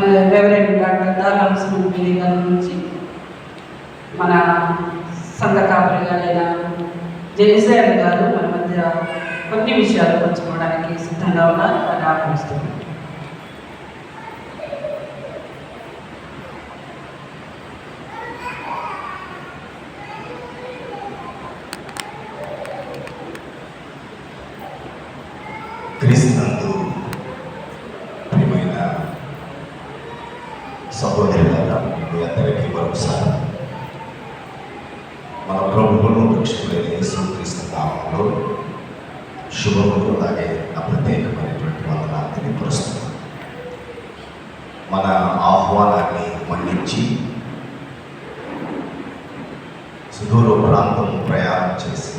Reverend doctor దారాం Suman గారి నుంచి మన సంఘ కాపరి గారైన జయసేన్ గారు మన మధ్య కొన్ని విషయాలు పంచుకోవడానికి సిద్ధంగా ఉన్నారు. వారిని ఆహ్వానిస్తున్నాం. క్రీస్తునందు ప్రియమైన సహోదరులారా, మీ అందరికీ మరొకసారి మన ప్రభువును రక్షకుడైన యేసుక్రీస్తు నామములో శుభములు, అలాగే ప్రత్యేకమైనటువంటి వందనాలు తెలియపరుస్తున్నాను. మన ఆహ్వానాన్ని మన్నించి సుదూర ప్రాంతం ప్రయాణం చేసి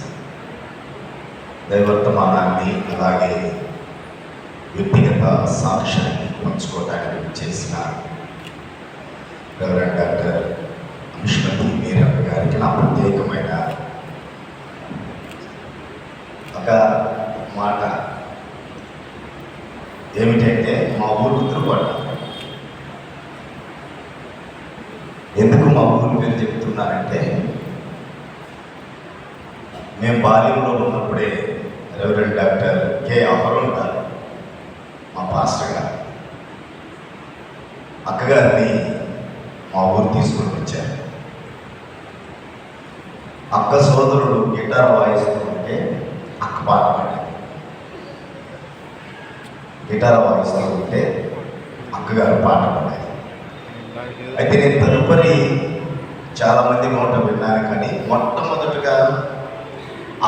దైవర్తమానాన్ని అలాగే వ్యక్తిగత సాక్ష్యాన్ని పంచుకోవడానికి చేసిన రెవరెండ్ డాక్టర్ అనుష్మతి మీరప్ప గారికి నా ప్రత్యేకమైన ఒక మాట ఏమిటంటే, మా ఊరు తిరుగుబాటు. ఎందుకు మా ఊరు పేరు చెప్తున్నానంటే, మేము బాల్యంలో ఉన్నప్పుడే రెవరెండ్ డాక్టర్ కె అహరోన్ గారు, మా పాస్టర్ గారు, అక్కగారిని మా ఊరు తీసుకొని వచ్చారు. అక్క సోదరుడు గిటార్ వాయిస్తూ ఉంటే అక్క పాట పాడారు. గిటార్ వాయిస్తూ ఉంటే అక్కగారు పాట పాడారు. అయితే నేను తదుపరి చాలామంది నోట విన్నాను, కానీ మొట్టమొదటిగా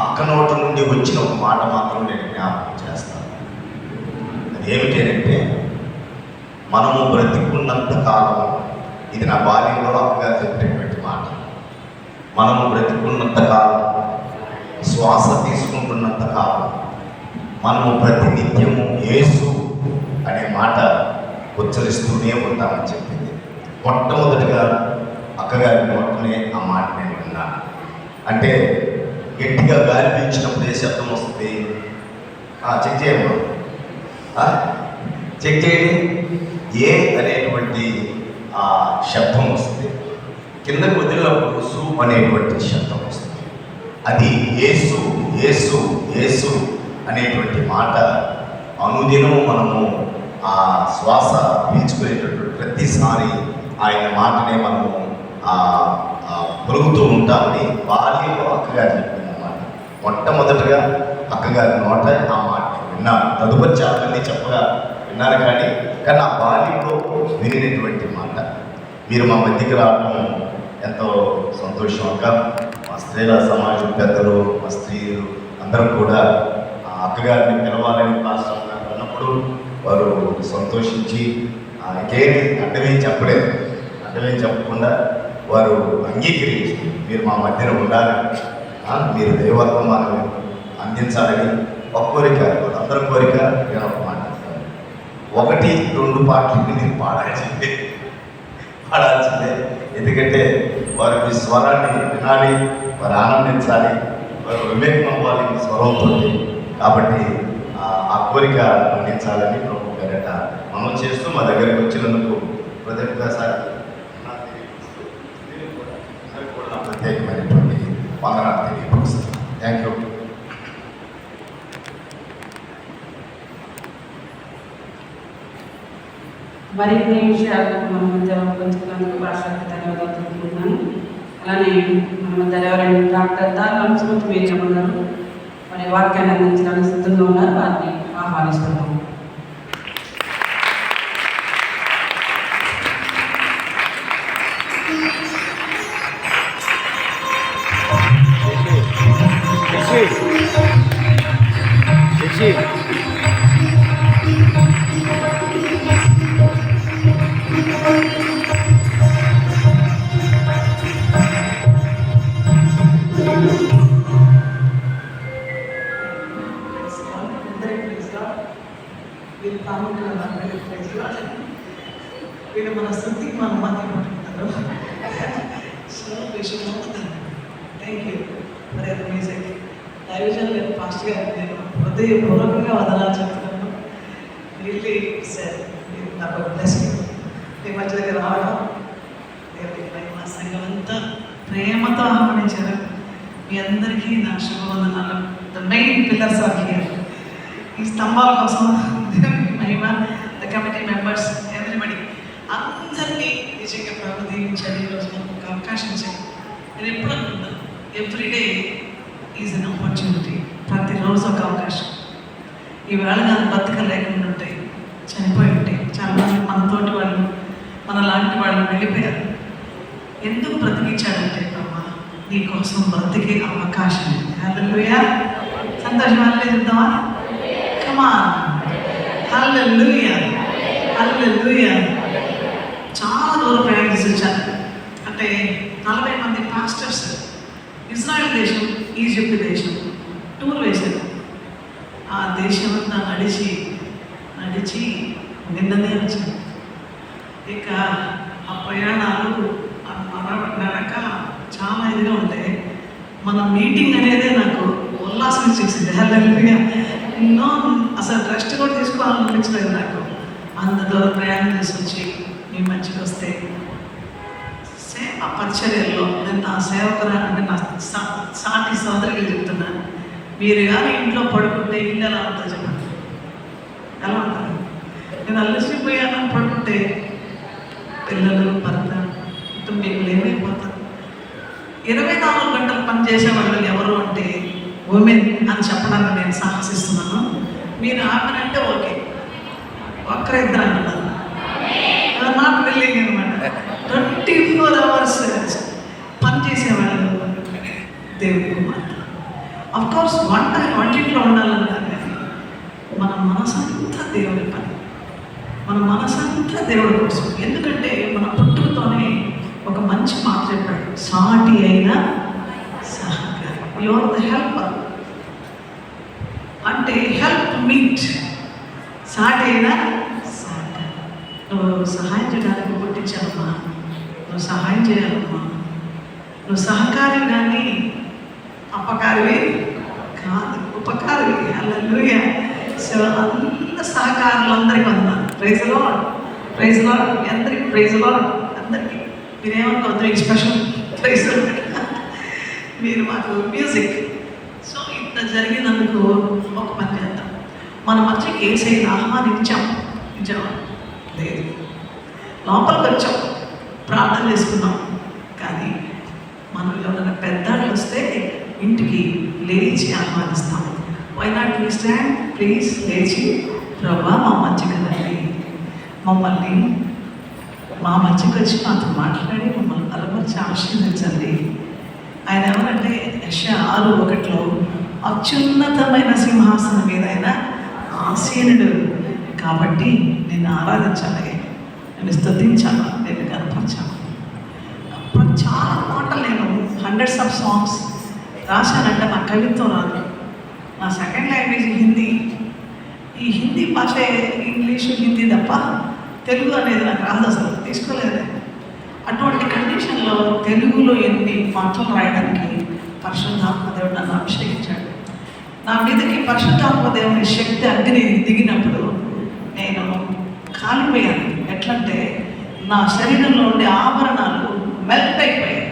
అక్క నోట నుండి వచ్చిన ఒక మాట మాత్రం నేను జ్ఞాపకం చేస్తాను. అది ఏమిటంటే, మనము బ్రతికున్నంత కాలం, ఇది నా బాల్యంలో అక్కగారు చెప్పినటువంటి మాట, మనము బ్రతికున్నంత కాలం, శ్వాస తీసుకుంటున్నంత కాలం, మనము ప్రతినిత్యము యేసు అనే మాట ఉచ్చరిస్తూనే ఉంటామని చెప్పింది. మొట్టమొదటిగా అక్కగారి నోటనే ఆ మాట నేను విన్నాను. అంటే గట్టిగా గాలి పీల్చినప్పుడు ఏ శబ్దం వస్తుంది? చెక్ చేయమ్మా, చెక్ చేయండి. ఏ అనేటువంటి శబ్దం వస్తుంది. కిందకు వదిలినప్పుడు సు అనేటువంటి శబ్దం వస్తుంది. అది యేసు యేసు యేసు అనేటువంటి మాట అనుదినము మనము ఆ శ్వాస పీల్చుకునేటటువంటి ప్రతిసారి ఆయన మాటనే మనము పలుకుతూ ఉంటామని బాల్యంలో అక్కగారు చెప్పిందన్నమాట. మొట్టమొదటిగా అక్కగారి నోట ఆ మాట విన్నాను. తదుపరి చాలామంది చెప్పగా విన్నాను, కానీ నా బాల్యంలో వినినటువంటి మాట. మీరు మా మధ్యకి రావడం ఎంతో సంతోషం అక్క. మా స్త్రీల సమాజం పెద్దలు, మా స్త్రీలు అందరూ కూడా అక్కగారిని పిలవాలని పాస్టర్ గారు అన్నప్పుడు వారు సంతోషించి ఇంకేమి అడ్డమేం చెప్పలేదు. అడ్డమేం చెప్పకుండా వారు అంగీకరించి మీరు మా మధ్యన ఉండాలని, మీరు దైవత్వం అందించాలని ఒక కోరిక, అందరి కోరిక. నేను ఒక మాట, 1-2 పాటలు మీరు పాడాల్సిందే. ఎందుకంటే వారు మీ స్వరాన్ని వినాలి, వారు ఆనందించాలి, వారు వివేకం అవ్వాలి మీ స్వరంతో. కాబట్టి ఆ కోరిక అందించాలని ప్రభు గారట మనం చేస్తూ మా దగ్గరికి వచ్చినందుకు ప్రత్యేకసారి ప్రత్యేకమైనటువంటి వందనాలు తెలియపరుస్తున్నాను. Thank you. మరిన్ని విషయాలు మన మధ్య పంచుకున్నందుకు భాషకు ధన్యవాదాలు తెలుపుతున్నాను. అలానే మన మధ్య రెవరెండ్ డాక్టర్ దారాం సుమన్ గారు మరి వాక్యాన్ని అందించడానికి సిద్ధంగా ఉన్నారు. వారిని ఆహ్వానిస్తున్నాము. వీళ్ళు మన స్థుతికి మనం మాట్లాడుకుంటున్నారు. Thank you. మరి అది మ్యూజిక్ డైవిజన్ లేదు ఫాస్ట్గా నేను హృదయపూర్వకంగా వదనాలు చెప్తున్నాను. రియల్లీ సార్ నాకు బ్లెస్సింగ్. మధ్య దగ్గర రావడం దేవుడికి మహిమ. సంఘం అంతా ప్రేమతో ఆహ్వానించారు. మీ అందరికీ నా శుభవందనాలు. The main pillars are here. ఈ స్తంభాల కోసం దేవుడికి మహిమ. ద కమిటీ మెంబర్స్ ఎవ్రీబడి అందరినీ నిజంగా ప్రభు దీవించాలి. ఈరోజు మనకు ఒక అవకాశం ఇచ్చారు. నేను ఎప్పుడు అనుకుంటాను, ఎవ్రీడే ఈజ్ అన్ ఆపర్చునిటీ. ప్రతిరోజు ఒక అవకాశం. ఈవేళ నాకు బతకలేకుండా ఉంటాయి, చనిపోయి ఉంటాయి. చాలామంది మనతోటి వాళ్ళు, మన లాంటి వాళ్ళు వెళ్ళిపోయారు. ఎందుకు బ్రతికించాడంటే ప్రభా నీ కోసం బ్రతికే అవకాశం. హల్లెలూయా. సంతోషం అల్లే చెప్తామా? కమాన్. హల్లెలూయా, హల్లెలూయా. చాలా దూరం ప్రయాణించి వచ్చాను. అంటే 40 మంది పాస్టర్స్ ఇజ్రాయెల్ దేశం, ఈజిప్ట్ దేశం టూర్ వేశారు. ఆ దేశం అంతా నడిచి నిన్ననే వచ్చాను. ఇక ఆ ప్రయాణాలు నడక చాలా ఇదిగా ఉంటాయి. మన మీటింగ్ అనేదే నాకు ఉల్లాసం ఇచ్చేసింది. హల్లెలూయా. ఎన్నో అసలు రెస్ట్ కూడా తీసుకోవాలనిపించలేదు నాకు. అంత దూరం ప్రయాణం చేసి వచ్చి మీ మంచిగా వస్తే సేవ పరిచర్యల్లో నేను నా సేవకురా అంటే నా సాటి సోదరులు చెప్తున్నాను. మీరు కానీ ఇంట్లో పడుకుంటే ఇల్లు ఎలా ఉంటుందో చెప్పండి. ఎలా ఉంటుంది? నేను అలసిపోయానని పడుకుంటే పిల్లలు, భర్త, కుటుంబీకులు ఏమైపోతారు? 24 గంటలు పనిచేసే వాళ్ళు ఎవరు అంటే ఉమెన్ అని చెప్పడానికి నేను సాహసిస్తున్నాను. మీరు ఆమెనంటే ఓకే, ఒక్కరిద్దరు అంటున్నారు. నాకు వెళ్ళింది అనమాట. 24 hours పనిచేసేవాళ్ళు దేవుడి కుమార్తె. అఫ్కోర్స్ వంటింట్లో ఉండాలన్నారు, కానీ మన మనసంతా దేవుడి పని, మన మనసంతా దేవుడి కోసం. ఎందుకంటే మన పుట్టుకతోనే ఒక మంచి మాట చెప్పాడు, సాటి అయిన సహకారి. యు ఆర్ ద హెల్పర్ అంటే హెల్ప్ మీట్. సాటి అయిన సహకారి. నువ్వు సహాయం చేయడానికి పుట్టించావమ్మా, నువ్వు సహాయం చేయాలమ్మా. నువ్వు సహకారి కానీ అపకారివి కాదు, ఉపకారివి. హల్లెలూయా. సో అందరి సహకారులు అందరికీ వందనాలు. Praise lord, praise lord. మీ అందరికీ ప్రైజ్ లార్డ్. అందరికీ మీరేమనుకోవద్దు, స్పెషల్ ప్రైజ్ లార్డ్. మీరు మాకు మ్యూజిక్. సో ఇంత జరిగినందుకు ఒక పని చేద్దాం. మన మధ్యకి ఏసైనా ఆహ్వానించాం, నిజమా? లేదు. లోపలికి వచ్చాం, ప్రార్థన చేసుకున్నాం. కానీ మనం ఎవరైనా పెద్దవాళ్ళు వస్తే ఇంటికి లేచి ఆహ్వానిస్తాం. Why not we stand? Please లేచి ప్రభా మా మధ్యకి రండి, మమ్మల్ని మా మధ్యకి వచ్చి మాతో మాట్లాడి మమ్మల్ని బలపరిచి ఆశీర్వదించండి. ఆయన ఎవరంటే యెషయా 6:1 అత్యున్నతమైన సింహాసనం మీద ఆయన ఆసీనుడు. కాబట్టి నేను ఆరాధించాలి, నేను స్తుతించాలి, నేను కనపరచాలి. అప్పుడు చాలా మాటలు నేను hundreds of songs రాశానంటే నాకు కవిత్వం రాదు. నా సెకండ్ లాంగ్వేజ్ హిందీ. ఈ హిందీ భాష ఇంగ్లీషు హిందీ తప్ప తెలుగు అనేది నాకు రాదు, అసలు తీసుకోలేదు. అటువంటి కండిషన్లో తెలుగులో ఎన్ని పాటలు రాయడానికి పరిశుద్ధాత్మ దేవుడు నన్ను అభిషేకించాడు. నా మీదకి పరిశుద్ధాత్మ దేవుని శక్తి అగ్ని దిగినప్పుడు నేను కాలిపోయాను. ఎట్లంటే నా శరీరంలో ఉండే ఆభరణాలు మెల్ట్ అయిపోయాయి.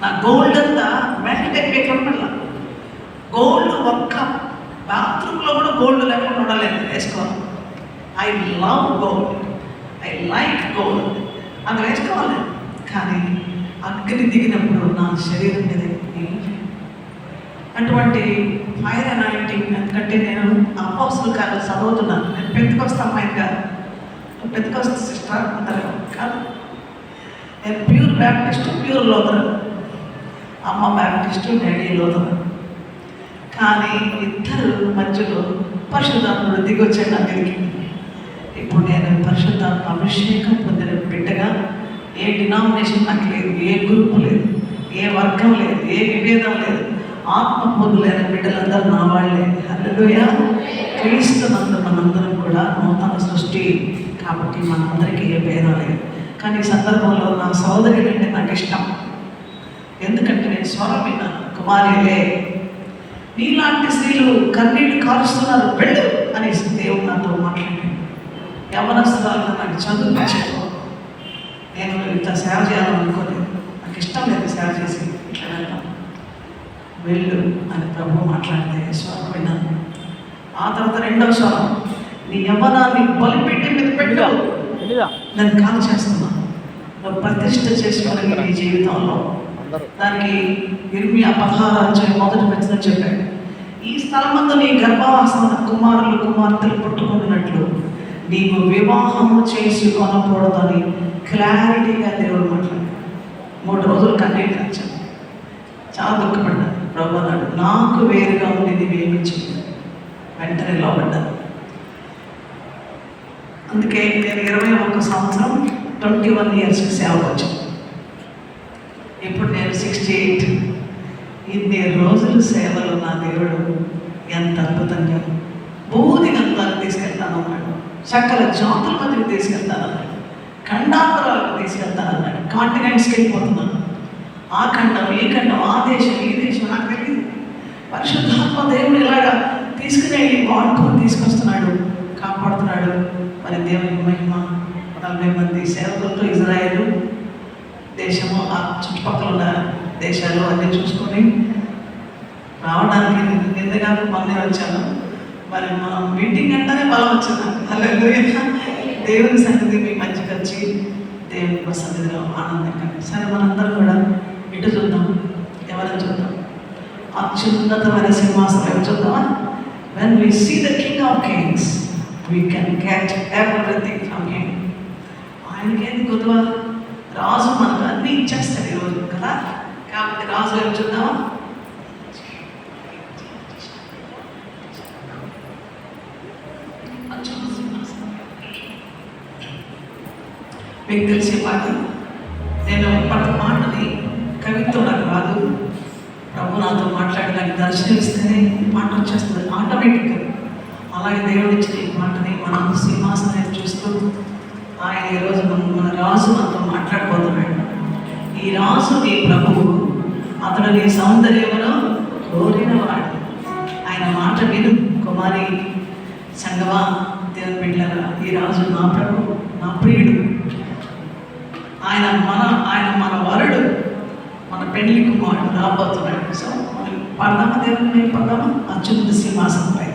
నా గోల్డ్ అంతా మెల్ట్ అయిపోయి కనపడలా. గోల్డ్ ఒక్క బాత్రూంలో కూడా గోల్డ్ లేకుండా ఉండలేదు, వేసుకోవాలి. I love gold, I like gold, అది వేసుకోవాలి. కానీ అగ్ని దిగినప్పుడు నా శరీరం మీద అటువంటి ఫైర్ అనాయింటింగ్. ఎందుకంటే నేను అపోస్తుల కాలం చదువుతున్నాను. నేను పెద్దకొస్తా అమ్మాయి కాదు, పెద్దకొస్తా సిస్టర్ అందరూ కాదు. నేను ప్యూర్ బ్యాప్టిస్టు, ప్యూర్ లోదరు. అమ్మ బ్యాప్టిస్టు, డాడీ లోదరు. కానీ ఇద్దరు మధ్యలో పరిశుద్ధాత్ముడు దిగొచ్చాడు నా దగ్గరికి. ఇప్పుడు నేను పరిశుద్ధాత్మ అభిషేకం పొందిన బిడ్డగా ఏ డినామినేషన్ నాకు లేదు, ఏ గ్రూప్ లేదు, ఏ వర్గం లేదు, ఏ విభేదం లేదు. ఆత్మ పొందులైన బిడ్డలందరూ నా వాళ్ళే. హల్లెలూయా. క్రీస్తునందు మనందరం కూడా నూతన సృష్టి. కాబట్టి మనందరికీ ఏ భేదం లేదు. కానీ ఈ సందర్భంలో నా సోదరి అంటే నాకు ఇష్టం. ఎందుకంటే నేను స్వరం విన్నాను, కుమారిలే నీలాంటి స్త్రీలు కన్నీళ్ళు కారుస్తున్నారు, వెళ్ళు అని దేవుడు నాతో మాట్లాడాడు. యవనస్తురాలు నాకు చదువు చెప్పు, నేను ఇంత సేవ చేయాలనుకోలేదు, నాకు ఇష్టం లేదు సేవ చేసి ఇట్లా వెళ్తాను. వెళ్ళు అని ప్రభు మాట్లాడితే స్వరం విన్నాను. ఆ తర్వాత రెండవ స్వరం, నీ యవ్వనాన్ని బలిపెట్టి మీద పెట్టు, నేను కాల్ చేస్తున్నాను, నువ్వు ప్రతిష్ఠ చేసుకోవాలి నీ జీవితంలో. దానికి ఇర్మియా 16:1 చెప్పాడు, ఈ స్థలమందు నీ గర్భవాసన కుమారులు కుమార్తెలు పుట్టుకున్నట్లు నీవు వివాహము చేసుకొనకూడదని క్లారిటీగా దేవుడు మాట్లాడాడు. 3 రోజులు కన్నీళ్ళు వచ్చాను, చాలా దుఃఖపడ్డాను. ప్రభు అన్నాడు, నాకు వేరుగా ఉండి నీవేమి చేయలేదు. వెంటనే లోపడ్డాను. అందుకే నేను 21 సంవత్సరం 21 ఇయర్స్ సేవకు వచ్చాను. ఇప్పుడు నేను 68. ఇన్ని రోజులు సేవలు నా దేవుడు ఎంత అద్భుతంగా బూది గంతాలకు తీసుకెళ్తానన్నాడు, సకల జాతుల మధ్యకి తీసుకెళ్తానన్నాడు, ఖండాంతరాలకు తీసుకెళ్తానన్నాడు. కాంటినెంట్స్కి వెళ్ళిపోతున్నాను. ఆ ఖండం ఈ ఖండం, ఆ దేశం ఈ దేశం, నాకు తెలియదు. పరిశుద్ధాత్మ దేవుడు ఇలాగా తీసుకుని వాడుకొని తీసుకొస్తున్నాడు, కాపాడుతున్నాడు. మరి దేవునికి మహిమ. 40 మంది సేవకులతో ఇజ్రాయేలు దేశము, ఆ చుట్టుపక్కల ఉన్న దేశాలు అన్నీ చూసుకొని రావడానికి నిన్నగా మొన్నే వచ్చాను. మరి మా మీటింగ్ అంటేనే బలం వచ్చింది. హల్లెలూయా. దేవుని సన్నిధి మీ మధ్యకి వచ్చి దేవుని సన్నిధిలో ఆనందంగా. సరే, మనందరం కూడా ఇటు చూద్దాం. ఎవరైనా చూద్దాం. అత్యున్నతమైన సింహాసనం ఎవరు చూద్దామా? When we see the King of Kings, we can get everything from him. ఆయనకేది కొద్దిగా రాజు మనకు అన్నీ ఇచ్చేస్తాడు ఈరోజు కదా. కాబట్టి రాజు ఎవరు చూద్దామా? మీకు తెలిసే పాట, నేను పట్టు మాటని కవిత్వం నాకు రాదు. ప్రభు నాతో మాట్లాడడానికి దర్శనమిస్తేనే పాట వచ్చేస్తుంది ఆటోమేటిక్గా. అలాగే దేవుడు ఇచ్చిన ఈ పాటని మనం సింహాసనం చూస్తూ ఆయన ఈరోజు మన రాజు మనతో మాట్లాడిపోతున్నాడు. ఈ రాజు నీ ప్రభువు, అతడు నీ సౌందర్యమును కోరినవాడు. ఆయన మాట విను కుమారి, సంగమా, దేవుని బిడ్డలారా. ఈ రాజు నా ప్రభు, నా ప్రియుడు. ఆయన మన వరుడు, మన పెళ్లి కుమారుడు రాబోతున్నాడు. సో మనం పడదామా? దేవుని పడదామా? అత్యున్నత సింహాసనంపై.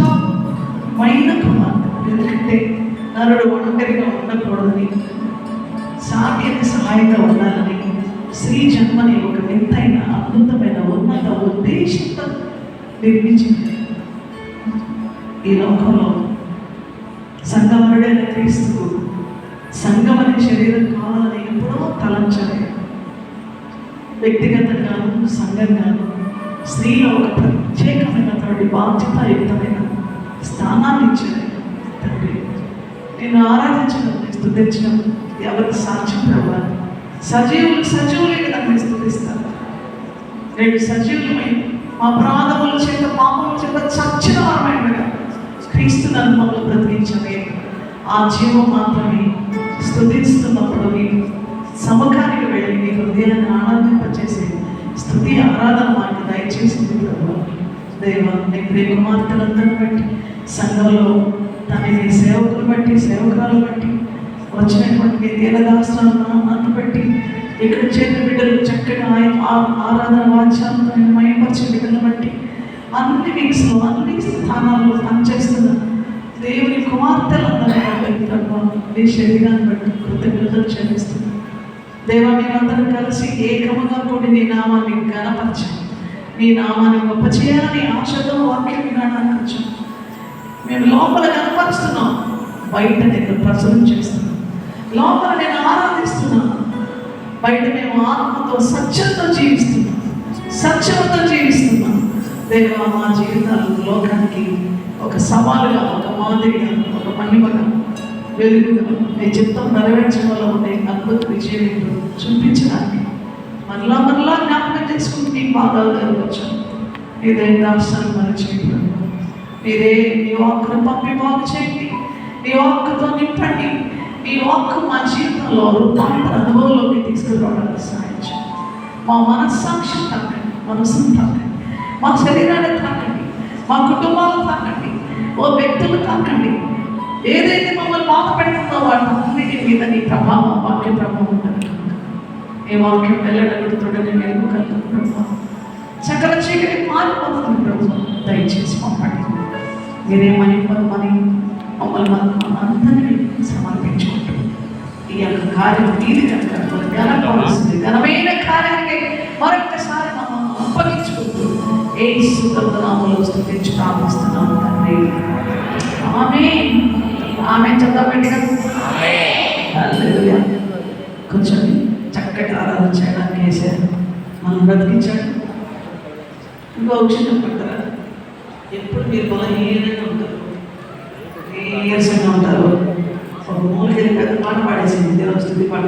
ఉత్తమమైన కుమార్తె. ఎందుకంటే నరుడు ఒంటరిగా ఉండకూడదని, సాధ్యత సహాయంగా ఉండాలని, స్త్రీ జన్మని ఒక వింతైన అద్భుతమైన ఉన్నత ఉద్దేశంతో నిర్మించింది. ఈ లోకంలో సంగమనుడైన క్రీస్తుకు సంగమని శరీరం కావాలని ఎప్పుడో తలంచలేదు. వ్యక్తిగతంగాను సంఘంగాను స్త్రీలో ఒక ప్రత్యేకమైనటువంటి బాధ్యతాయుక్తమైన స్థానాన్ని ఇచ్చారు తండ్రి. నేను ఆరాధించడం, స్తుతించడం ఎవరి సాక్ష్యం ప్రభావ. సజీవులే కదా నేను స్తుతిస్తాను. రెండు సజీవులమై మా ప్రాణముల చేత పాపముల చేత చచ్చిన వారమైనగా క్రీస్తు నన్ను మమ్మల్ని బ్రతికించవే. ఆ జీవం మాత్రమే స్తుతిస్తున్నప్పుడు నీవు సమకానికి వెళ్ళి నీ హృదయాన్ని ఆనందింపచేసే స్తుతి ఆరాధన మాకు దయచేసింది ప్రభు. దేవా, నీ ప్రియ కుమార్తెలందరిని బట్టి, సంఘంలో తనని సేవకులు బట్టి, సేవకురాలు బట్టి, వచ్చినటువంటి దీనదాసులను బట్టి, ఇక్కడ చేతి బిడ్డలు చక్కగా ఆరాధన వాచ్యాలతో నేను మయపరిచే బిడ్డలను బట్టి, అన్ని వీక్స్లో అన్ని స్థానాల్లో పనిచేస్తున్న దేవుని కుమార్తెలందరూ నీ శరీరాన్ని బట్టి కృతజ్ఞతలు చెల్లిస్తున్నాను. దేవా, మేమందరం కలిసి ఏకముగా కూడి నీ నామాన్ని ఘనపరచాలి, నీ నామాన్ని గొప్ప చేయాలని ఆశతో వాక్యం వినడానికి వచ్చాం. మేము లోపల కనపరుస్తున్నాం, బయట నేను ప్రచురం చేస్తున్నాం. లోపల నేను ఆరాధిస్తున్నాను, బయట మేము ఆత్మతో సత్యంతో జీవిస్తున్నాం, సత్యంతో జీవిస్తున్నాం. దేవా, మా జీవితాలు లోకానికి ఒక సవాలుగా, ఒక మాదిరిగా, ఒక మహిమగా, వెలుగుగా నీ చిత్తం నెరవేర్చడంలో ఉండే అద్భుత విజయం చూపించడానికి మరలా జ్ఞాపకం చేసుకుంటూ నీ పాదాలు జరగవచ్చు. నీదే దార్శనం మన చేయండి. మీరే నీ వాక్కును పంపి బాగు చేయండి. నీ వాక్కుతో నింపండి. నీ వాక్కు మా జీవితంలో రూపాంతర అనుభవంలోకి తీసుకురావడానికి సహాయం చేయండి. మా మనస్సాక్షి తాకండి, మనసును తాకండి, మా శరీరాన్ని తాకండి, మా కుటుంబాలను తాకండి, ఓ వ్యక్తులు తాకండి. ఏదైతే మమ్మల్ని బాధ పెడుతుందో వాటన్నిటి మీద నీ ప్రభావం, వాక్య ప్రభావం ఉంటుంది. ఏ వాక్యం వెళ్ళగలుగుతుండని వెలుగు కలుగుతున్నాం. సకల చీకటి మారిపోతుంది ప్రభు. దయచేసి పంపండి. మీరే మహిమని మమ్మల్ని అందరినీ సమర్పించుకుంటూ ఈ యొక్క కార్యం నీది కనుక ఘనపరుస్తుంది. ఘనమైన కార్యానికి మరొకసారి మమ్మల్ని అప్పగించుకుంటూ యేసు నామములో స్తుతించి ప్రార్థిస్తున్నాము తండ్రి. ఆమేన్. ఆమేన్ చెప్తామండి కదా. హల్లెలూయా. కొంచెం చక్కటి ఆరాధన చేయడానికి వేసారు, మనం బ్రతికించాడు. ఇంకో విషయం పడతారా, ఎప్పుడు మీరు బలహీనంగా ఉంటారు, నీరసంగా ఉంటారు. ఒక మూలకి పెద్ద పాట పాడేసింది, దేవుని స్తుతి పాట.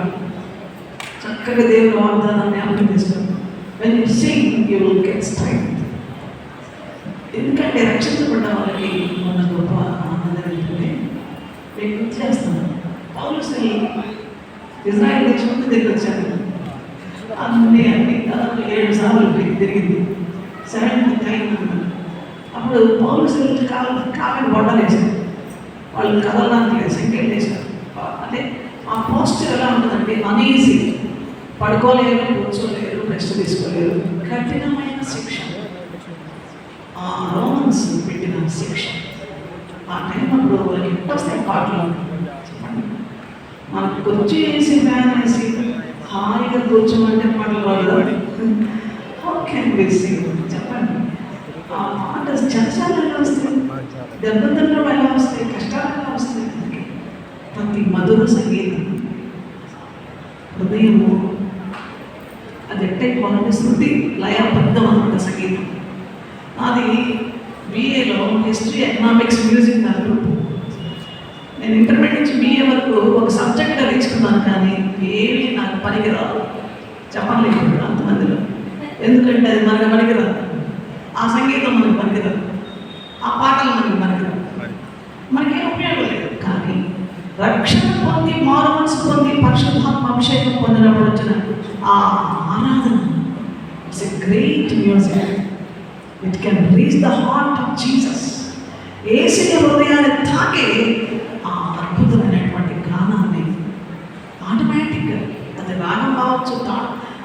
చక్కగా దేవుని వాగ్దానాన్ని అభినందిస్తారు. When you sing, you will get strength. ఎందుకంటే రక్షించబడ్డ వాళ్ళకి మన గొప్ప ఆనందం ఏంటంటే, నేను గుర్తు చేస్తాను, పౌలు ఇజ్రాయెల్ దేశం దగ్గర వచ్చాను. అన్ని 7 సార్లు తిరిగింది. 7th time. అప్పుడు పౌలు కాళ్ళకి బొట్టలు వేశారు, వాళ్ళు కదలడానికి లేదు, సంఖ్యలు వేశారు. అంటే ఆ పోస్టర్ ఎలా ఉంటుందంటే అనీజీ, పడుకోలేరు, కూర్చోలేరు, రెస్ట్ తీసుకోలేరు. కఠినమైన శిక్ష, ఆ రోమన్స్ పెట్టిన శిక్ష. ఆ టైం అప్పుడు వాళ్ళకి ఎప్పుడు వస్తాయి పాటలు చెప్పండి. మనకు కుర్చీ వేసి ఫ్యాన్ వేసి హాయిగా కూర్చోమంటే పాటలు పాడదు. హౌ కెన్ వి సింగ్ చెప్పండి. ఆ పాట చర్చలు ఎలా వస్తాయి, దెబ్బతలు ఎలా వస్తాయి, కష్టాలు ఎలా వస్తాయి. ప్రతి మధుర సంగీతం హృదయము అది ఎట్టే కొనటి శృతి లయబద్ధం అన్నమాట సంగీతం. అది బిఏలో హిస్టరీ, ఎకనామిక్స్, మ్యూజిక్ నా గ్రూప్. నేను ఇంటర్మీడియట్ నుంచి బిఏ వరకు ఒక సబ్జెక్ట్గా తీసుకున్నాను, కానీ ఏమీ నాకు పనికిరాదు. చెప్పలేదు అంతమందిలో, ఎందుకంటే అది మనకు పనికిరాదు. ఆ సంగీతం మనకు పనికిరాదు, ఆ పాటలు మనకు పనికిరాదు, మనకేం ఉపయోగం లేదు. కానీ రక్షణ పొంది, మారు మనసు పొంది, పరిశుద్ధాత్మ అభిషేకం పొందినప్పుడు వచ్చిన ఆ ఆరాధన, it's a great music. It can reach the heart of Jesus. యేసుని హృదయాన్ని తాకే ఆ అద్భుతమైనటువంటి గానాన్ని ఆటోమేటిక్గా, అది రాగం కావచ్చు,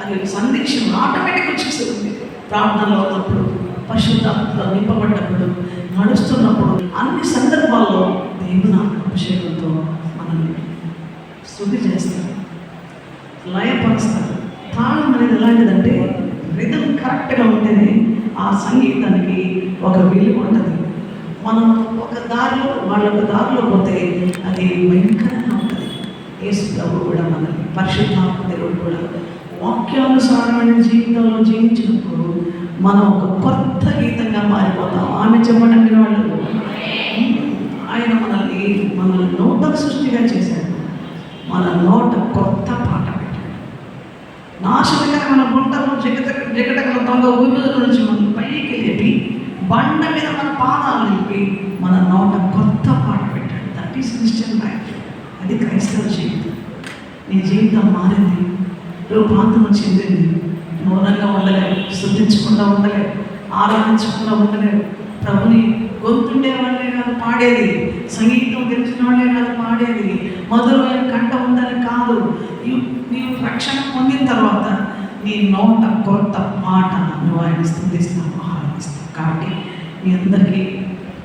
అది సందీక్షం ఆటోమేటిక్గా వచ్చేస్తుంది. ప్రార్థనలో ఉన్నప్పుడు, పరిశుద్ధాత్మతో నింపబడ్డప్పుడు, నడుస్తున్నప్పుడు అన్ని సందర్భాల్లో దేవుని అభిషేకంతో మనల్ని స్తుతి చేస్తారు, లయపరుస్తారు. తాళం అనేది ఎలాంటిదంటే రిథం కరెక్ట్గా ఉంటేనే ఆ సంగీతానికి ఒక విలువ ఉంటుంది. మనం ఒక దారిలో వాళ్ళొక దారిలో పోతే అది భయంకరంగా ఉంటుంది. యేసు ప్రభు కూడా మనల్ని పరిశుద్ధాత్మ దేవుడు కూడా వాక్యానుసారమైన జీవితంలో జీవించినప్పుడు మనం ఒక కొత్త గీతంగా మారిపోతాం. ఆమె చెప్పండి వాళ్ళు, ఆయన మనల్ని నూతన సృష్టిగా చేశాడు. మన నోట కొత్త పాట పెట్టాడు. నాశనకరమైన గుంటలు జగటకల దొంగ ఊపిల నుంచి మనం పైకి లేపి బండ మీద మన పాదాలు నింపి మన నోట కొత్త పాట పెట్టాడు. That is Christian life. అది క్రైస్తవ జీవితం. నీ జీవితం మారింది, రూపాంతరం చెందింది. మౌనంగా ఉండలేవు, స్తుతించకుండా ఉండలేవు, ఆరాధించకుండా ఉండలేవు. ప్రభుని గొంతుండే వాళ్ళే కాదు పాడేది, సంగీతం తెలిసిన వాళ్ళే కాదు పాడేది, మధురమైన కంట ఉందని కాదు. నీవు రక్షణ పొందిన తర్వాత నీ నోట కొత్త మాట నువ్వు ఆయన స్తుతిస్తావు, ఆరాధిస్తావు. కాబట్టి మీ అందరికీ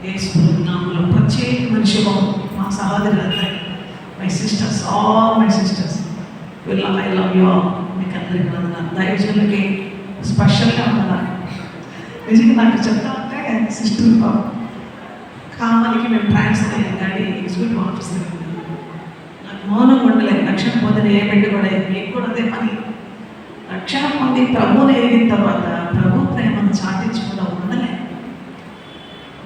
యేసు నామములో ప్రత్యేకమైన శుభం. మా సహోదరులందరికీ, my sisters, all my sisters, I love you all. మీకు అందరికీ వందనాలు. దైవజనులకి స్పెషల్గా వందనాలు. నిజంగా నాకు చెప్తా ఉంటే సిస్టర్ కామానికి మేము ట్రాన్స్ఫర్ అయ్యాం. Daddy executive officer. నాకు మౌనం ఉండలేదు. రక్షణ పొందిన ఏ బిడ్డ కూడా మీకు కూడా అదే పని. రక్షణ పొంది ప్రభువుని ఎరిగిన తర్వాత ప్రభు ప్రేమను చాటించకుండా ఉండలే.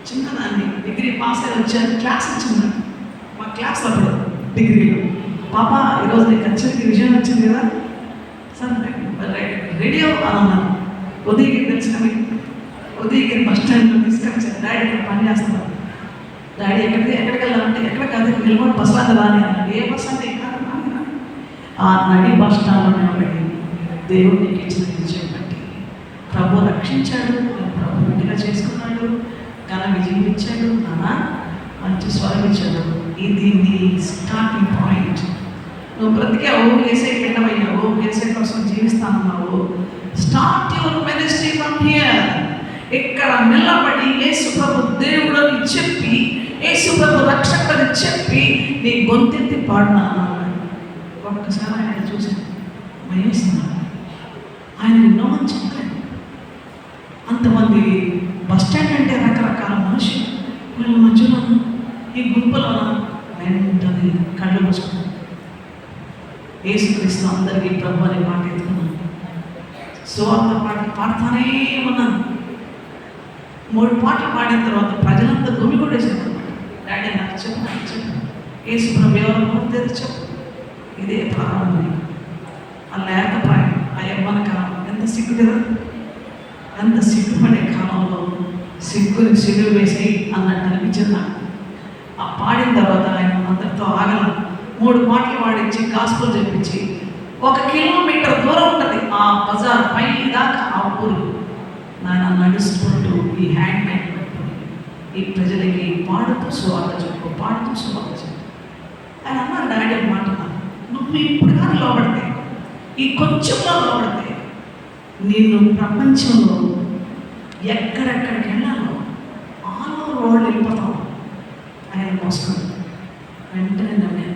చిన్నదాన్ని డిగ్రీ పాస్ అయ్యి వచ్చాను, క్లాస్ వచ్చింది మా క్లాస్ అప్పుడు డిగ్రీలో. పాప ఈరోజు నీకు ఖచ్చితంగా విజయం వచ్చింది కదా సార్, రేడియో అని అన్నాను. ఉదయగిరి తెలిసిన ఉదయగిరి బస్ స్టాండ్లో తీసుకొచ్చాను. డాడీ ఇక్కడ పని చేస్తున్నాను. డాడీ ఎక్కడికి వెళ్ళాలంటే ఎక్కడ కాదు, నిలబడి బస్సు అంతా రాని అన్నాడు. ఏ బస్ అంటే కాదు ఆ నడి బస్ స్టాండ్లో నిలబడి దేవుడు నీకు ఇచ్చిన విజయం బట్టి ప్రభు రక్షించాడు, ప్రభు బిడ్డగా చేసుకున్నాడు, ఘన విజయం ఇచ్చాడు, నాన్న మంచి స్వరం ఇచ్చాడు. ఇది నీ స్టార్టింగ్ పాయింట్. నువ్వు బ్రతికావు, ఏసై బిడ్డవయ్యావు, ఏసై కోసం జీవిస్తానన్నావు. Start your ministry from here. ఇక్కడ నిలబడి యేసు ప్రభు దేవుడు అని చెప్పి, యేసు ప్రభు రక్షకుడని చెప్పి నీ గొంతెత్తి పాడినా. ఒక్కసారి ఆయన చూశాను, భయస్తున్నాను. ఆయన ఎన్నో చెప్పాడు. అంతమంది బస్ స్టాండ్ అంటే రకరకాల మనుషులు, వీళ్ళ మధ్యలో ఈ గుంపులో వెంటనే కళ్ళు మూసుకున్నాను. యేసుక్రీస్తు అందరికీ ప్రభు అనే మాట ఎత్తుకున్నాను. సువార్త పాడుతానే ఉన్నాను. 3 పాటలు పాడిన తర్వాత ప్రజలంతా గుమిగూడేసారు అనమాట. డాడీ నాకు చెప్పు, యేసు ప్రభు ఎవరో చెప్పు. ఇదే ప్రారంభం. ఆ లేక ప్రాయం, ఆ యవ్వన కాలం ఎంత సిగ్గు కదా, ఎంత సిగ్గుపడే కాలంలో సిగ్గుని సిగ్గు వేసి అన్నట్టు అనిపించింది నాకు. ఆ పాడిన తర్వాత ఆయన అందరితో ఆగల 3 పాటలు పాడించి గాస్పుల్ చెప్పించి 1 కిలోమీటర్ దూరం ఉంటుంది ఆ బజార్ పై దాకా ఆ ఊరు. నాన్న నడుచుకుంటూ ఈ హ్యాండ్ బ్యాగ్ పట్టుకుని ఈ ప్రజలకి పాడుతూ సువార్త చెప్పు, పాడుతూ సువార్త చెప్పు. ఆయన అన్నారు, డాడీ మాట, నువ్వు ఇప్పుడు కానీ లోపడితే, ఈ కొంచెంలో లోపడితే నేను ప్రపంచంలో ఎక్కడెక్కడికి వెళ్ళాలో ఆల్ ఓవర్ వరల్డ్ వెళ్ళిపోతావు ఆయన కోసం. వెంటనే నన్ను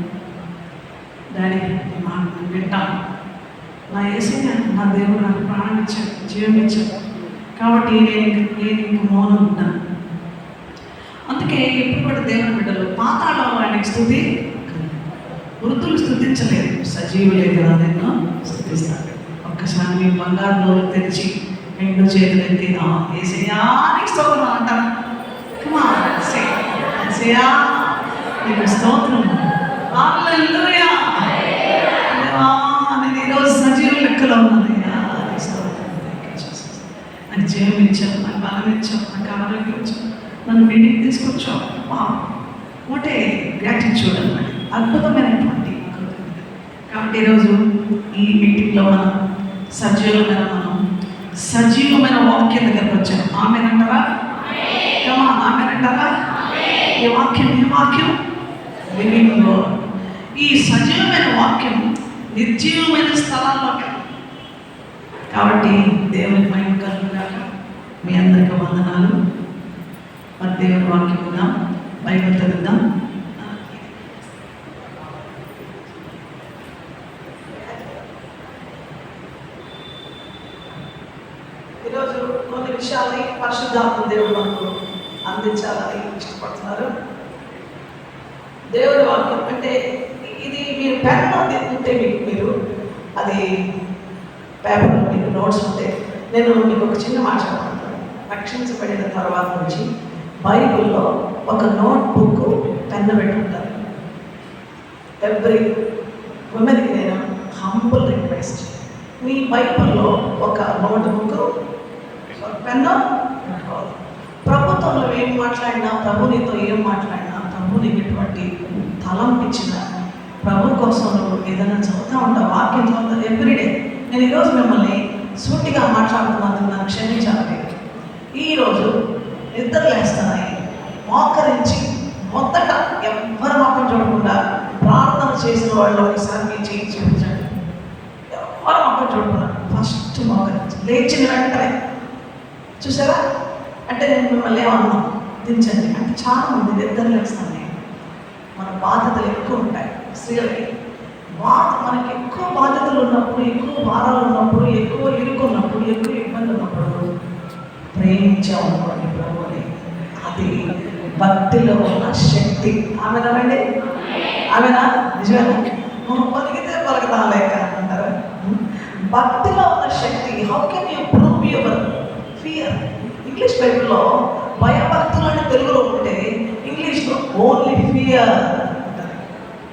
డాడీ మాట వింటాను. నా ఏసయ్య నా దేవుడు నాకు ప్రాణం ఇచ్చాడు, జీవం ఇచ్చాడు. కాబట్టి నేను మౌనం ఉన్నాను. అందుకే ఎప్పుడు కూడా దేవుని బిడ్డలు పాతాళంలో ఆయనకి స్తుతి, వృద్ధులు స్తుతించలేదు, సజీవులే కదా నేను స్తుతిస్తాను. ఒక్కసారి మీ బంగారు నోరు తెరిచి 2 చేతులు ఎత్తి ఏసయ్యా నీకు స్తోత్రం అంటాను. ఏసయ్యా నీకు స్తోత్రం, హల్లెలూయా. నేను ఈరోజు సజీవ లెక్కలో ఉన్నాను. నాకు జీవం ఇచ్చావు, నాకు బలం ఇచ్చావు, నాకు ఆరోగ్యం ఇచ్చావు, నన్ను మీటింగ్ తీసుకొచ్చావు. ఒకటే గ్రాటిట్యూడ్ అన్నమాట, అద్భుతమైనటువంటి. కాబట్టి ఈరోజు ఈ మీటింగ్లో మనం సజీవమైన వాక్యం దగ్గరకు వచ్చాం. ఆమెనంటారా? ఆమెనంటారా? ఈ వాక్యం ఏ వాక్యం? Living word. ఈ సజీవమైన వాక్యం నిర్జీవమైన స్థలాల్లోకి. కాబట్టి దేవుని మహిమ కలుగుగాక. మీ అందరికీ వందనాలు. మరి దేవుని వాక్యం ఉందాం, బైబిల్ చదువుదాం. ఈరోజు కొన్ని విషయాల్ని పరిశుద్ధాత్మ దేవుడు మనకు అందించాలని ఇష్టపడుతున్నారు. దేవుడి వాక్యం అంటే ఇది మీరు పెన్ ఉంటే మీరు అది పేపర్ మీకు నోట్స్ ఉంటే నేను మీకు ఒక చిన్న మాట చెప్తాను. రక్షించబడిన తర్వాత నుంచి బైబిల్లో ఒక నోట్ బుక్ పెన్ను పెట్టుకుంటారు. ఎవ్రీ ఉమెన్కి నేను హంబుల్ రిక్వెస్ట్, మీ బైబిల్లో ఒక నోట్ బుక్ పెన్ను పెట్టుకోవాలి. ప్రభుత్వంలో ఏం మాట్లాడినా, ప్రభు నీతో ఏం మాట్లాడినా, ప్రభు నీకు ఎటువంటి తలంపించిన ప్రభు కోసం నువ్వు ఏదైనా చదువుతూ ఉంటావు, వాక్యం చదువుతావు ఎవ్రీడే. నేను ఈరోజు మిమ్మల్ని సూటిగా మాట్లాడుతున్నందుకు నన్ను క్షమించాలి. ఈరోజు నిద్రలు వేస్తున్నాయి, మోకరించి మొదట ఎవ్వరు మొక్కం చూడకుండా ప్రార్థన చేసిన వాళ్ళు ఒకసారి మీ చేయి చూపించండి. ఎవ్వరు మొక్కం చూడకుండా ఫస్ట్ మోకరించి లేచిన వెంటనే చూసారా. అంటే నేను మిమ్మల్ని ఏమన్నా దించండి అంటే చాలామంది నిద్రలు వేస్తాను. మన బాధ్యతలు ఎక్కువ ఉంటాయి స్త్రీలకి. మనకి ఎక్కువ బాధ్యతలు ఉన్నప్పుడు, ఎక్కువ భారాలు ఉన్నప్పుడు, ఎక్కువ ఇరుకున్నప్పుడు, ఎక్కువ ఇబ్బంది ఉన్నప్పుడు ప్రేమించామనుకోండి ప్రభుని, అది భక్తిలో ఉన్న శక్తి. ఆమెనండి, ఆమెనా? నిజమేనా? మనం పలికితే పలకదా లేక అంటారా? భక్తిలో ఉన్న శక్తి. How can you prove your fear? English బైబిల్లో భయభక్తులు అని తెలుగులో ఉంటే ఇంగ్లీష్లో ఓన్లీ ఫియర్.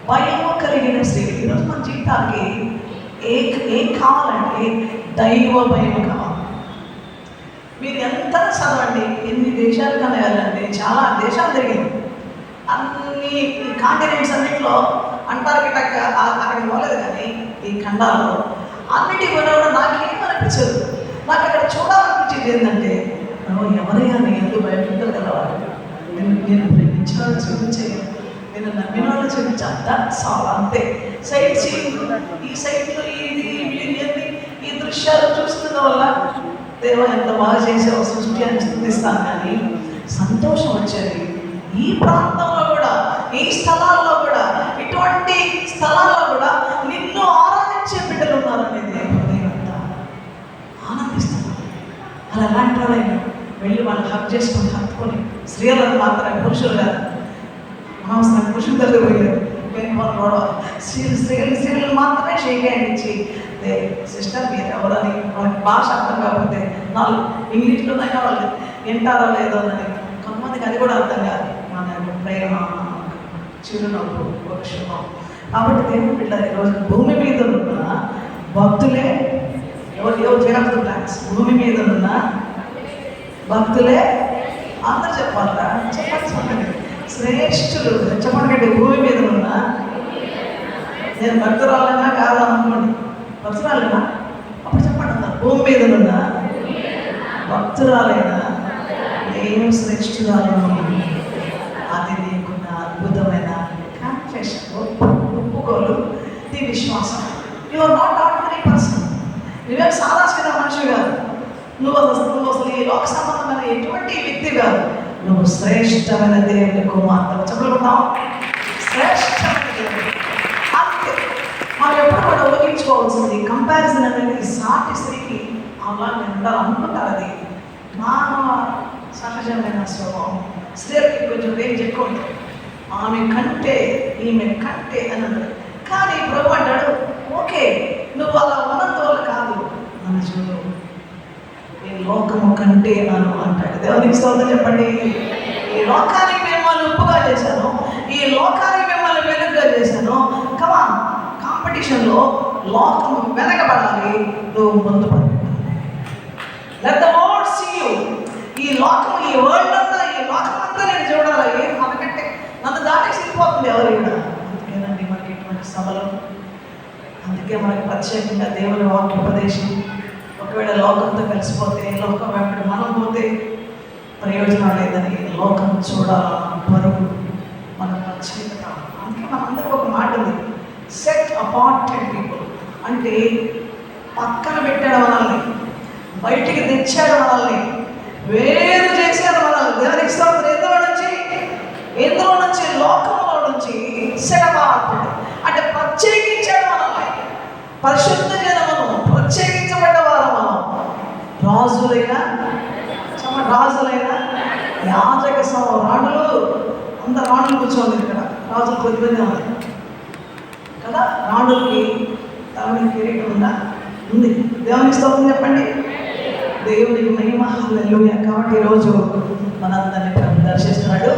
భయము కలిగిన స్త్రీ. ఈరోజు మన జీవితానికి ఏం కావాలంటే దైవ భయం కావాలి. మీరు ఎంత చదవండి, ఎన్ని దేశాలకన్నా వెళ్ళండి, చాలా దేశాలు తిరిగింది, అన్ని కాంటినెంట్స్ అన్నింటిలో అంటార్కిటా అక్కడికి పోలేదు, కానీ ఈ ఖండాల్లో అన్నిటికి పోయినా కూడా నాకేమనిపించదు. నాకు అక్కడ చూడాలనిపించేది ఏంటంటే, ఎవరైనా నేను ఎందుకు భయపెట్టదు కదా, నేను ప్రేమించిన వాళ్ళు చూపించేది, నేను నమ్మిన వాళ్ళు చూపించాను, చాలా అంతే. సైట్ సీయింగ్, ఈ సైట్లో ఇది వీడియోని ఈ దృశ్యాలు చూస్తున్న వల్ల దేవ ఎంత బాగా చేసావు సృష్టి అని స్థుతిస్తాను. కానీ సంతోషం వచ్చేది ఈ ప్రాంతంలో కూడా, ఈ స్థలాల్లో కూడా, ఇటువంటి స్థలాల్లో కూడా నిన్ను ఆరాధించే బిడ్డలు ఉన్నారనేది హృదయంతా ఆనందిస్తున్నాను. అలా అలాంటి వాళ్ళైనా వెళ్ళి వాళ్ళు హక్ చేసుకొని హత్తుకొని, స్త్రీలను మాత్రమే, పురుషులు కాదు, అనవసరం పురుషులు తల్లిపోయారు స్త్రీలు మాత్రమే షేక్ హ్యాండ్ ఇచ్చి, సిస్టర్ మీరు ఎవరని వాళ్ళకి భాష అర్థం కాకపోతే నాలుగు ఇంగ్లీష్లోనైనా వాళ్ళు వింటారో లేదో అని. కొంతమందికి అది కూడా అర్థం కాదు. మన ప్రేమ, చిరునవ్వు, ఒక శుభం. కాబట్టి దేవుని బిడ్డలు ఈరోజు భూమి మీద ఉన్న భక్తులే, ఎవరు చేయాల్సి భూమి మీద ఉన్న భక్తులే అందరూ చెప్పాలరా, చెప్పండి శ్రేష్ఠులు చెప్పండి. భూమి మీద ఉన్న, నేను భక్తురాలైనా కాదనుకోండి, భక్తురాలైనా అప్పుడు చెప్పండి అందరు, భూమి మీద ఉన్న భక్తురాలైనా నేను శ్రేష్ఠురాలను, అది నీకున్న అద్భుతమైన కన్ఫెషన్, ఒప్పుకోలు, నీ విశ్వాసం. You are not ordinary person. నువ్వేం సాదాసిన మనిషి కాదు, నువ్వు అసలు ఈ లోక సంబంధమైన ఎటువంటి వ్యక్తి కాదు. నువ్వు శ్రేష్టమైన దేవుని కుమార్తె. చెప్పుకుంటాం, శ్రేష్టమైన దేవుడు. అంతే. మనం ఎప్పుడు కూడా ఊహించుకోవాల్సింది కంపారిజన్ అనేది సాటి స్త్రీకి అలాగే ఉండాలనుకుంటారు. అది మానవ సహజమైన స్వభావం. స్త్రీకి కొంచెం రేంజ్ ఎక్కువ ఉంటుంది. ఆమె కంటే ఈమె కంటే అని అన్నాడు. కానీ ప్రభు అంటాడు, ఓకే నువ్వు అలా ఉన్నందువల్ల కాదు, నన్ను చూడు, ఈ లోకము కంటే నన్ను అంటాడు. దేవునికి స్తోత్రం చెప్పండి. ఈ లోకానికి మిమ్మల్ని ఉప్పుగా చేశాను, ఈ లోకానికి మిమ్మల్ని వెలుగుగా చేశాను. కమాన్, కాంపిటీషన్లో లోకము వెనకబడాలి, నువ్వు ముందు పడి. Let the world see you. ఈ లోకం, ఈ వరల్డ్ అంతా, ఈ లోకం అంతా నేను చూడాలి. ఏం మనకంటే నన్ను దాటేసి వెళ్ళిపోతుంది ఎవరు కూడా. అందుకేనండి మనకి ఇటువంటి సభలు, అందుకే మనకి ప్రత్యేకంగా దేవుని వాక్యోపదేశం. ఒకవేళ లోకంతో కలిసిపోతే, లోకం వెంబడి మనం పోతే ప్రయోజనం లేదని లోకం చూడాలన్న పరుగు మన ప్రత్యేకత. అందుకే మనందరికీ ఒక మాట ఉంది, సెట్ అపార్టెడ్ పీపుల్. అంటే పక్కన పెట్టాడు మనల్ని, బయటికి తెచ్చాడు మనల్ని, వేరు చేశాడు మనల్ని. దేవునికి స్తోత్రం. ఎందులో నుంచి? లోకంలో నుంచి సెలవార్పుడు. అంటే ప్రత్యేకించాడు మనల్ని, పరిశుద్ధ జనమును, ప్రత్యేకించబడ్డ వారు మనం. రాజులైన యాజక రాణులు, అంత రాణులు కూర్చోండి ఇక్కడ. రాజులు కొద్దిమంది ఉన్నాయి కదా. రాణులకి తమకి కిరీటం ఉందా? ఉంది. దేవునికి స్తోత్రం చెప్పండి. దేవునికి మహిమ, హల్లెలూయా. కాబట్టి ఈరోజు మనందరినీ ప్రభు దర్శిస్తున్నాడు.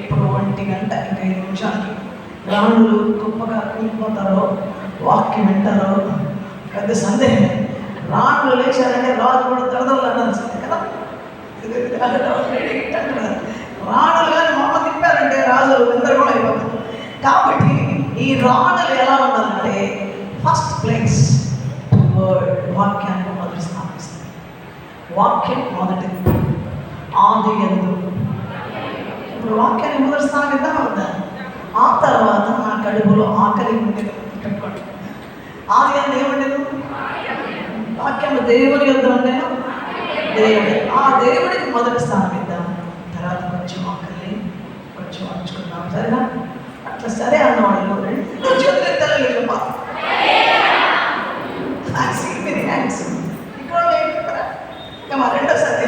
ఇప్పుడు 1 గంట ఇంకా 5 నిమిషాలకి రాణులు గొప్పగా కూలిపోతారో, వాక్యం వింటారో పెద్ద సందేహమే. రాణులు లేచారంటే రాజు కూడా దడదలు అనాల్సిందే కదా. రాణులు కానీ మొమ్మ తిప్పారంటే రాజులు అందరూ కూడా అయిపోతారు. కాబట్టి ఈ రాణులు ఎలా ఉండాలంటే ఫస్ట్ ప్లేస్ వాక్యాన్ని మొదటి స్థాపిస్తుంది. వాక్యం మొదటిది, ఆది యందు. ఇప్పుడు వాక్యాన్ని మొదటి స్థానం ఇద్దాం అవుతా. ఆ తర్వాత నా కడుపులో ఆకలి ఉండేది పెట్టుకోండి. ఆది యందు ఏముండేది? వాక్యం దేవుని యొద్ద ఉండేను, దేవుడు. ఆ దేవుడికి మొదటి స్థానం ఇద్దాం. తర్వాత కొంచెం ఆకలి, కొంచెం అంచుకుందాం. సరేనా? అట్లా సరే అన్నవాళ్ళు 2 చేతులు ఎత్తాలి. ఇక్కడ రెండోసారి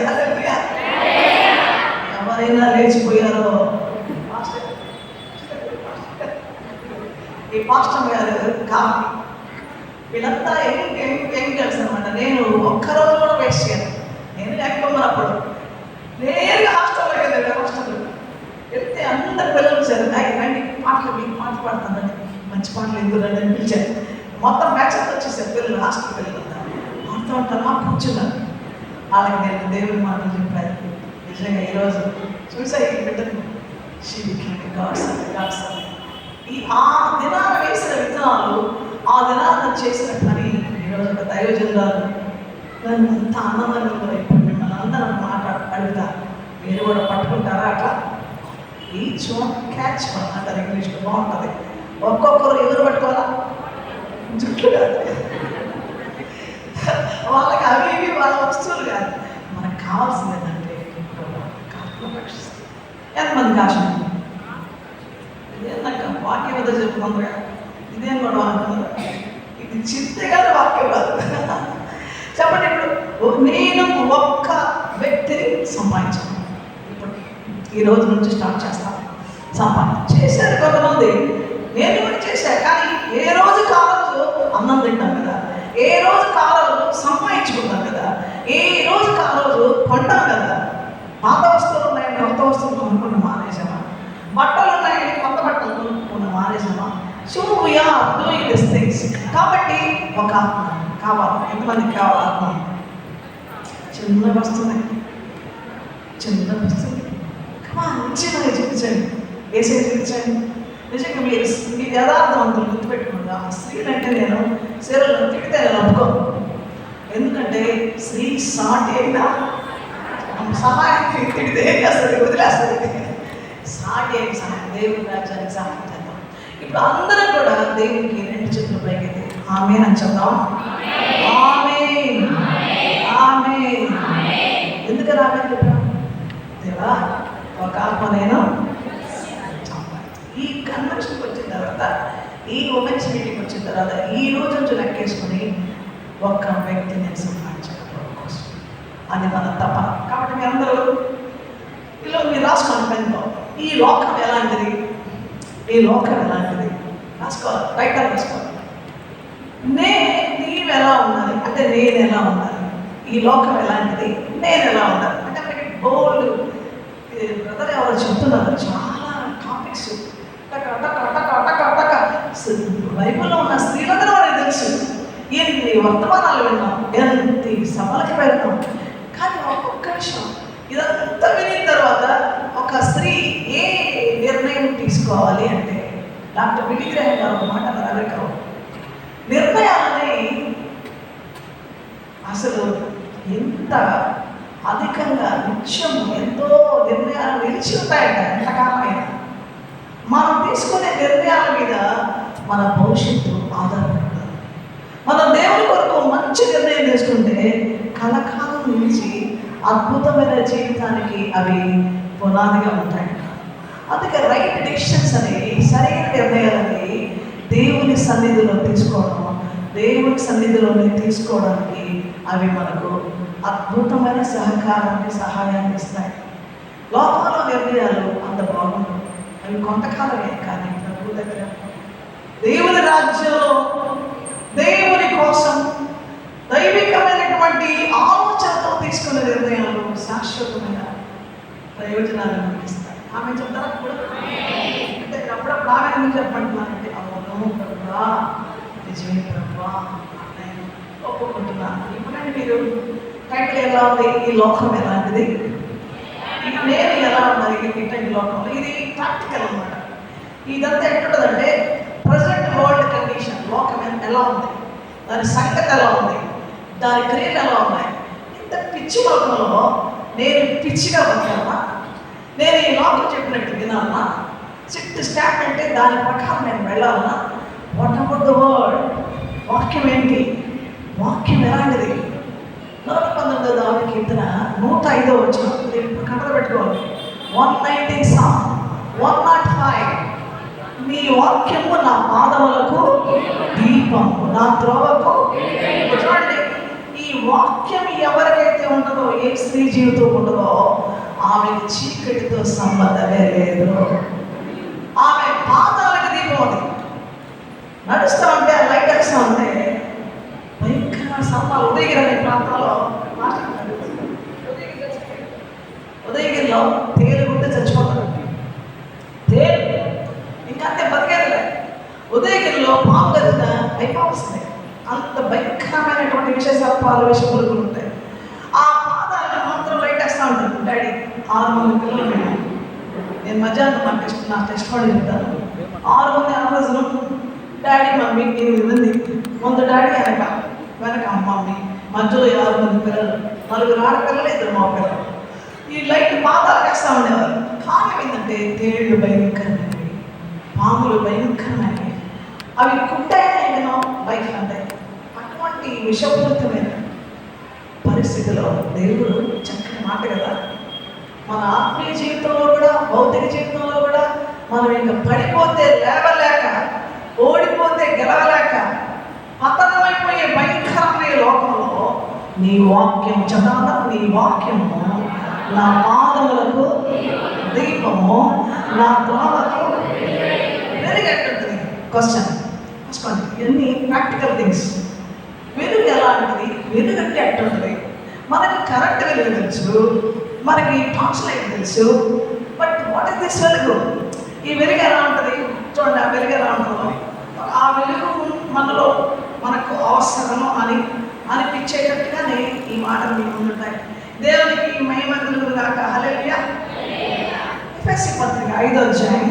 ఎవరైనా లేచిపోయారో, ఈ పాస్టర్ గారు కాదు, వీళ్ళంతా యంగర్స్ అనమాట. నేను ఒక్కరోజు కూడా వేస్ట్ చేయను. నేను లేకపోయినప్పుడు నేరుగా హాస్టల్లోకి వెళ్ళాను. హాస్టల్ వెళ్తే అందరు పిల్లలు వచ్చారు. రండి పాటలు, మీకు పాట పాడుతుందండి, మంచి పాటలు ఎందుకు రండి అని పిలిచారు. మొత్తం బ్యాచ్ అంతా వచ్చేసారు పిల్లలు, హాస్టల్ పిల్లలు పాడుతూ ఉంటారు. మాకు కూర్చున్నారు. వాళ్ళకి నేను దేవుడి మాటలు చెప్పాను. నిజంగా ఈరోజు చూసా ఈ బిడ్డను ఆ దినాలు వేసిన విత్తనాలు, ఆ దినాలను చేసిన పని ఈరోజు ఒక దైవజనురాలు నన్ను అంత ఆనందంగా కూడా. ఇప్పుడు మిమ్మల్ని అందరం అడుగుతా, మీరు కూడా పట్టుకుంటారా? అట్లా ఈచ్ వన్ క్యాచ్ వన్ అంటారు ఇంగ్లీష్లో, బాగుంటుంది. ఒక్కొక్కరు ఎవరు పట్టుకోవాలా? జుట్లు కాదు, వాళ్ళకి అవి ఇవి వాళ్ళ వస్తువులు కాదు. మనకు కావాల్సింది ఏంటంటే కాకులు రక్షిస్తుంది. ఎంతమంది కాశం ఇదేందాక వాక్యం వద్ద చెప్పుకుందా? ఇదేం కూడా అనుకున్నారు. ఇది చింతే కాదు, వాక్యం కాదు. చెప్పండి. ఇప్పుడు నేను ఒక్క వ్యక్తిని సంపాదించాను. ఇప్పుడు ఈ రోజు నుంచి స్టార్ట్ చేస్తాను. చేశారు కొంతమంది, నేను కూడా చేశాను. కానీ ఏ రోజు కావచ్చు అన్నం తింటాం కదా, ఏ రోజు కారోజు సంపాదించుకుంటాం కదా, ఏ రోజు కారోజు కొంటాం కదా. పాత వస్తువులు ఉన్నాయని కొత్త వస్తువులు కొనుక్కుని మానేసామా? బట్టలు ఉన్నాయని కొత్త బట్టలు కొనుక్కుని మానేసామా? So we're doing this things. కాబట్టి ఒక ఆత్మ కావాలి. ఎంతమందికి కావాలి ఆత్మ? చిన్న వస్తుంది, చిన్న వస్తుంది. నిశ్చయంగా చూపించండి, వేసే చూపించండి. నిజంగా మీరు యథార్థవంతులు గుర్తుపెట్టుకోండి. ఆ స్త్రీలు అంటే నేను శరీరంలో తిడితే నేను ఒప్పుకోను. ఎందుకంటే స్త్రీ సాటి అయినా సహాయానికి తిడితే ఏం చేస్తుంది? వదిలేస్తుంది. సాటి అయిన సహాయం, దేవుని రాజ్యానికి సహాయం చేద్దాం. ఇప్పుడు అందరం కూడా దేవునికి 2 చేతులు పైకి ఆమేన్ అని చెప్దాం. ఆమేన్, ఆమేన్. ఎందుకని ఆమేన్ చెప్పాం? దేవా ఒక ఆత్మ నేను ఈ కన్వెన్షన్కి వచ్చిన తర్వాత, ఈ ఉమెన్స్ మీటింగ్ వచ్చిన తర్వాత, ఈ రోజు నుంచి లెక్కేసుకొని ఒక్క వ్యక్తి నేను సంపాదించడం కోసం, అది మన తపన. కాబట్టి మీ అందరూ ఇలా మీరు రాసుకోండి పెన్తో. ఈ లోకం ఎలాంటిది, ఈ లోకం ఎలాంటిది రాసుకోవాలి, రైటర్ రాసుకోవాలి. నీవు ఎలా ఉండాలి అంటే నేను ఎలా ఉండాలి, ఈ లోకం ఎలాంటిది, నేను ఎలా ఉండాలి అంటే మనకి బోల్డ్ బ్రదర్ ఎవరు చెప్తున్నారు. చాలా టాపిక్స్ బైబుల్లో ఉన్న స్త్రీలందరూ మనకి తెలుసు. ఎన్ని వర్తమానాలు విన్నాం, ఎన్ని సభలకి వెళ్తాం. కానీ ఒక్కొక్క విషయం ఇదంతా వినిన తర్వాత ఒక స్త్రీ ఏ నిర్ణయం తీసుకోవాలి అంటే, డాక్టర్ బిల్లీ గ్రాహం గారు ఒక మాట అమెరికా, నిర్ణయాలని అసలు ఎంత అధికంగా నిత్యము ఎంతో నిర్ణయాలు నిలిచి ఉంటాయంట. ఎంతకాలమైనా మనం తీసుకునే నిర్ణయాల మీద మన భవిష్యత్తు ఆధారపడుతుంది. మనం దేవుని కొరకు మంచి నిర్ణయం తీసుకుంటే కలకాలం నుంచి అద్భుతమైన జీవితానికి అవి పునాదిగా ఉంటాయి. అందుకే రైట్ డెసిషన్స్ అని, సరైన నిర్ణయాలని దేవుని సన్నిధిలో తీసుకోవడం, దేవుని సన్నిధిలోనే తీసుకోవడానికి అవి మనకు అద్భుతమైన సహాయాన్ని ఇస్తాయి. లోకంలో నిర్ణయాలు అంత బాగుండవు, అవి కొంతకాలమే. కానీ ప్రభు దగ్గర దేవుని రాజ్యంలో దేవుని కోసం దైవికమైనటువంటి ఆలోచనతో తీసుకునే నిర్ణయాలు శాశ్వతమైన ప్రయోజనాలను అందిస్తాయి. ఆమె చెప్తారా కూడా అంటే అప్పుడప్పుడు ఆమె ఎందుకు చెప్పంటున్నానంటే, అవును ప్రభా, నిజమే ప్రభా, నేను ఒప్పుకుంటున్నాను. ఇప్పుడంటే మీరు టైటిల్ ఎలా ఉంది, ఈ లోకం ఎలాంటిది, నేను ఎలా ఉన్నది ఈ లోకంలో, ఇది ప్రాక్టికల్ అన్నమాట. ఇదంతా ఎక్కడుందంటే ప్రజెంట్ వరల్డ్ కండిషన్, లోకం ఎలా ఉంది, దాని సంగతి ఎలా ఉంది, దాని క్రియలు ఎలా ఉన్నాయి. ఇంత పిచ్చి లోకంలో నేను పిచ్చిగా బతకాలా, నేను ఈ లోకం చెప్పినట్టు వినాలన్నా, సిక్స్త్ స్టాండ్ అంటే దాని ప్రకారం నేను వెళ్ళాలన్నా. What about the word? వాక్యం ఏంటి? వాక్యం ఎలాంటిది? 119వ కీర్తన 105వ వచనం ఎప్పుడు కథలు పెట్టుకోవాలి. 119 సాంగ్ 105. నీ వాక్యము నా పాదములకు దీపము, నా త్రోవకు. చూడండి, ఈ వాక్యం ఎవరికైతే ఉంటుందో, ఏ స్త్రీ జీవితం ఉంటుందో ఆమెకు చీకటితో సంబంధమే లేదు. ఆమె పాదాలకు దీపం అది. నడుస్తూ ఉంటే లైట్ వేస్తూ ఉంటే భయంకరమైన సంపాలు. ఉదయగిరి అనే ప్రాంతంలో ఉదయగిరిలో తేలు ఉంటే చచ్చిపోతారు. తేలు ఇంకంతే బతికేదిలే. ఉదయగిరిలో పాము గదిన అయిపోతుంది. అంత భయంకరమైనటువంటి విషసర్పాలు, విషపురుగులు ఉంటాయి. ఆ పాదాలను మాత్రం లైట్ వేస్తూ ఉంటారు. డాడీ 6 మంది పిల్లలు ఉన్నాయి. నేను మధ్యాహ్నం నా టెస్ట్ కూడా చెప్తాను. 6 మంది ఆలోచన. డాడీ మమ్మీ 8 మంది, ముందు డాడీ వెనక మమ్మీ, మధ్యలో 6 మంది పిల్లలు, 4 ఆడపిల్లలు, 2 మగ పిల్లలు. ఈ లైట్ పాదాలు వేస్తూ ఉండేవారు. కారణం ఏంటంటే తేళ్లు భయంకరమైనవి, పాములు భయంకరమైనవి, అవి కుట్టాయో లైఫ్ అంటే. అటువంటి విషపూరితమైన పరిస్థితిలో దేవుడు చక్కని మాట కదా. మన ఆత్మీయ జీవితంలో కూడా, భౌతిక జీవితంలో కూడా మనం ఇంకా పడిపోతే లేవలేక, ఓడిపోతే గెలవలేక, పతనమైపోయే భయంకరమైన లోకంలో నీ వాక్యం చదవదా, నీ వాక్యము నా పాదములకు దీపము, నా త్రోవకు వెలుగెట్టుంది. క్వశ్చన్ చూసుకోండి, ఇవన్నీ ప్రాక్టికల్ థింగ్స్. వెలుగు ఎలాంటిది? వెలుగు అంటే ఎట్టుంటుంది? మనకి కరెంట్ వెలుగు తెలుసు, మనకి టార్చ్ లైట్ తెలుసు, బట్ వాట్ ఇస్ దిస్ వెలుగు? ఈ వెలుగు ఎలా ఉంటుంది? చూడండి, ఆ వెలుగు ఎలా ఉంటుందో. ఆ వెలుగు మనలో మనకు అవసరము అని అనిపించేటట్టుగానే ఈ మాటలు మీకు ఉంటాయి. దేవునికి మహిమ కలుగును గాక. హల్లెలూయా. ఎఫెసీ పత్రిక 5వ అధ్యాయం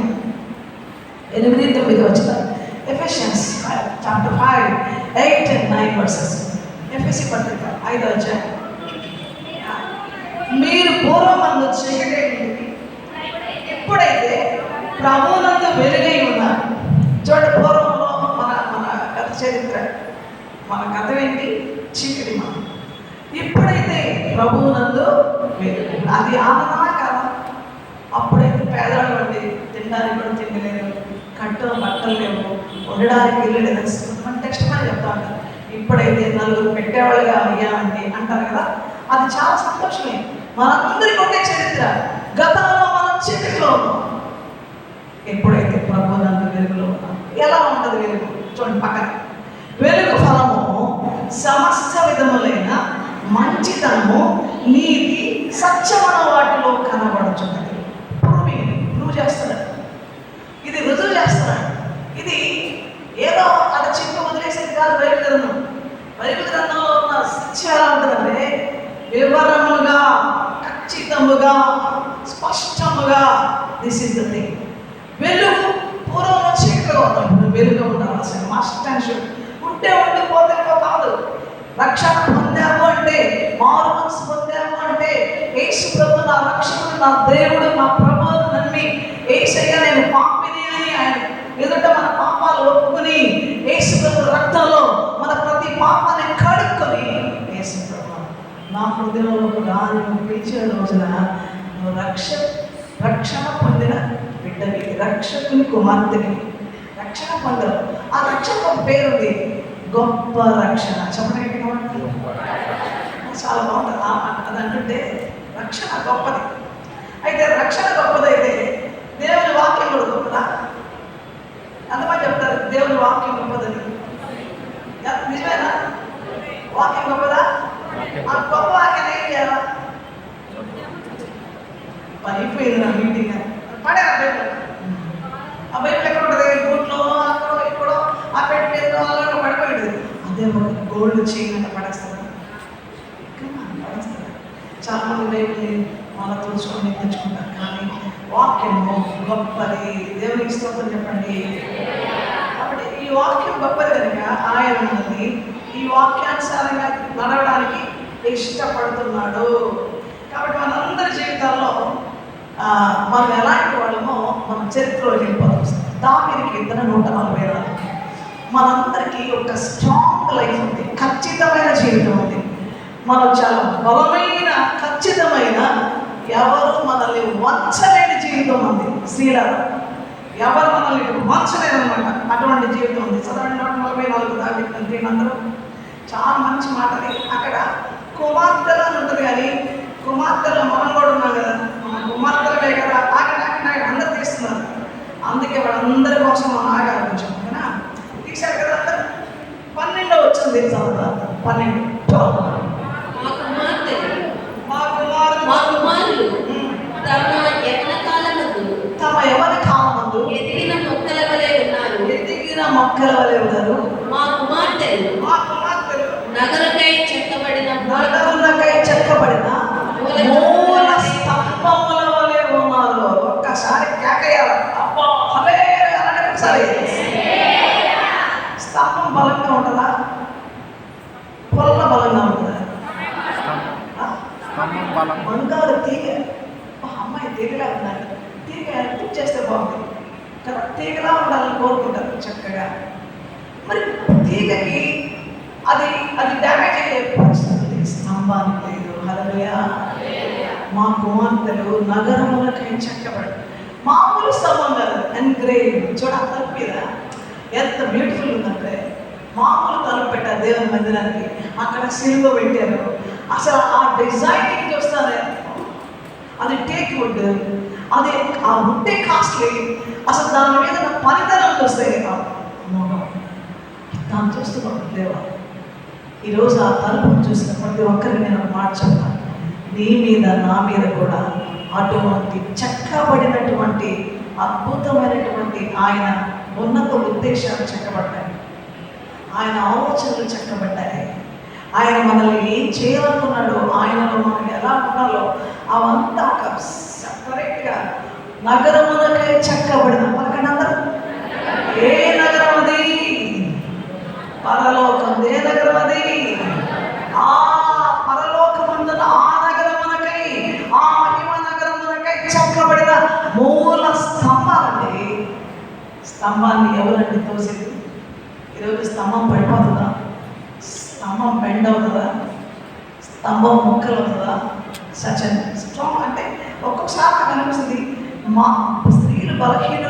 8-9 వచనాలు. Ephesians chapter 5, 8 and 9 verses. ఎఫెసీ పత్రిక 5వ అధ్యాయం. మీరు పూర్వమందు చీకటి, ఎప్పుడైతే ప్రభువునందు వెలుగై ఉన్నారు. చూడండి, పూర్వంలో మన కథ చరిత్ర, మన కథ ఏంటి? చీకటి. మనం ఎప్పుడైతే ప్రభువునందు వెలుగు, అది ఆనందమా కాదా? అప్పుడైతే పేదవాళ్ళు అండి, తినడానికి కూడా తిండి లేదు, కట్టు బట్టలు లేవు, ఉండడానికి ఇల్లు లేదు. మన టెక్స్ట్ పని చెప్తా ఉంటారు. ఇప్పుడైతే 4 పెట్టేవాళ్ళుగా అయ్యామండి అంటారు కదా. అది చాలా సంతోషమే. మనందరికీ ఉండే చరిత్ర. గతంలో మనం చీకటిలో ఉన్నాం, ఎప్పుడైతే ప్రభువునందు వెలుగులో ఉన్నాం. ఎలా ఉంటుంది వెలుగు? చూడండి పక్కన. వెలుగు ఫలము సమస్త విధములైన మంచితనము, నీతి, సత్యమైన వాటిలో కనబడుచున్నది. ప్రూవ్ చేస్తున్నాడు, ఇది రుజువు చేస్తున్నాడు. ఇది ఏదో అది చెప్పి వదిలేసేది కాదు. బైబిల్ గ్రంథంలో ఉన్న సత్యం ఎలా ఉంటుందంటే వివరముగా, ఖచ్చితముగా, స్పష్టముగా. This is the thing. వెలుగు పూర్వంలో చీకటిగా ఉన్నప్పుడు వెలుగు ఉండాల్సిన మస్ట్ అండ్ షుడ్. ఉంటే ఉండిపోతే కాదు. రక్షణ పొందాము అంటే, మారు మనసు పొందాము అంటే, యేసు ప్రభు నా రక్షకుడు, నా దేవుడు, నా ప్రభువును నమ్మి యేసయ్య నేను పాపిని అని ఆయన ఎదుట మన పాపాలు ఒప్పుకుని యేసు ప్రభు రక్తంలో మన ప్రతి పాపాన్ని కడుక్కొని, యేసు ప్రభు నా హృదయంలో రాని పిలిచిన రోజున రక్షణ పొందిన బిడ్డని, రక్షకుని కుమార్తెని రక్షణ పొందారు. ఆ రక్షణ పేరుంది, గొప్ప రక్షణ. చెప్పండి, చాలా బాగుంటుంది అది అంటుంటే. రక్షణ గొప్పది. అయితే రక్షణ గొప్పదైతే దేవుని వాక్యం కూడా గొప్పదా? అంతమంది చెప్తారు దేవుని వాక్యం గొప్పదని. నిజమేనా? వాక్యం గొప్పదా? ఆ గొప్ప వాక్యం ఏం చేయాలా? అయిపోయింది నా మీటింగ్ పడేరా బైబిల్. ఆ బైబిల్ ఎక్కడ ఉంటుంది? బూట్లో అక్కడో ఇక్కడో ఆ పెట్టేదో అలా పడిపోయింది. అదే ఒక గోల్డ్ చైన్ అంటే పడేస్తారా? పడేస్తారా? చాలా మంది బైబిల్ మళ్ళీ తుడుచుకొని తెచ్చుకుంటారు. కానీ వాక్యము గొప్పది. దేవునికి స్తోత్రం చెప్పండి. కాబట్టి ఈ వాక్యం గొప్పది కనుక ఆయన మనల్ని ఈ వాక్యానుసారంగా నడవడానికి ఇష్టపడుతున్నాడు. కాబట్టి మనందరి జీవితాల్లో మనం ఎలాంటి వాళ్ళమో మనం చరిత్రలో వెళ్ళిపోతాం. దావీదు కీర్తన 144. మనందరికీ ఒక స్ట్రాంగ్ లైఫ్ ఉంది, ఖచ్చితమైన జీవితం ఉంది. మనం చాలా బలమైన ఖచ్చితమైన, ఎవరు మనల్ని వంచలేని జీవితం ఉంది. స్త్రీలారా, ఎవరు మనల్ని వంచలేరు అనమాట. అటువంటి జీవితం ఉంది. చదవండి 144 దావీదు అందరూ. చాలా మంచి మాటది. అక్కడ కుమార్తెలు అని ఉంటుంది, కానీ కుమార్తెలు మనం కూడా ఉన్నాం కదా, మన కుమార్తెలే కదా. ఆగడానికి అందరు తీస్తున్నారు. అందుకే వాళ్ళందరి కోసం మనం ఆగాలి కొంచెం. తీశారు కదా అందరు. 12 వచ్చింది చదువు. 12 తమ ఎవరి కాలమందు ఎదిగిన మొక్కల వలె ఉన్నారు. మా కుమార్తెలు నగరకై చెక్కబడిన మూల స్తంభముల వలె ఉన్నారు. ఒక్కసారి కేకయ్యాలి. అబ్బా హలే అలానే ఒకసారి. స్తంభం బలంగా ఉంటుందా? పొల్ల బలంగా ఉంటుందా? బంగారు తీగ. అమ్మాయి తీగలా ఉందండి. తీగ పూజ చేస్తే బాగుంటుంది కదా. తీగలా ఉండాలని కోరుకుంటారు చక్కగా. మరి తీగకి అది డ్యామేజ్ అయ్యే పరిస్థితి స్తంభానికి లేదు. హల్లెలూయా. మా కుమార్తెలు నగరములకై చెక్కబడి. మామూలు స్తంభం కాదు, ఎన్గ్రేవ్. చూడ తలుపు మీద ఎంత బ్యూటిఫుల్ ఉందంటే, మామూలు తలుపు పెట్టారు దేవుని మందిరానికి. అక్కడ సిలువ పెట్టారు. అసలు ఆ డిజైనింగ్ చూస్తానే, అది టేక్ వుడ్, అది ఆ వుడ్డే కాస్ట్లీ. అసలు దాని మీద పనితనం చూస్తే దాన్ని చూస్తున్నాం. దేవా, ఈరోజు ఆ తలుపును చూసిన ప్రతి ఒక్కరికి నేను ఒక మాట చెప్తాను. నీ మీద నా మీద కూడా అటువంటి చెక్కబడినటువంటి అద్భుతమైనటువంటి ఆయన ఉన్నత ఉద్దేశాలు చెక్కబడ్డాయి. ఆయన ఆలోచనలు చెక్కబడ్డాయి. ఆయన మనల్ని ఏం చేయాలనుకున్నాడో, ఆయనలో మనం ఎలా ఉండాలో అవంతా ఒక సపరేట్గా నగరములకై చెక్కబడిన. పలకండి అందరూ. ఏ నగరం అది? పరలోకం. ఏ నగరం అది? ఆ పరలోకమందున ఆ నగరమునకై, ఆ మహిమ నగరమునకై చెక్కబడిన మూల స్తంభాలండి. స్తంభాన్ని ఎవరండి తోసేది? ఈరోజు స్తంభం పడిపోతుందా? స్తంభం బెండ్ అవుతుందా? స్తంభం ముక్కలు అవుతుందా? సచన్ స్ట్రాంగ్ అంటే ఒక్కొక్కసారి నాకు అనిపిస్తుంది, మా స్త్రీలు బలహీన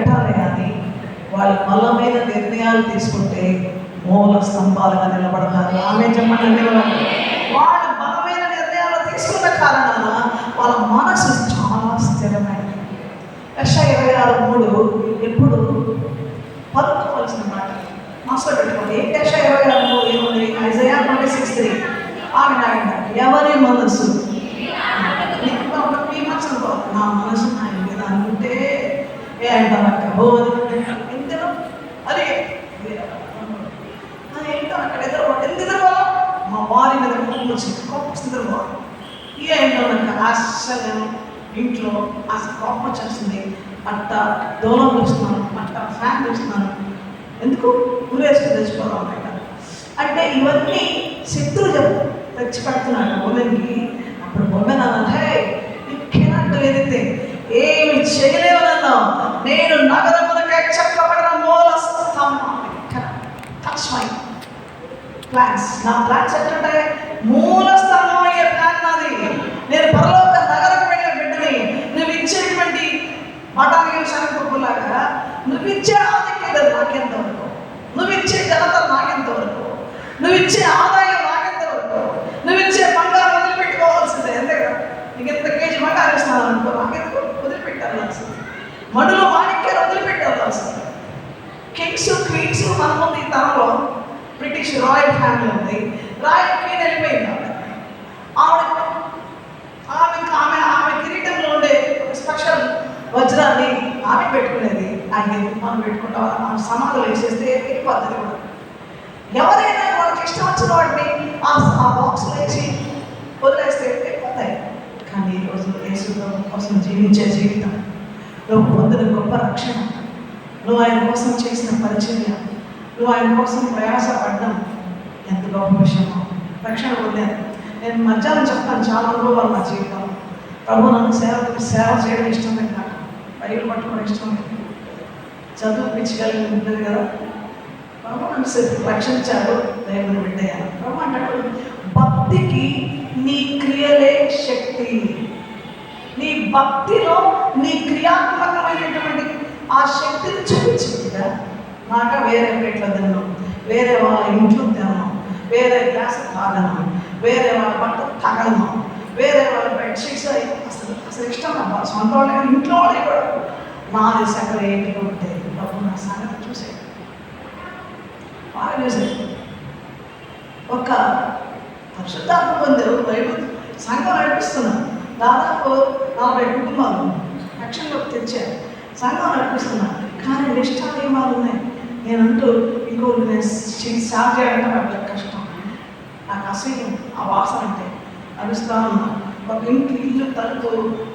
ఘటాలే అని వాళ్ళ బలమైన నిర్ణయాలు తీసుకుంటే మూల స్తంభాలుగా నిలబడతారు. ఆమె చెప్పండి. వాళ్ళు బలమైన నిర్ణయాలు తీసుకున్న కారణాన వాళ్ళ మనసు చాలా స్థిరమైనది. యెషయా 26:3 ఎప్పుడు పలుకోవాల్సిన మాట మనసులో పెట్టుకోండి. యెషయా 26:3 ఏముంది? ఐజయా 26:3 ఎవరి మనసు మీ మనసు నా మనసు ఆయన మీద అనుకుంటే ఏ అంటారు ఎందులో అదే ఏంటో అక్కడ ఎందుకు మా వారి మీద కోపం ఏంటో నాకు అస్సలు ఇంట్లో అసలు కోపం వచ్చేస్తుంది. అట్ట దూరం చూస్తున్నాను, అట్ట ఫ్యాన్ చూస్తున్నాను, ఎందుకు ఊరేసుకుని తెచ్చిపోదాం అంటే ఇవన్నీ శత్రువు తెచ్చి పెడుతున్నాడు ఉమెన్కి. అప్పుడు ఉమెన్ అన్నది, యు కెనాట్ డు ఎనీథింగ్, ఏమి చేయలేవనన్నా, నేను నగరమునకై చెక్కబడిన మూల స్తంభం. Touch my plans. నా ప్లాన్స్ ఎట్లుంటే మూల స్తంభం అయ్యే ప్లాన్ నాది. నేను పరలోక నగరకు వెళ్ళే బిడ్డని. నువ్వు ఇచ్చేటువంటి బఠానీలు శనగపప్పులాగా నువ్విచ్చే ఆధిక్యత నాకెంతవరకు, నువ్విచ్చే ఘనత నాకెంతవరకు, నువ్విచ్చే ఆదాయం నాకెంతవరకు, నువ్విచ్చే బంగారం వదిలిపెట్టుకోవాల్సిందే. అంతే కదా, నీకు ఎంత కేజీ బంగారం ఇస్తున్నాను అనుకో, నాకెందుకు వదిలిపెట్టాల్సింది, మడులో మాణిక్యాలు వదిలిపెట్టాల్సింది. కింగ్స్ క్వీన్స్ మన ముందు ఈ తరంలో బ్రిటిష్ రాయల్ ఫ్యామిలీ ఉంది. రాయల్ క్వీన్ వెళ్ళిపోయింది. ఆమె కిరీటంలో ఉండే స్పెషల్ వజ్రాన్ని ఆమె పెట్టుకునేది. ఆయన మనం పెట్టుకుంటాం, ఆమె సమాధులు వేసేస్తే ఏ పద్ధతి కూడా. ఎవరైనా వాళ్ళకి ఇష్టం వచ్చిన వాటిని ఆ బాక్స్లో వేసి వదిలేస్తే అయిపోతాయి. కానీ ఈరోజు యేసు కోసం జీవించే జీవితం, నువ్వు పొందిన గొప్ప రక్షణ, నువ్వు ఆయన కోసం చేసిన పరిచర్య, నువ్వు ఆయన కోసం ప్రయాసపడ్డం ఎంత గొప్ప విషయమో. రక్షణ పొందాను. నేను మధ్యాహ్నం చెప్తాను చాలా అనుభవాలు నా జీవితంలో. ప్రభు నన్ను సేవ చేయడం ఇష్టం లేదు, నాకు బైబిల్ పట్టుకోవడం ఇష్టం లేదు, చదువు పిచ్చగలిగి ఉంటుంది కదా. ప్రభు నన్ను రక్షించాడు, దేవుని బిడ్డయ్యాను. ప్రభు అంటాడు, భక్తికి నీ క్రియలే శక్తి. నీ భక్తిలో నీ క్రియాత్మకమైనటువంటి ఆ శక్తిని చూపించిందిగా. మాట వేరే ప్లేట్లో తిన్నాం, వేరే వాళ్ళ ఇంట్లో తిన్నాం, వేరే గ్లాస్ తాగను, వేరే వాళ్ళ బట్టలు తగలను, వేరే వాళ్ళ బెడ్షీట్స్ అసలు ఇష్టం నా సొంత వాళ్ళ ఇంట్లో వాళ్ళే కూడా నాది సగం ఏంటి ఉంటే ప్రభు నా సంగతి చూసే బాగా చూసేది. ఒక పరిశుద్ధాత్మ పొందారు, బైబిల్ సంఘం నడిపిస్తున్నాను. దాదాపు 40 కుటుంబాలు రక్షణలోకి తెచ్చారు, సంఘం నడిపిస్తున్నాను. కానీ నిష్ఠా నియమాలు ఉన్నాయి. నేనంటూ ఇంకోటి నేను సాగు చేయడం నాకు కష్టం, నాకు అసహ్యం ఆ వాసన అంటే అరుస్తా ఉన్నా. ఒక ఇల్లు తలుపు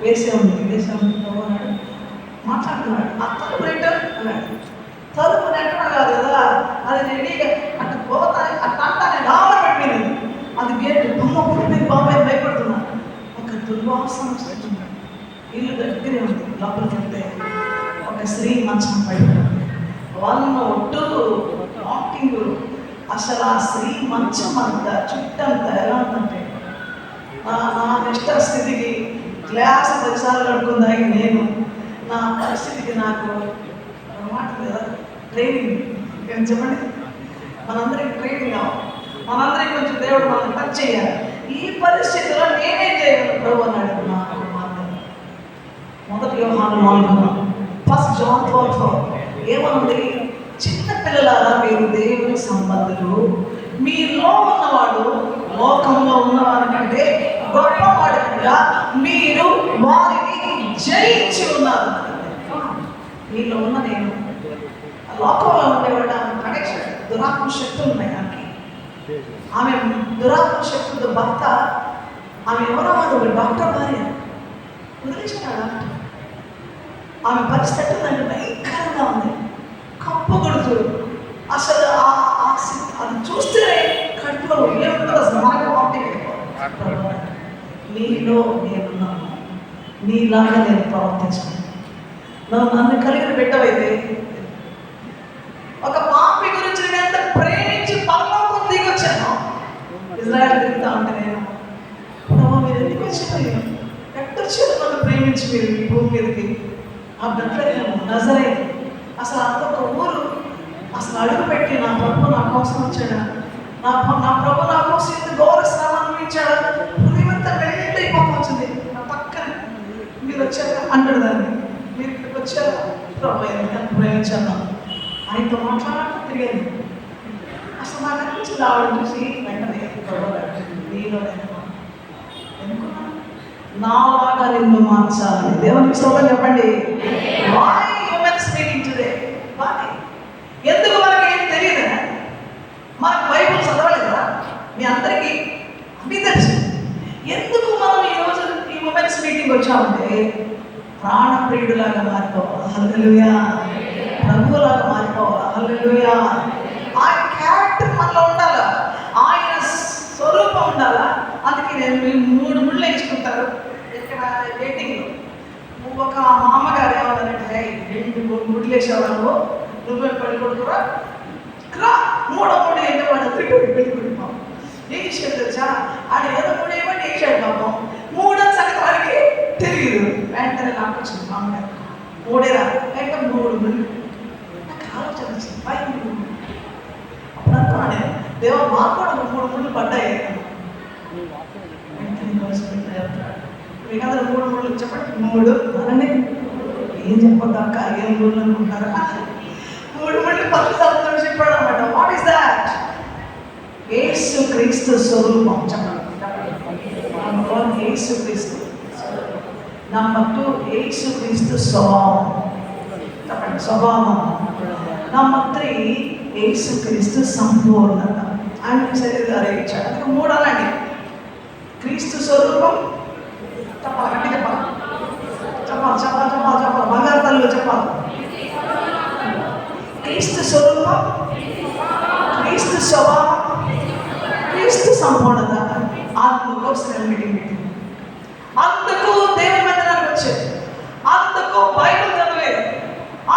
వేసే ఉంది అన్నాడు, మాట్లాడుతున్నాడు. ఆ తలుపు నెట్టాడు అన్నాడు. తలుపు నెట్టడం కాదు కదా, అది రెడీగా అటు పోతా అట్లా నేను రావడం పెట్టింది. అది గేట్ బొమ్మ పుట్టి బాబాయ్ భయపడుతున్నా. ఒక దుర్వాసన వస్తుంది. ఇల్లు దగ్గరే ఉంది. లోపలికి వెళ్తే ఒక స్త్రీ మంచం పడి వాళ్ళ ఒట్టు వాకింగ్. అసలు ఆ స్త్రీ మంచం అంతా చుట్టంతా ఎలా ఉందంటే, నా నిష్ట స్థితికి గ్లాస్ 10 సార్లు కడుక్కుందాయి నేను, నా పరిస్థితికి నాకు మాట కదా ట్రైనింగ్. ఏం చెప్పండి, మనందరికి ట్రైనింగ్ కావాలి, మనందరికి కొంచెం దేవుడు మనం టచ్ చేయాలి. ఈ పరిస్థితిలో నేనేం చేయగలను ప్రభు అన్నాడు. నాకు మార్గం 1 యోహాను 4 1 John 4 ఏమనుంది, చిన్న పిల్లలారా మీరు దేవుని సంబంధులు, మీలో ఉన్నవాడు లోకంలో ఉన్నవారి కంటే గొప్పవాడు కనుక మీరు వారిని జయించి ఉన్నారు. మీలో ఉన్న నేను లోకంలో ఉండేవాడు ఆమె కనెక్షన్ దురాత్మ శక్తులు ఉన్నాయి. ఆమె దురాత్మ శక్తులతో భర్త, ఆమె ఎవరో వాడు భర్త భార్య వదిలేసినాడు. ఆమె పరిస్థితి దాన్ని భయంకరంగా ఉంది, కప్పు కొడుతూ. అసలు అది చూస్తేనే కడుపులో ఏముంటుందో అసలు మనకు నీలో నేనున్నాను, నీలాగా నేను ప్రవర్తించాను. నన్ను కలిగిన బిడ్డవైతే ఒక పాపి గురించి నేను ఎంత ప్రేమించి పరలోకం దిగొచ్చాను. ఇజ్రాయెల్ తిరుగుతా ఉంటే నేను ప్రభు మీరు ఎందుకు వచ్చిపోయి ఎట్టొచ్చారు నన్ను ప్రేమించి మీరు ఈ భూమి మీదకి. ఆ బెత్లెహేము నజరేతు అసలు అంతొక ఊరు అసలు అడుగు పెట్టి నా ప్రభు నా కోసం వచ్చాడా, నా ప్రభు నా కోసం ఇంత గౌరవ శ్రమ అనుభవించాడా, హృదయమంతా వెళ్ళిపోతుంది. నా పక్కన మీరు వచ్చారా అంటాడు దాన్ని, మీరు ఇక్కడికి వచ్చారా ప్రభు ఎందుకంటే ప్రేమించాను. ఆయనతో మాట్లాడుతూ తిరిగాను. అసలు నాకు అనిపించింది ఆవిడ చూసి వెంటనే నీలో ఎందుకున్నాను నాలాగా నిన్ను మార్చాలని. దేవునికి స్తోత్రం చెప్పండి. Why women's meeting today? Why? ఎందుకు మనకి ఏం తెలియదు, మనకు బైబుల్ చదవలేదా, మీ అందరికీ అన్నీ తెలుసు. ఎందుకు మనం ఈరోజు ఈ ఉమెన్స్ మీటింగ్ వచ్చామంటే ప్రాణప్రియుడులాగా మారిపోవాలి. హల్లెలూయా. ప్రభువులాగా మారిపోవాలి. హల్లెలూయా. ఆయన క్యారెక్టర్ మనలో ఉండాలా, ఆయన స్వరూపం ఉండాలా. అందుకే నేను 3 ముళ్ళు వేసుకుంటారు ఇక్కడ డేటింగ్లో. నువ్వు ఒక మామగారు ఏమన్నారంటే 2 ముళ్ళు వేసేవాళ్ళు, నువ్వే పెళ్లి కొడుకురా రా, 3వ ముడి అంటే వాడు తిట్టు పెళ్లి కొడుకు ఏం విషయం తెలుసా, ఆడ ఏదో 3 ఏమని వేసాడు పాపం. 3వ సంగతి వాడికి తెలియదు. వెంటనే నాకు వచ్చింది మామగారు మూడేరా ఇంకా 3 ముళ్ళు. నాకు ఆలోచన వచ్చింది, 5 ముళ్ళు. అప్పుడు అనుకున్నాను నేను, దేవా మాకు కూడా 3 ముళ్ళు పడ్డాయి. మీకు అందరూ 3 ముళ్ళు చెప్పండి. 3 అనండి. ఏం చెప్పొద్దు అక్క, ఏం ముళ్ళు అనుకుంటారా? 3 ముళ్ళు పక్కన చెప్పాడు అనమాట. What is that? యేసు క్రీస్తు స్వరూపం. చెప్పండి. నంబర్ 1 యేసు క్రీస్తు. నంబర్ 2 యేసు క్రీస్తు స్వభావం. చెప్పండి, స్వభావం. నంబర్ 3 యేసు క్రీస్తు సంపూర్ణత. ఆయన శరీరాలు ఇచ్చాడు. అందుకే 3 అనండి. క్రీస్తు స్వరూపం. చెప్పాలి, గట్టి చెప్పాలి, చెప్పాలి చెప్పాలి చెప్పాలి చెప్పాలి బంగారు తల్లు చెప్పాలి. క్రీస్తు స్వరూపం, క్రీస్తు స్వభావం, క్రీస్తు సంపూర్ణత. అందుకోసం మీటింగ్ అందుకు దేవుని మందిరానికి వచ్చేది, అందుకు బైబిల్ చదివేది,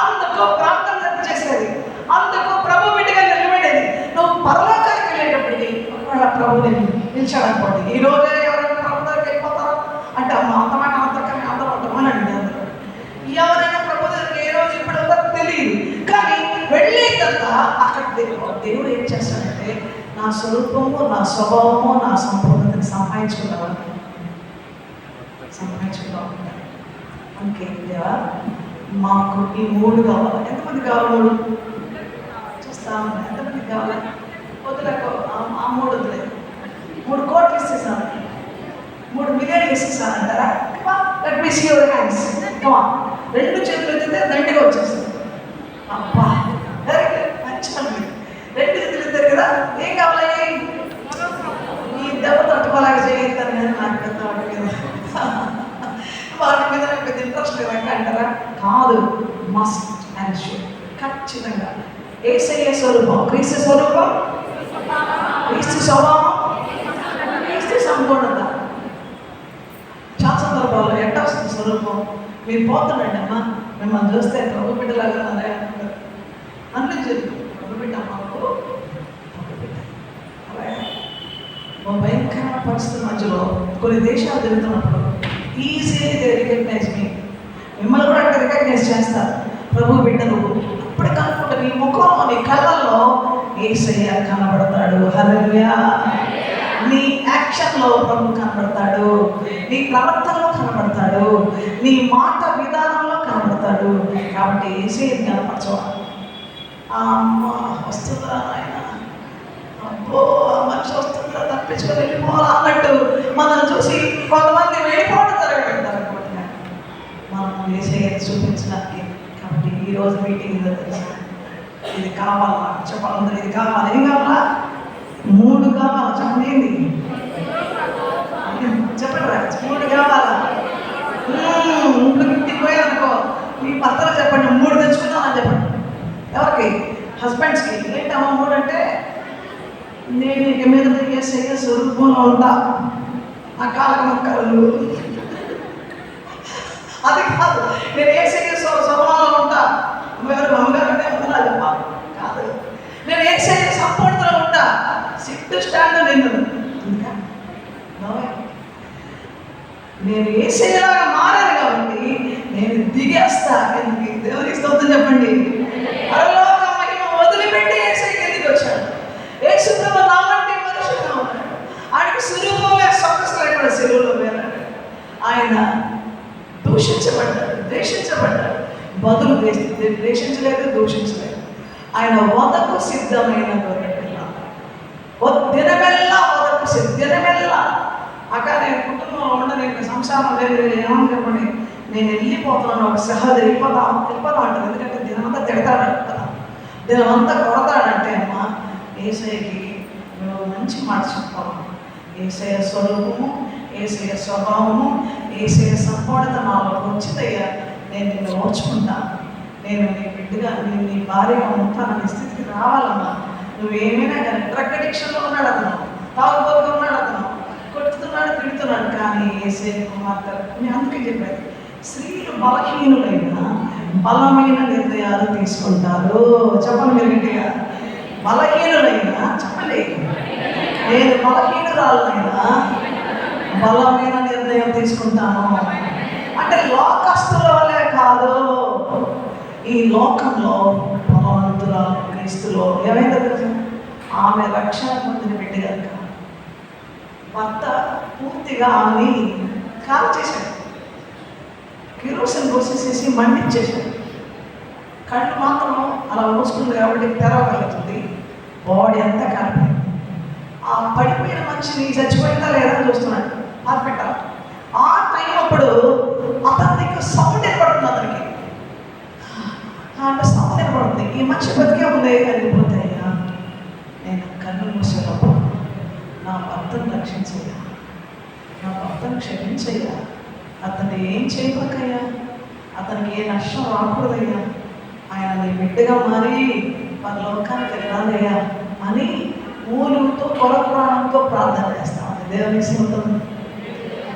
అందుకు ప్రార్థన చేసేది, అందుకు ప్రభు బిడ్డగా నిలబడేది. నువ్వు పరలోకానికి వెళ్ళేటప్పటికి ఒకవేళ ప్రభు నిలిచాడు అనుకోండి, ఈ రోజే ఎవరైనా ప్రభు దగ్గరికి వెళ్ళిపోతారో అంటే అమ్మ అంతమైన అంతకని అందరూ అంతమని అడిగారు. ఎవరైనా ప్రభు దగ్గరికి ఏ రోజు ఇప్పుడు తెలియదు, కానీ వెళ్ళే కదా అక్కడ దేవుడు ఏం చేస్తాడంటే నా స్వరూపము, నా స్వభావము, నా సంపూర్ణతని సంపాదించుకున్నాను. అందుకే దేవా మాకు ఈ 3 కావాలి. ఎంతమంది కావాలి? 3 చూస్తా ఉన్నా. ఎంతమంది కావాలి? వద్దులకు ఆ 3 వద్దులేదు. 3 కోట్లు ఇస్తేసాను, 3 మిలియన్లు ఇస్తేసానంటారా? Let me see your hands. కమా, 2 చేతులు ఎత్తితే దండిగా వచ్చేస్తుంది. అబ్బా డైరెక్ట్ మంచిగా 2 చేతులు ఎత్తారు కదా. ఏం కావాలి? ఈ దెబ్బ తట్టుకోలేక చేయగలుగుతాను నేను. నాకు పెద్ద వాటి మీద నాకు పెద్ద ఇంట్రెస్ట్ లేదంటే అంటారా? కాదు, మస్ట్ అండ్ షుడ్. ఖచ్చితంగా యేసయ్య స్వరూపం, క్రీస్తు స్వరూపం, క్రీస్తు స్వభావం, క్రీస్తు సంపూర్ణత. చాలా సందర్భాల్లో ఎట్లా వస్తుంది స్వరూపం? మీరు పోతానండి అమ్మా, మిమ్మల్ని చూస్తే ప్రభు బిడ్డలాగా అన్నీ జరుగుతుంది. ప్రభు బిడ్డ మాకు భయంకరమైన పరిస్థితుల మధ్యలో కొన్ని దేశాలు జరుగుతున్నప్పుడు ఈజీలీ దే రికగ్నైజ్ మీ. మిమ్మల్ని కూడా అక్కడ రికగ్నైజ్ చేస్తారు ప్రభు బిడ్డలు. అప్పుడే కనుక్కుంటే నీ ముఖంలో, నీ కళ్ళల్లో యేసయ్య కనబడతాడు. హల్లెలూయా. నీ యాక్షన్లో ప్రభు కనబడతాడు, నీ ప్రవర్తనలో కనబడతాడు, నీ మాట విధానంలో కనబడతాడు. కాబట్టి యేసయ్యని కనపరచవాలి. అమ్మ వస్తుందా ఆయన, అబ్బో ఆ మనిషి వస్తుందా, తప్పించుకొని వెళ్ళిపోవాలా అన్నట్టు మనం చూసి కొంతమంది వెళ్ళిపోవడం జరగబెడతారు అనుకుంటున్నాను. మనం యేసయ్యని చూపించడానికి. కాబట్టి ఈరోజు మీటింగ్ ఏదో తెలుసా? ఇది కావాలా? చెప్పాలందరూ ఇది కావాలి. ఏం కావాలా? 3 కావాలా? చెప్పండి. ఏంది చెప్పండి రా, 3 కావాలా? ఇంటికి పోయారనుకో మీ భర్తలు చెప్పండి 3 తెచ్చుకుందామని చెప్పండి. ఎవరికి? హస్బెండ్స్కి. ఏంటమ్మా 3 అంటే, నేను ఇక మీద యేసయ్య స్వరూపంలో ఉంటా, నా కాళ్ళ మొక్కలు. అది కాదు, నేను యేసయ్య స్వభావంలో ఉంటా. ఎవరు అమ్మగారు అంటే ఉందా చెప్పాలి? కాదు, నేను యేసయ్య సంపూర్ణతలో ఉంటా. సిట్ స్టాండ్ నిన్ను ఇంకా నేను యేసయ్యలాగా మారాను కాబట్టి నేను దిగేస్తా. ఎందుకు? దేవునికి స్తోత్రం చెప్పండి. పరలోక మహిమ వదిలిపెట్టి యేసయ్యకి ఎందుకు వచ్చాడు? యేసు ప్రభు నాలాంటి మనుషులుగా ఉన్నాడు. ఆయనకు సులువుగా స్వతంత్రం సెలవులో వేలాడు. ఆయన దూషించబడ్డాడు, ద్వేషించబడ్డాడు. బదులు ద్వేషించలేదు, దూషించలేదు. ఆయన వదకు సిద్ధమైన దినమెల్లా వదకు దినమెల్లా. అక్క నేను కుటుంబంలో ఉండ, నేను సంసారం లేదు, ఏమని చెప్పండి, నేను వెళ్ళిపోతున్నాను, ఒక సహోదరి వెళ్ళిపోతా అంటారు. ఎందుకంటే దినమంతా తిడతాడు కదా, దినమంతా కొడతాడంటే అమ్మ యేసయ్యకి నువ్వు మంచి మాట చెప్పాలి. యేసయ్య స్వరూపము, యేసయ్య స్వభావము, యేసయ్య సంపూర్ణత నాలో వచ్చిందయ్యా, నేను నిన్ను ఓర్చుకుంటాను, నేను నీ బిడ్డగా, నేను నీ భార్యగా ఉంటాను నీ స్థితికి రావాలమ్మా. నువ్వేమైనా కానీ డ్రగ్ అడిక్షన్లో ఉన్నాడు అతను, తాగుబోతుగా ఉన్నాడు అతను, కొట్టుతున్నాడు, తిడుతున్నాడు. కానీ యేసయ్య కుమార్తె నేను అందుకే చెప్పాను, స్త్రీలు బలహీనులైన బలమైన నిర్ణయాలు తీసుకుంటారు. చెప్పండి మీరు గట్టిగా. బలహీనులైనా చెప్పండి, నేను బలహీనురాలైనా బలమైన నిర్ణయం తీసుకుంటాను. అంటే లోకస్తుల వల్లే కాదు, ఈ లోకంలో బలవంతురాలు క్రీస్తులో ఏమైందో తెలుసా? ఆమె రక్షణ పొందిన బిడ్డ కనుక భర్త పూర్తిగా ఆమెని కాల్ చేశాడు, కిరోసిన్ పోసేసేసి మండించేశాడు. కళ్ళు మాత్రం అలా మూసుకుంది కాబట్టి తెరవగలుగుతుంది, బాడీ అంతా కాలిపోయింది. ఆ పడిపోయిన మనిషిని చచ్చిపోయిందా లేదా అని చూస్తున్నాడు హాస్పిటల్. ఆ టైం అప్పుడు అతనికి సౌండ్ ఏర్పడుతుంది, అతనికి అంటే సౌండ్ ఏర్పడుతుంది, ఈ మనిషి బతికే ఉంది అని పోతే, నేను కన్ను మూసేటప్పుడు నా భర్తను రక్షించయ్యా, నా భర్తను క్షమించయ్యా, అతన్ని ఏం చేయబోకయ్యా, అతనికి ఏ నష్టం రాకూడదయ్యా, ఆయన నీ బిడ్డగా మారి పరలోకానికి వెళ్ళాలయ్యా అని మూలుతో కొరపురాణంతో ప్రార్థన చేస్తాం. దేవుని స్తోత్రం.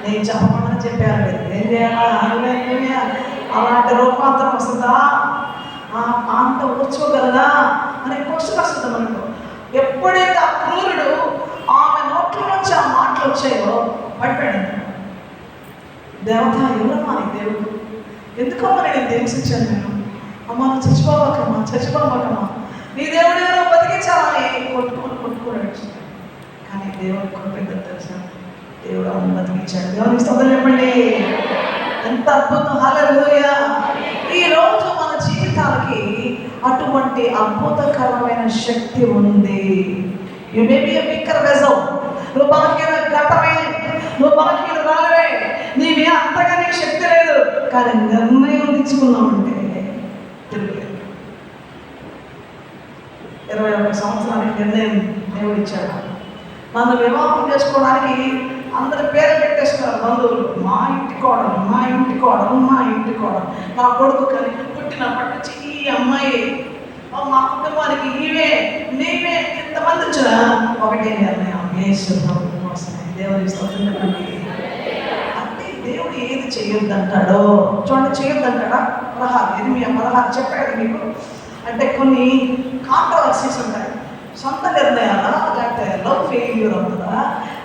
నేను చెప్పమని చెప్పాను లేదు, ఏం చేయాలా? అలాంటి రూపాంతరం వస్తుందా, అంత కూర్చోగలదా అనే క్వశ్చన్ వస్తుంది మనకు. ఎప్పుడైతే ఆ క్రూరుడు ఆమె నోట్ల నుంచి ఆ మాటలు వచ్చాయో పడిపోయాడు. దేవత ఎవరమ్మా నీ దేవుడు, ఎందుకమ్మా నేను హింసించాను, నేను అమ్మ నువ్వు చచ్చిపోవాకమ్మా నీ దేవుడు ఎవరో బతికించాలని కొట్టుకున్నాడు. కానీ దేవుడు కొనుక్కుంటే తెలుసా, దేవుడు అవును బతికించాడు. దేవునికి స్తోత్రం చెప్పండి. ఎంత అద్భుతం. హల్లెలూయా. ఈరోజు మన జీవితాలకి అటువంటి అద్భుతకరమైన శక్తి ఉంది. You may be a weaker vessel. నువ్వు బలహీన ఘటమే, నువ్వు బలహీన రాలవే, నీవే అంతగా నీకు శక్తి లేదు, కానీ నిర్ణయం తీసుకున్నావంటే తిరుగులేదు. 21 సంవత్సరానికి నిర్ణయం దేవుడు ఇచ్చాడు. నన్ను వివాహం చేసుకోవడానికి అందరి పేరు పెట్టేస్తున్నారు బంధువులు. మా ఇంటి కోడలు, మా ఇంటి కోడలు, మా ఇంటి కోడలు. నా కొడుకు కానీ పుట్టినప్పటి నుంచి ఈ అమ్మాయి, మా కుటుంబానికి నీవే ఇంతమంది వచ్చిన ఒకటే నిర్ణయం, యేసు ప్రభువు కోసమే. దేవుని స్తోత్రం చెప్పండి. అంటే దేవుడు ఏది చేయొద్దంటాడో చూడండి, చేయొద్దంటాడా? 16 చెప్పాడు మీకు. అంటే కొన్ని కాంట్రవర్సీస్ ఉంటాయి. సొంత నిర్ణయాలా, లేకపోతే లవ్ ఫెయిల్యూర్ అవుతుందా,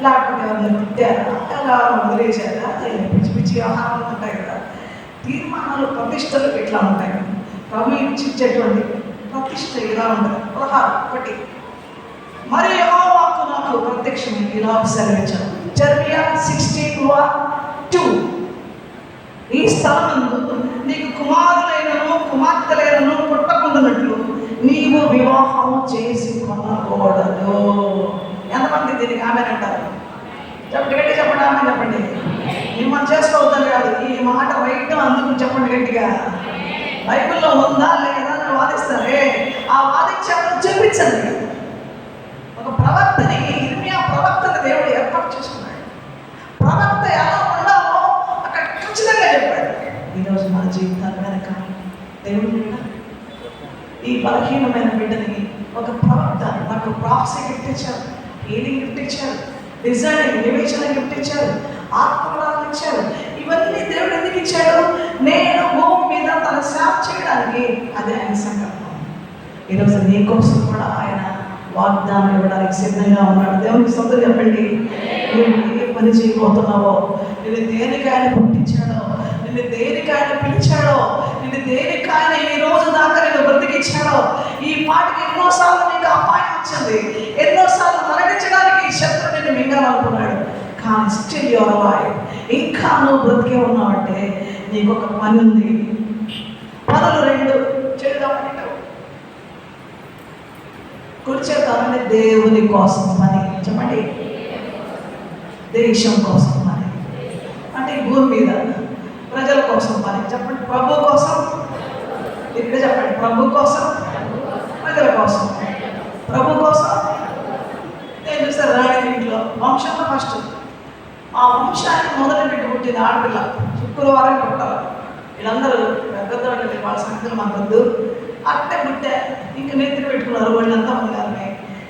లేకపోతే ఎవరిని తిట్టారా, ఎలా వదిలేసారా, పిచ్చి పిచ్చి వ్యవహారాలు ఉంటాయి కదా. తీర్మానాలు, ప్రతిష్టలు ఇట్లా ఉంటాయి. ప్రభు ఇచ్చేటువంటి ప్రతిష్ట ఇలా ఉంటుంది. 1 మరి యెహోవాకు నాకు ప్రత్యక్షమై ఇలా సెలవిచ్చాడు. జెరమియా 16:2 ఈ స్థలమందు నీకు కుమారులైనను కుమార్తెలైనను పుట్టకుండానట్లు నీవు వివాహం చేసి కొనకూడదు. ఎంతమంది దీనికి ఆమెను అంటారు? గట్టి చెప్పండి, ఆమె చెప్పండి. మిమ్మల్ని చేసుకోవద్దని కాదు, ఈ మాట రైట్ అందుకు చెప్పండి గట్టిగా. బైబిల్లో ఉందా లేదా అని వాదిస్తారే, ఆ వాదించాలని చూపించండి. ఒక ప్రవక్తని, ఇర్మియా ప్రవక్తని దేవుడు ఏర్పాటు చేసుకున్నాడు. ప్రవక్త ఎలా ఉండాలో అక్కడ ఖచ్చితంగా చెప్పాడు. ఈరోజు మన జీవితాల వెనక దేవుడు ఈ బలహీనమైన బిడ్డని ఒక ప్రవక్త నాకు ప్రాఫెసీ గిఫ్ట్ ఇచ్చారు, హీలింగ్ గిఫ్ట్ ఇచ్చారు, డిజైనింగ్ వివేచన గిఫ్ట్ ఇచ్చారు, ఆత్మవరాలు ఇచ్చారు. ఇవన్నీ దేవుడు ఎందుకు ఇచ్చాడు? నేను భూమి మీద తన సేవ చేయడానికి. అదే ఆయన సంకల్పం. ఈరోజు నీ కోసం కూడా ఆయన వాగ్దానం ఇవ్వడానికి సిద్ధంగా ఉన్నాడు. దేవునికి స్తోత్రం చెప్పండి. నువ్వు ఏ పని చేయబోతున్నావో, నిన్ను దేనికైనా పుట్టించాడో, నిన్ను దేనికైనా పిలిచాడో, నిన్ను దేనికైనా ఈ రోజు దాకా నేను బ్రతికించాడో, ఈ పాటికి ఎన్నోసార్లు నీకు అపాయం వచ్చింది, ఎన్నోసార్లు మరణించడానికి శత్రువు నిన్ను మింగాలనుకున్నాడు. కానీ స్టిల్ యువర్ అలైవ్. ఇంకా నువ్వు బ్రతికే ఉన్నావంటే నీకు ఒక పని ఉంది. పనులు 2 చేద్దామని కూర్చేద్దామని దేవుని కోసం పని. చెప్పండి, దేశం కోసం పని. అంటే భూమి మీద ప్రజల కోసం పని. చెప్పండి, ప్రభు కోసం. ఇక్కడ చెప్పండి, ప్రభు కోసం, ప్రజల కోసం. ప్రభు కోసం. నేను చూసాను రాణి ఇంట్లో వంశంలో ఫస్ట్ ఆ వంశాన్ని మొదలుపెట్టి పుట్టిన ఆడపిల్ల శుక్రవారం పుట్టాలి. వీళ్ళందరూ పెద్దవాళ్ళు, వాళ్ళ సంగతులు మనకొద్దు, అట్టే పుట్టే ఇంక నెత్తిన పెట్టుకున్నారు వాళ్ళంతా మంది.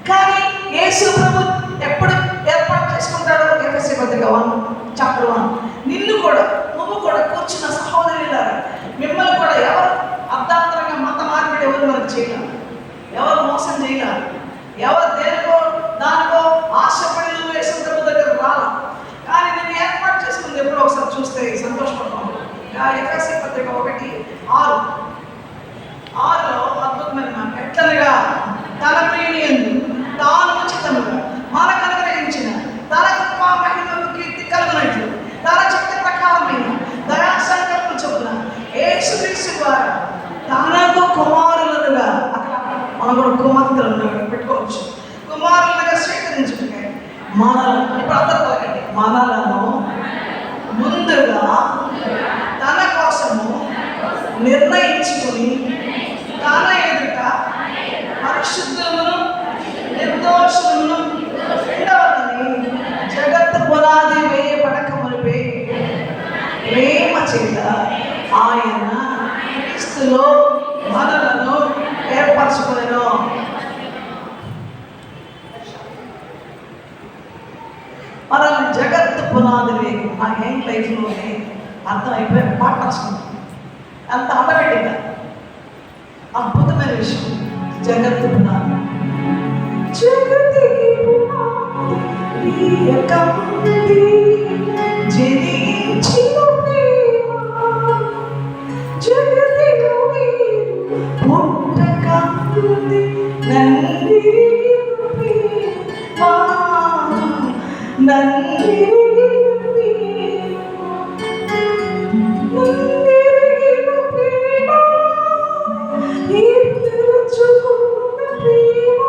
కానీ యేసు ప్రభు ఎప్పుడు ఏర్పాటు చేసుకుంటాడో, ఎఫెసీ పత్రిక 1:1 నిన్ను కూడా, నువ్వు కూడా కూర్చున్న సహోదరులారా, మిమ్మల్ని కూడా ఎవరు అర్ధాంతరంగా మత మార్పిడి ఎవరు మనకు చేయలేరు, ఎవరు మోసం చేయలేరు, ఎవరు దేనికో దానికో ఆశపడి నువ్వు యేసు ప్రభు దగ్గర రాలా. కానీ నేను ఏర్పాటు చేసుకుంది ఎప్పుడో ఒకసారి చూస్తే సంతోషపడతాను. ఎఫెసీ పత్రిక 1:6 6లో అద్భుతమైన మాట. ఎట్లనగా తన ప్రియుని యందు తాను ఉచితముగా మనకు అనుగ్రహించిన తన కృపా మహిమకు కీర్తి కలుగునట్లు తన చిత్త ప్రకారమైన దయా సంకల్పం చొప్పున యేసుక్రీస్తు ద్వారా తనకు కుమారులుగా, అక్కడ మనం కూడా కుమార్తెలు పెట్టుకోవచ్చు, కుమారులుగా స్వీకరించుకుంటే మనలను, ఇప్పుడు అందరూ పలకండి, మనలను ముందుగా తన కోసము నిర్ణయించుకుని తన ఎదుట పరిశుద్ధులను నిర్దోషులను ఉండవలని జగత్తు పునాది వేయబడక మునిపే ప్రేమ చేత ఆయన క్రీస్తులో మనలను ఏర్పరచుకునేను. మనల్ని జగత్తు పునాది వేయకు. నా ఏం లైఫ్లోనే అర్థం అయిపోయి పాట రాసుకుంటాం. అంత ఆటోమేటిక్గా అద్భుతమైన విషయం. జగత్తు పునాది, జగతికి పునాది వేయకముందే జనించిన ప్రేమ, జగతిలో నీరు పుట్టకముందే నన్నెరిగిన ప్రేమ, నన్నెరిగిన ప్రేమ, ఏర్పరచుకున్న ప్రేమ,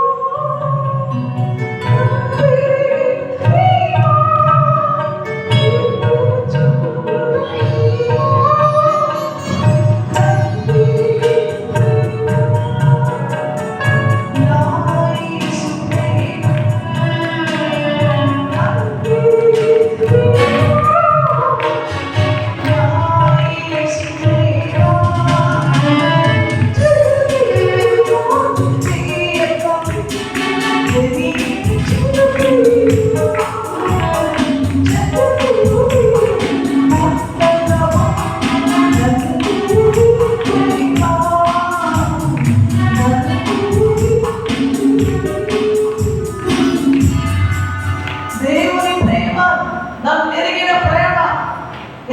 దేవుని ప్రేమ, నన్ను ఎరిగిన ప్రేమ,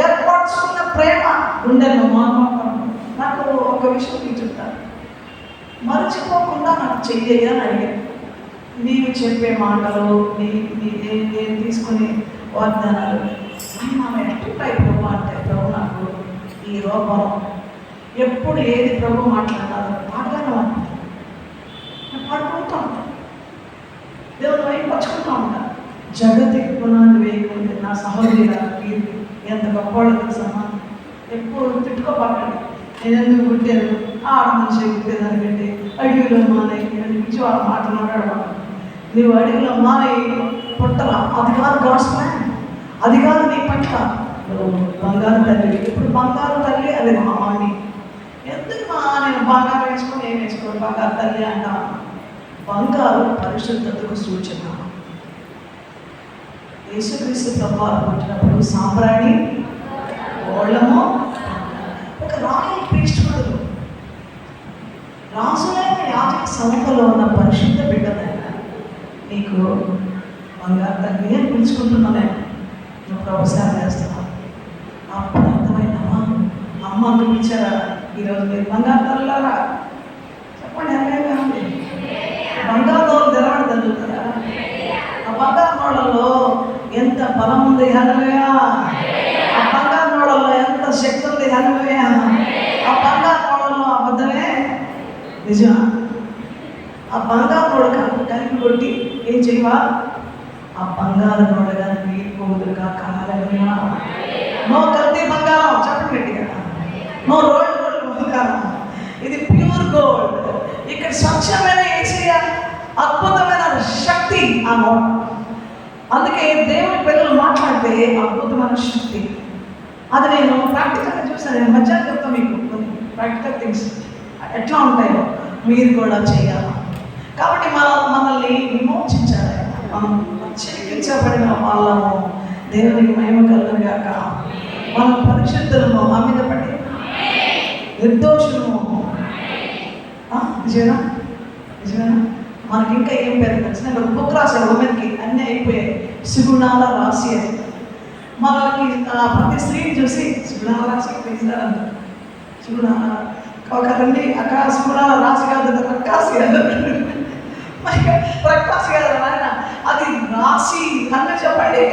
ఏర్పరచుకున్న ప్రేమ ఉండను. నాకు ఒక విషయం మీకు చెప్తాను, మర్చిపోకుండా నాకు చెయ్యయ్యా అని అడిగాను. నీవు చెప్పే మాటలు, నేను తీసుకునే వాగ్దానాలు ఆయన ఎట్లుంటాయి ప్రభు అంటే, ప్రభు నాకు ఈ రూపం ఎప్పుడు ఏది ప్రభు మాట్లాడాలో పాటగానే ఉంటుంది. నేను పాడుకుంటూ ఉంటాను, దేవుని వైపరుచుకుంటూ ఉంటాను. జగతికి పునాది వేయకుంటే నా సహోదరి ఎంత గొప్పవాళ్ళకి సమానం. ఎప్పుడు తిట్టుకోబాకండి, నేను ఎందుకు పుట్టాను, ఆడ మనిషి పుట్టేదానికంటే అడవిలో మానే నుంచి వాళ్ళ మాటలు మాట్లాడవాలి. నీవు అడవిలో మానే పుట్టరా, అది కాదు గాడ్స్ ప్లాన్, అది కాదు నీ పట్ల. బంగారు తల్లి, ఇప్పుడు బంగారు తల్లి అది మా మమ్మీ. ఎందుకు నేను బంగారం వేసుకొని ఏం వేసుకోవాలి, బంగారు తల్లి అంటాను. బంగారు పరిశుద్ధతకు సూచన. యేసుక్రీస్తు ప్రభువారు పుట్టినప్పుడు సాంబ్రాణి ఓళ్ళము, ఒక రాయల్ ప్రీస్ట్హుడ్, రాజులైన యాజక సమూహంలో ఉన్న పరిశుద్ధ బిడ్డలైన నీకు బంగారు తల్లి అని పిలుచుకుంటున్నా నేను. నువ్వు ప్రభుత్వం చేస్తున్నావు. అప్పుడు అర్థమైందమ్మా, అమ్మ అందుకు ఇచ్చారా ఈరోజు మీరు బంగారు తల్లారా చెప్పండి. ఎలాగే ఉంది బంగారు తోలు తెరవడం జరుగుతుందా? ఆ బంగారు నోళ్ళలో ఎంత బలం ఉంది, హల్లెలూయా. ఆ బంగారు నోళ్ళలో ఎంత శక్తి ఉంది, హల్లెలూయా. ఆ బంగారు నోళ్ళలో అబద్ధమే నిజమా? ఆ బంగారు నోడు కలిపి కొట్టి ఏం చేయవా? ఆ బంగారు నోడు కానీ వీడిపోదురుగా కాలగా. నో కల్తీ బంగారం, చెప్పండి గట్టిగా. నో రోల్డ్ గోల్డ్ బంగారం, ఇది ప్యూర్ గోల్డ్. ఇక్కడ స్వచ్ఛమైన ఏసయ్య అద్భుతమైన శక్తి ఆ నోట్. అందుకే దేవుని పిల్లలు మాట్లాడితే అద్భుతమైన శక్తి. అది నేను ప్రాక్టికల్గా చూసాను. నేను మధ్యాహ్నం చెప్తాను మీకు కొన్ని ప్రాక్టికల్ థింగ్స్ ఎట్లా ఉంటాయో మీరు కూడా చేయాలి. కాబట్టి మనల్ని విమోచించాలి. మనం చికిత్సపడిన వాళ్ళము, దేవునికి మహిమ కలుగును గాక. మనం పరిశుద్ధులము, మా మీద పడి నిర్దోషులము. నిజమేనా? నిజమేనా? మనకి ఇంకా ఏం పేరు తెలిసిన బుక్ రాసే ఉమెన్కి అన్నీ అయిపోయాయి. సుగుణాల రాసి అని మనకి ప్రతి స్త్రీని చూసి సుగుణాల రాసి సుగుణాల ఒక రండి ఆకాశం కూడా రాసి కాదు, రక్కాసి కాదు, రక్కాసి కాదు నాయన, అది రాసి అన్న చెప్పండి.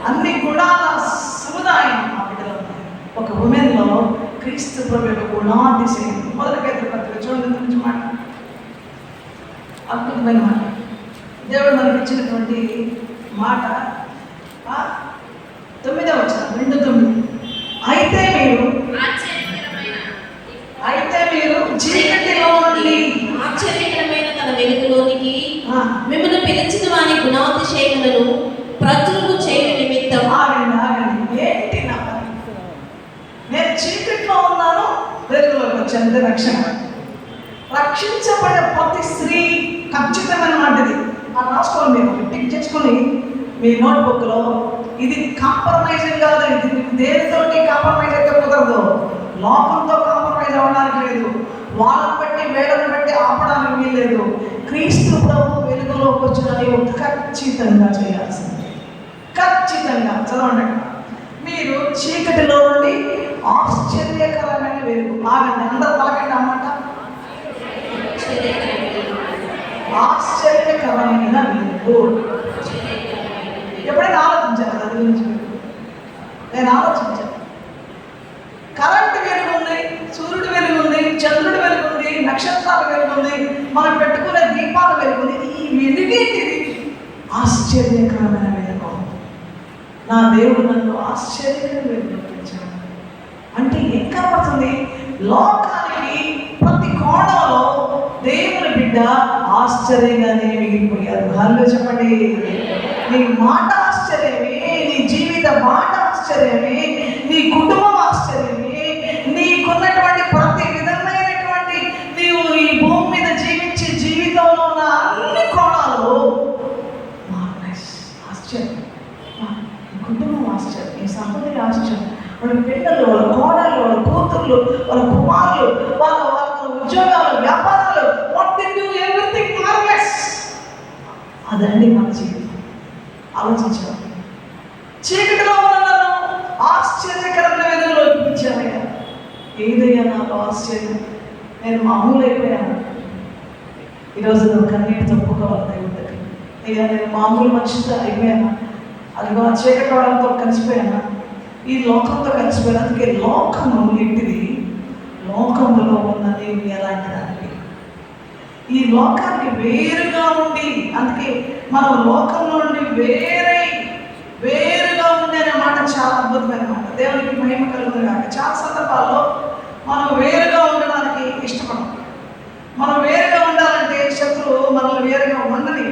అన్ని గుణాల సముదాయం ఆ బిడ్డలో ఉన్నాయి. ఒక ఉమెన్లో క్రీస్తు ప్రభు యొక్క గుణాతిశయం. మొదటి పేతురు పత్రిక చూడండి గురించి మాట, అద్భుతమైన మాట. దేవుడు మనకి ఇచ్చినటువంటి మాట 9వ వచనం, 2:9. అయితే మీరు చీకటిలో నుండి ఆశ్చర్యకరమైన తన వెలుగులోనికి మిమ్మల్ని పిలిచిన వారి గుణాతిశయములను ప్రచురము చేయు నిమిత్తం. ఆగండి, ఏంటి నా పని? నేను చీకట్లో ఉన్నాను, వెలుగులోకి వచ్చాను. రక్షణ, రక్షించబడే ప్రతి స్త్రీ ఖచ్చితమైన మాటది. రాసుకోండి, మీరు టిక్ చేసుకొని మీ నోట్బుక్లో. ఇది కాంప్రమైజింగ్ కాదు, ఇది దేనితోటి కాంప్రమైజ్ అయితే కుదరదు. లోకంతో కాంప్రమైజ్ అవ్వడానికి లేదు, వాళ్ళని బట్టి వేళను బట్టి ఆపడానికి వీల్లేదు. క్రీస్తు ప్రభు వెలుగులోకి వచ్చిన నీవు ఖచ్చితంగా చేయాల్సింది, ఖచ్చితంగా. చదవండి, మీరు చీకటిలో నుండి ఆశ్చర్యకరమైన వెలుగు. ఆగండి, అందరూ పలకండి అన్నమాట. ఆశ్చర్యకరమైన వెలుగు. ఎప్పుడైనా ఆలోచించాను దాని గురించి? నేను ఆలోచించాను. కరెంట్ వెలుగు ఉంది, సూర్యుడు వెలుగు ఉంది, చంద్రుడు వెలుగు ఉంది, నక్షత్రాల వెలుగు ఉంది, మనం పెట్టుకునే దీపాల వెలుగు ఉంది. ఈ వెలుగేంటిది? ఆశ్చర్యకరమైన వెలుగు. నా దేవుడు నన్ను ఆశ్చర్యకరమైన వెలుగు పెంచాడు. అంటే ఏం కనబడుతుంది? లోకానికి ప్రతి కోణంలో దేవుని బిడ్డ ఆశ్చర్యంగానే మిగిలిపోయారు. హల్లో చెప్పండి. నీ మాట ఆశ్చర్యమే, నీ జీవిత మాట ఆశ్చర్యమే, నీ కుటుంబం ఆశ్చర్యమే, నీకున్నటువంటి ప్రతి విధమైనటువంటి నీవు ఈ భూమి మీద జీవించే జీవితంలో ఉన్న అన్ని కోణాలు ఆశ్చర్యం. కుటుంబం ఆశ్చర్యం, ఈ సంపద ఆశ్చర్యం, వాళ్ళ పిల్లలు, వాళ్ళ కోడళ్ళు, వాళ్ళ కూతుర్లు, వాళ్ళ కుమారులు, వాళ్ళ ఉద్యోగాలు, వ్యాపారాలు, what they do, everything marvellous. అదండి మన జీవితం. ఆలోచించాం. చీకటిలో ఉన్న ఆశ్చర్యకరమైన వెలుగులో ఇప్పించామయ్యా. ఏదయ్యా నాకు ఆశ్చర్యం? నేను మామూలు అయిపోయాను. ఈరోజు నువ్వు కన్నీటితో ఒప్పుకోవాలి దేవుడి దగ్గర. అయ్యా, నేను మామూలు మనిషితో అయిపోయాను. అది మా చీకటి వాళ్ళతో కలిసిపోయాను, ఈ లోకంతో కలిసిపోయాను. అందుకే లోకము ఇంటిది, లోకములో ఉన్న నీవు ఎలాంటి దానికి? ఈ లోకానికి వేరుగా ఉండి, అందుకే మనం లోకంలో నుండి వేరుగా ఉంది అనే మాట చాలా అద్భుతమైన మాట. దేవునికి మహిమ కలుగుతుంది కాక. చాలా సందర్భాల్లో మనం వేరుగా ఉండడానికి ఇష్టపడం. మనం వేరుగా ఉండాలంటే శత్రువు మనల్ని వేరుగా ఉండని.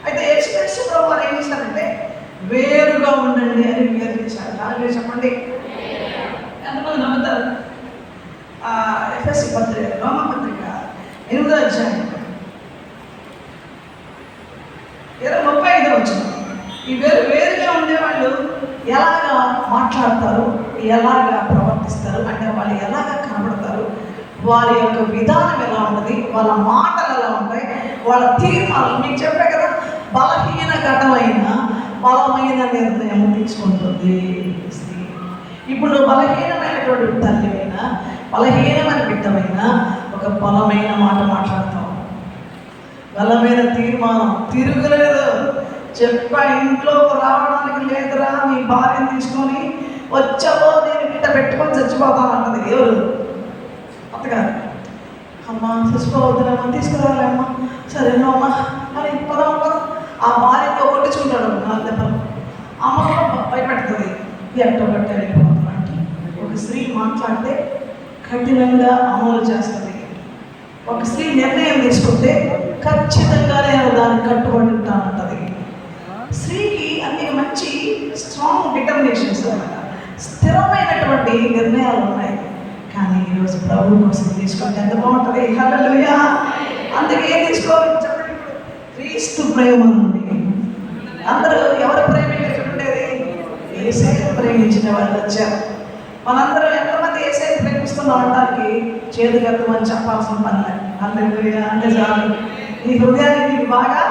అయితే యేసుక్రీస్తు ప్రభువు వారు ఏం చేశారంటే వేరుగా ఉండండి అని వివరించారు. అలాగే చెప్పండి, ఎంతమంది నమ్ముతారు? ఎఫెసీ పత్రిక, రోమా పత్రిక 8వ అధ్యాయం 35వ వచనం. ఈ వేరుగా ఉండేవాళ్ళు ఎలాగా మాట్లాడతారు, ఎలాగా ప్రవర్తిస్తారు, అంటే వాళ్ళు ఎలాగా కనబడతారు, వారి యొక్క విధానం ఎలా ఉంటుంది, వాళ్ళ మాటలు ఎలా ఉంటాయి, వాళ్ళ తీర్మానాలు. మీకు చెప్పే కదా, బలహీన ఘటమైన బలమైన నిర్ణయం తీసుకుంటుంది స్త్రీ. ఇప్పుడు నువ్వు బలహీనమైనటువంటి తల్లివైనా, బలహీనమైన బిడ్డమైనా ఒక బలమైన మాట మాట్లాడతావు, బలమైన తీర్మానం. తిరుగులేదు, చెప్పా ఇంట్లోకి రావడానికి లేదురా, నీ భార్యను తీసుకొని వచ్చావో నేను ఇంట పెట్టుకొని చచ్చిపోతానంటది. ఎవరు? అత్తగారు. అమ్మ చచ్చిపోవద్దులేమ్మా, తీసుకురాలేమ్మా, సరేనో అమ్మా అని పదం. ఆ భార్యతో కొట్టించుకుంటాడు 4 దెబ్బలు. అమ్మ భయపెడుతుంది, ఎట్టో బట్టి వెళ్ళిపోతున్నట్టు. ఒక స్త్రీ మాట్లాడితే కఠినంగా అమలు చేస్తుంది. ఒక స్త్రీ నిర్ణయం తీసుకుంటే ఖచ్చితంగా నేను దానికి కట్టుబడి ఉంటానంటది. స్త్రీకి అన్ని మంచి స్ట్రాంగ్ డిటర్మినేషన్స్ అన్నమాట, స్థిరమైనటువంటి నిర్ణయాలు ఉన్నాయి. కానీ ఈరోజు ప్రభు కోసం తీసుకుంటే ఎంత బాగుంటుంది. హల్లెలూయా. అందుకే ఏం తీసుకోవాలి చెప్పండి? క్రీస్తు ప్రేమ నుండి. అందరూ ఎవరు ప్రేమించుండేది? యేసయ్య ప్రేమించిన వాళ్ళు వచ్చారు. మనందరం ఎంతమంది యేసయ్య ప్రేమిస్తున్నాం అనడానికి చేతులెత్తమని చెప్పాల్సిన పని లేదు. హల్లెలూయా. అంటే చాలు, నీ హృదయాన్ని నీకు బాగా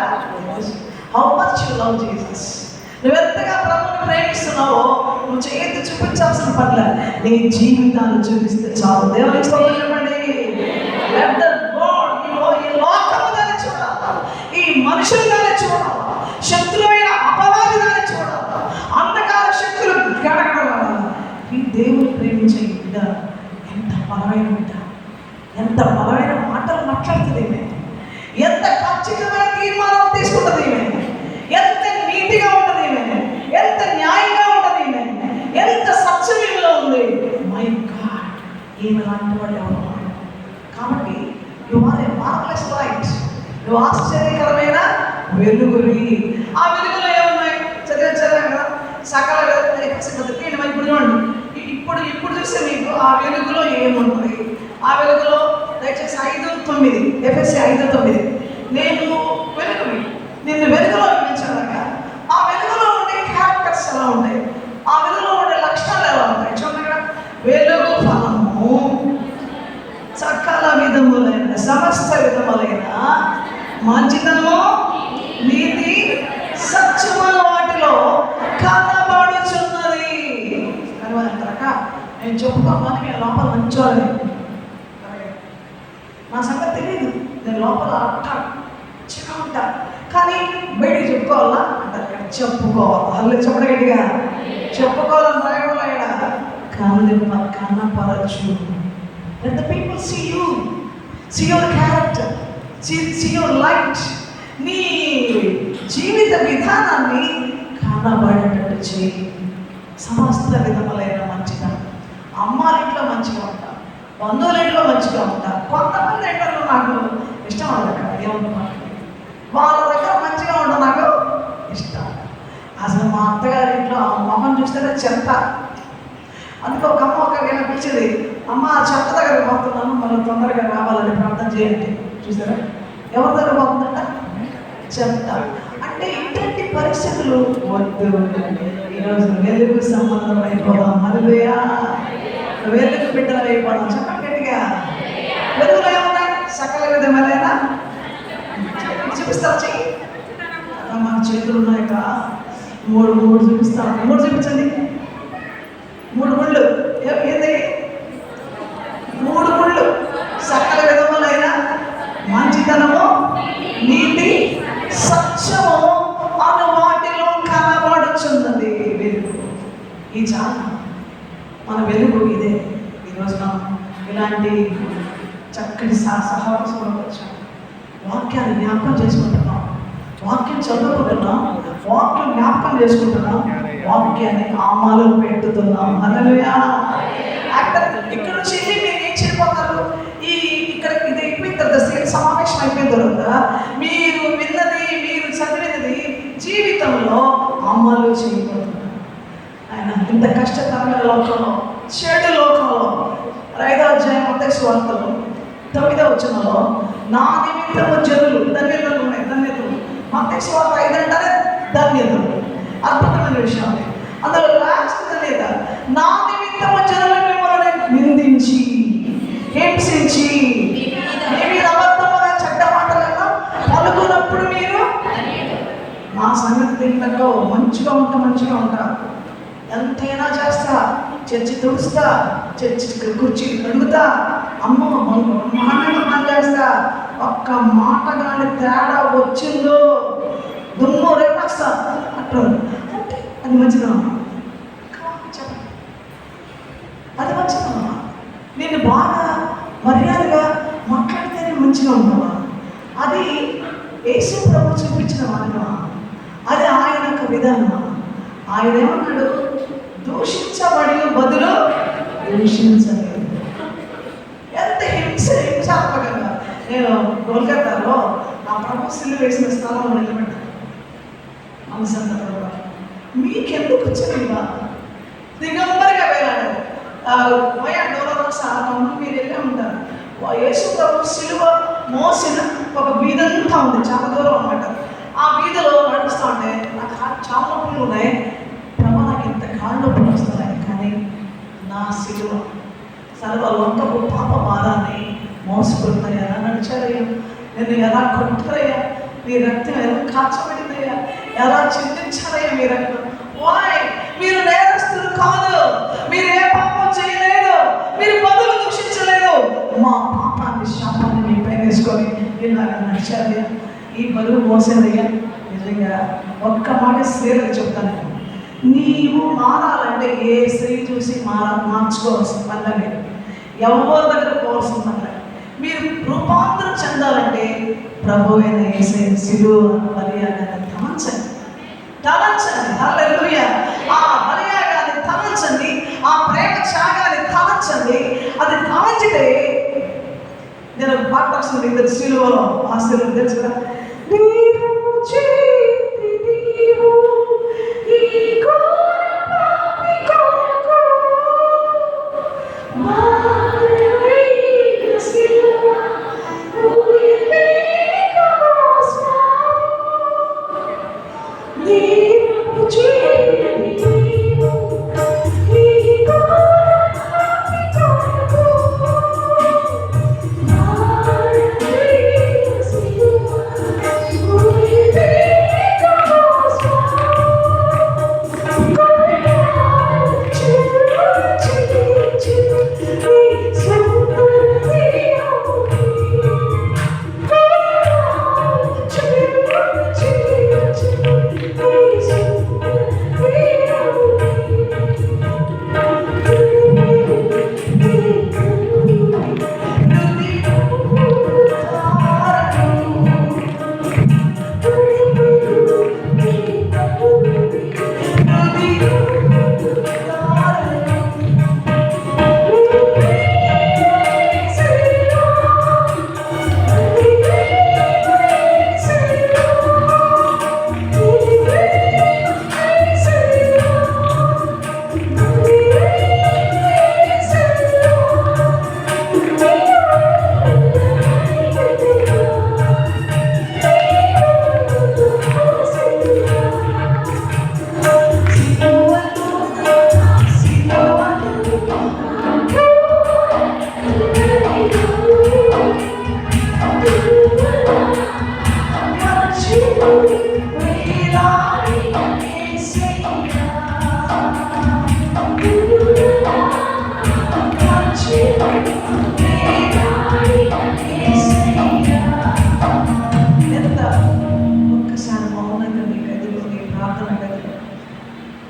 how much you love Jesus. నువ్వెంతగా ప్రభువుని ప్రేమిస్తున్నావో నువ్వు చేతి చూపించాల్సిన పట్ల నీ జీవితాన్ని చూపిస్తే చాలు. దేవునికి స్తోత్రం చెప్పండి. Let the world, ఈ లోకముగానే చూడాలి, ఈ మనుషులుగానే చూడాలి, శత్రువైన అపవాదిగానే చూడాలి, అంధకార శక్తులు గడగడవాలి. ఈ దేవుని ప్రేమించే బిడ్డ ఎంత బలమైన బిడ్డ, ఎంత బలమైన మాటలు మాట్లాడుతుంది ఈమె, ఎంత ఖచ్చితమైన తీర్మానం తీసుకుంటుంది ఈమె, ఎంత నీతిగా ఉంటుంది ఈమె, ఎంత న్యాయంగా ఉంటుంది ఈమె, ఎంత సత్సమయంలో ఉంది. మై గాడ్, ఈమె లాంటి వాళ్ళు ఎవరు? కాబట్టి you are a marvellous light, నువ్వు ఆశ్చర్యకరమైన వెలుగువి. ఆ వెలుగులో ఏమున్నాయి? చదివాం కదా, సకల ఇప్పుడు చూడండి, ఇప్పుడు చూస్తే మీకు ఆ వెలుగులో ఏముంటుంది? ఆ వెలుగులో దయచేసి 5:9 ఎఫెసీ 5:9 నేను వెలుగుని, నిన్ను వెలుగులో నిలిచానగా. ఆ వెలుగులో ఉండే క్యారెక్టర్స్ ఎలా ఉంటాయి? ఆ వెలుగులో ఉండే లక్షణాలు ఎలా ఉంటాయి? చూడండి కదా, వెలుగు ఫలము సకల విధములైన సమస్త విధములైన మంచితనము నీతి సత్యమును వాటిలో కనబడుచున్నది. తర్వాత నేను చెప్పుకోవాలి, నేను లోపల మంచోని, నా సంగతి తెలియదు, నేను లోపల మంచిగా ఉంటా, కానీ బయటికి చెప్పుకోవాలా అంటారు. చెప్పుకోవాలి, అల్లు చెప్పడం గట్టిగా చెప్పుకోవాలని రాయడం కనపరచు. Let the people see you, see your character, see your light. నీ జీవిత విధానాన్ని కనబడేటట్టు చేయి. సమస్త విధములైన మంచిగా, అమ్మారింట్లో మంచిగా ఉంటా, బంధువులింట్లో మంచిగా ఉంటా. కొంతమంది ఏంటంటే నాకు ఇష్టం అన్నమాట, ఏమనుకున్నాను వాళ్ళ దగ్గర మంచిగా ఉండడం నాకు ఇష్టం. అసలు మా అత్తగారింట్లో మొహం చూస్తేనే చెత్త. అందుకే ఒక అమ్మ ఒక పిలిచింది, అమ్మ చెత్త దగ్గర పోతున్నాను, మళ్ళీ తొందరగా రావాలని ప్రార్థన చేయండి. చూసారా ఎవరి దగ్గర పోతుందంట? చెత్త. అంటే ఇటువంటి పరిస్థితులు వద్దు. ఈరోజు వెలుగు సంబంధం అయిపోదాం. హల్లెలూయా, వెలుగు బిడ్డలు అయిపోదాం. చెప్పండి గట్టిగా. వెలుగులో ఏమున్నాయి? సకల విధమైన చూపిస్తారు. చెయ్యి, మాకు చేతులు ఉన్నాయి కదా, మూడు చూపిస్తాను. 3 చూపించండి. 3 ముళ్ళు. ఏంది? 3 ముళ్ళు. సకల విధములైన మంచితనము నీతి సత్యము అను వాటిలో కనబడుచున్నది వెలుగు. ఈ చాలా మన వెలుగు ఇదే. ఈరోజు మనం ఇలాంటి చక్కటి సహవాసంలో వచ్చాం, వాక్యాన్ని జ్ఞాపకం చేసుకుంటున్నాం, వాక్యం చదువుకుంటున్నాం, వాక్యం జ్ఞాపకం చేసుకుంటున్నాం, వాక్యాన్ని ఆమాలో పెట్టుతున్నాం. హల్లెలూయా. ఇక్కడ నుంచి మీరు ఏం చేయబోతారు? ఇక్కడ ఇది అయిపోయిన తర్వాత, సమావేశం అయిపోయిన తర్వాత మీరు విన్నది, మీరు చదివినది జీవితంలో అమలు చేయబోతున్నారు. ఆయన ఇంత కష్టతరమైన లోకంలో, చెడు లోకంలో, 5వ అధ్యాయం మత్తయి సువార్తలో 9వ వచనంలో నా నిమిత్తము జనులు ధన్యతలు ఉన్నాయి. ధన్యతలు మత్తయి సువార్త 5 అంటారే ధన్యతలు. అద్భుతమైన విషయం అది. అందులో లాస్ట్ ధన్యత, నా నిమిత్తము జనులు మిమ్మల్ని నిందించి హింసించి మీ మీద అబద్ధముగా చెడ్డ మాటలను పలుకున్నప్పుడు మీరు మా సంగతి తింటో మంచిగా ఉంటా, ఎంతైనా చేస్తా, చర్చి తుడుస్తా, చర్చి కుర్చీ కడుగుతా, అమ్మ బ్రహ్మాండంగా చేస్తా, ఒక్క మాట కానీ తేడా వచ్చిందో దుమ్ము రేపేస్తా అట్లా. అంటే అది మంచిదమ్మా, చెప్పండి, అది మంచిదమ్మా. నేను బాగా మర్యాదగా మాట్లాడితేనే మంచిగా ఉంటావా? అది యేసు ప్రభు చూపించిన మార్గమా? అది ఆయన యొక్క విధానమా? ఆయన ఏమన్నాడు? దూషించబడి బదులు దూషించలేదు. ఎంత హింసాత్మకంగా. నేను కోల్కతాలో ఆ ప్రభు సిలువ వేసిన స్థలంలో నిలబడ్డాను. అనుసంధానం మీకెందుకు వచ్చిందా? దిగంబరిగా వేలాడారు. మీరు వెళ్ళే ఉంటారు. యేసు ప్రభు సిలువ మోసిన ఒక వీధంతా ఉంది, చాలా దూరం అన్నమాట. ఆ వీధిలో నడుస్తూ ఉంటే నాకు చాలా నొప్పులు ఉన్నాయి. ప్రభు నాకు ఇంత కాళ్ళు నొప్పులు వస్తున్నాయి, కానీ నా సిలువ సర్వలోకపు పాప భారాన్ని మోసుకుంటున్నాయి. ఎలా నడిచారయ్యా, నేను ఎలా కొట్టుకురయ్యా, నీ రక్తం ఎలా కాచబడిందయ్యా, ఎలా చిందించారయ్యా మీరు అంటారు. వాయ్, మీరు నేరస్తులు కాదు, మీరు ఏ పాపం చేయలేదు, మీరు బదులు దూషించలేదు, మా పాపాన్ని శాపాన్ని మీ పైన వేసుకొని ఇలాగ నడిచారు. ఈ బరువు మోసేదయ్యా. నిజంగా ఒక్క మాట స్త్రీలకు చెప్తాను, నీవు మారాలంటే ఏ స్త్రీ చూసి మార్చుకోవాల్సిన పని లేదు, ఎవరి దగ్గర పోవాల్సిన పని లేదు. మీరు రూపాంతరం చెందాలంటే ప్రభు అయిన యేసయ్య శిలువ బలియాగాన్ని తలంచండి. హల్లెలూయా. ఆ బలియాగాన్ని తలంచండి, ఆ ప్రేమ త్యాగాన్ని తలంచండి. అది తలంచితే నేను పాట రాసిన ఇద్దరు శిలువలో ఆ శిలువ తెలుసు కదా,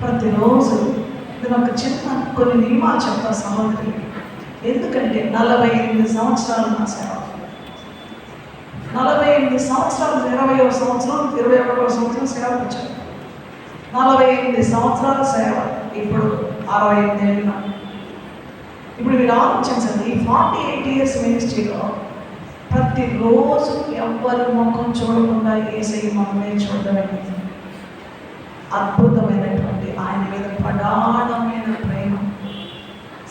ప్రతిరోజు నేను ఒక చిన్న కొన్ని నియమాలు చెప్తా సహోదరులు. ఎందుకంటే 48 సంవత్సరాలు నా సేవ, 48 సంవత్సరాలు, 20వ సంవత్సరం 21వ సంవత్సరం సేవ వచ్చాను, 48 సంవత్సరాల సేవ, ఇప్పుడు 68 ఏళ్ళు. ఇప్పుడు మీరు ఆలోచించండి, ఈ 48 years మినిస్ట్రీలో ప్రతిరోజు ఎవ్వరి ముఖం చూడకుండా యేసయ్య మమ్మల్ని చూడడం అద్భుతమైనటువంటి ఆయన మీద ప్రగాఢమైన ప్రేమ.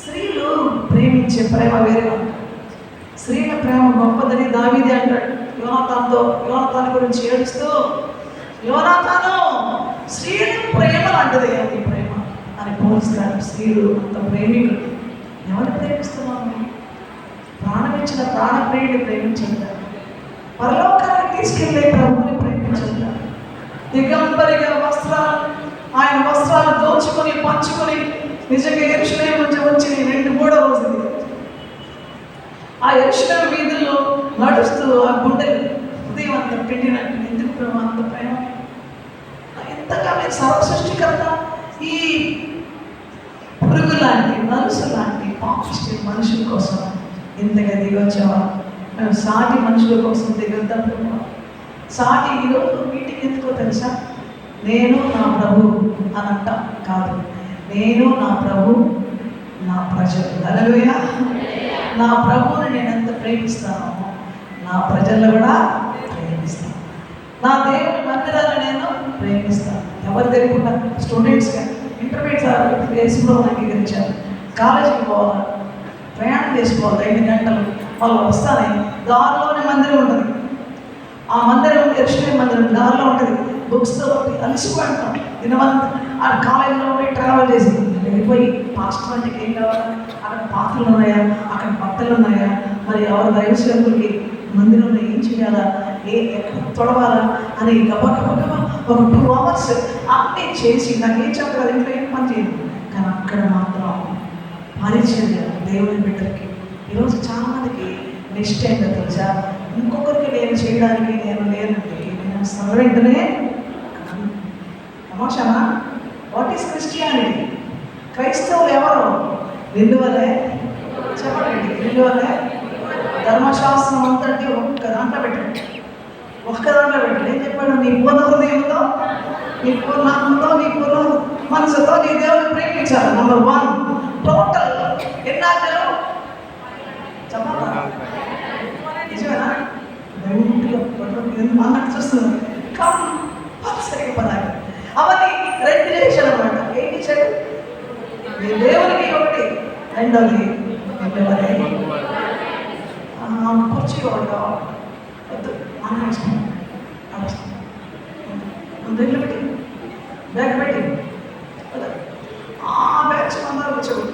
స్త్రీలు ప్రేమించే ప్రేమ వేరే ఉంటుంది. స్త్రీల ప్రేమ గొప్పదని దావీదే అంటాడు యోనాతాను గురించి ఏడుస్తూ, యోనాతాను స్త్రీల ప్రేమ లాంటిది అది ప్రేమ అని పోలుస్తాడు. స్త్రీలు అంత ప్రేమికులు. ఎవరు ప్రేమిస్తున్నాము? ప్రాణం ఇచ్చిన ప్రాణప్రియుడిని ప్రేమించారు, పరలోకానికి తీసుకెళ్ళే ప్రభువుని ప్రేమించారు. దిగంబరిగా ఆయన వస్త్రాలు దోచుకొని పంచుకొని నిజంగా యెరూషలేము నుంచి వచ్చి 2-3 రోజులు ఆ యెరూషలేము వీధుల్లో నడుస్తూ ఆ గుండెలు ఉదయం అంత పెట్టినట్టు. ఎందుకు ప్రేమ అంత ప్రేమ? ఎంతగా మీరు సర్వసృష్టికర్త ఈ పురుగు లాంటి నలుసు లాంటి పాపిష్టి మనుషుల కోసం ఇంతగా దిగొచ్చావా? మేము సాటి మనుషుల కోసం దిగొద్దాం. సాటి ఈరోజు మీటింగ్ ఎందుకో తెలుసా? నేను నా ప్రభు అని అంటాం కాదు, నేను నా ప్రభు నా ప్రజలు. హల్లెలూయా. నా ప్రభువుని నేను ఎంత ప్రేమిస్తానో నా ప్రజలను కూడా ప్రేమిస్తాను. నా దేవుని మందిరాన్ని నేను ప్రేమిస్తాను. ఎవరు తెలియకుండా స్టూడెంట్స్గా ఇంటర్మీడియట్ దేశంలో అంగీకరించారు. కాలేజీకి పోవాలి, ప్రయాణం చేసుకోవాలి 5 గంటలు, వాళ్ళు వస్తానే దారిలోనే మందిరం ఉంటుంది. ఆ మందిరం యెరూషలేము మందిరం దారిలో ఉంటుంది. బుక్స్తో అలసిపోయింటాం దినవంత. ఆ కాలేజీలో పోయి ట్రావెల్ చేసి వెళ్ళిపోయి పాస్టర్ అంటే ఏం కావాలా, అక్కడ పాత్రలు ఉన్నాయా, అక్కడ బట్టలు ఉన్నాయా, మరి ఎవరు దైవసేవకులకి మందిరంలో ఏం చేయాలా, ఎక్కడ తొడవాలా అని గబగబా ఒక 2 hours అన్నీ చేసి నాకేం చెప్పలేదు, ఇంట్లో ఏం పని చేయదు, కానీ అక్కడ మాత్రం పరిచర్య దేవుని బిడ్డలకి. ఈరోజు చాలామందికి నిష్ట ఏంటో తెలుసా, ఇంకొకరికి నేను చేయడానికి నేను లేనండి, నేను సర్వెంట్నే. నమోషమా? What is Christianity? క్రైస్తవులు ఎవరు? నిలువలే, చెప్పండి, నిలువలే. ధర్మశాస్త్రం అంతటి ఒక్క దాంట్లో పెట్టండి, ఒక్క దాంట్లో పెట్టండి. ఏం చెప్పాడు? నీ పూర్ణ హృదయంతో, నీ పూర్ణాత్మతో, నీ పూర్ణ మనసుతో నీ దేవుని ప్రేమించాలి. నెంబర్ 1. టోటల్ ఎన్ని ఆజ్ఞలు చెప్పాలా? నిజమేనా? అన్నట్టు చూస్తున్నాను. కంపల్సరీ పదాలు అవన్నీ 2 చేశాడు అనమాట. ఏం చేశాడు? నీ దేవునికి ఒకటి, రెండోది కుర్చీ ఒకటి కావాలి, వద్దు అన్న ఇష్టం ముందు పెట్టి బ్యాగ్ పెట్టి ఆ బ్యాగ్ అందరూ వచ్చాడు,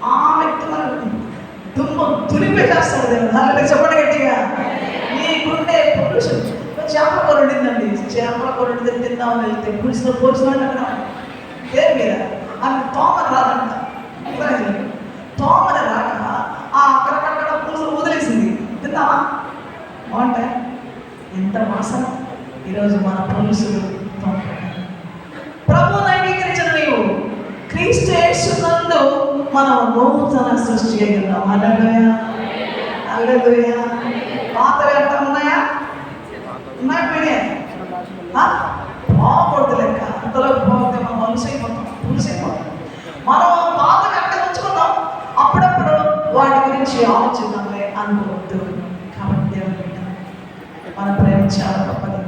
ఆ వ్యక్తి మనకు దుమ్ము దులిపేసేస్తాడు దేవుడు. అలాగే చెప్పండి గట్టిగా. నీకుండే పొల్యూషన్. చేపల కూర ఉండిందండి, చేపల కూర ఉండి తిందామని వెళ్తే పులిసిన పోల్చినాడు అక్కడ పేరు మీద ఆమె తోమని రాదంట. తోమని రాక అక్కడక్కడ పులుసు వదిలేసింది, తిందామా? బాగుంటాయి. ఎంత వాసన. ఈరోజు మన పులుసులు ప్రభువుని అంగీకరించిన నీవు క్రీస్తు యేసునందు మనం నూతన సృష్టి అయ్యున్నాం. హల్లెలూయా, హల్లెలూయా. పాతవి ఎంత ఉన్నాయా? ఉన్నాయి మీడియా పోకూడదు లెక్క. అంతలో పోతే మనం పులుసైపోతాం. మనం పాతగా అక్కడ ఉంచుకున్నాం, అప్పుడప్పుడు వాటి గురించి ఆలోచిద్దాంలే అనుకోవద్దు. కాబట్టి దేవుని బిడ్డ, మన ప్రేమ చాలా గొప్పది,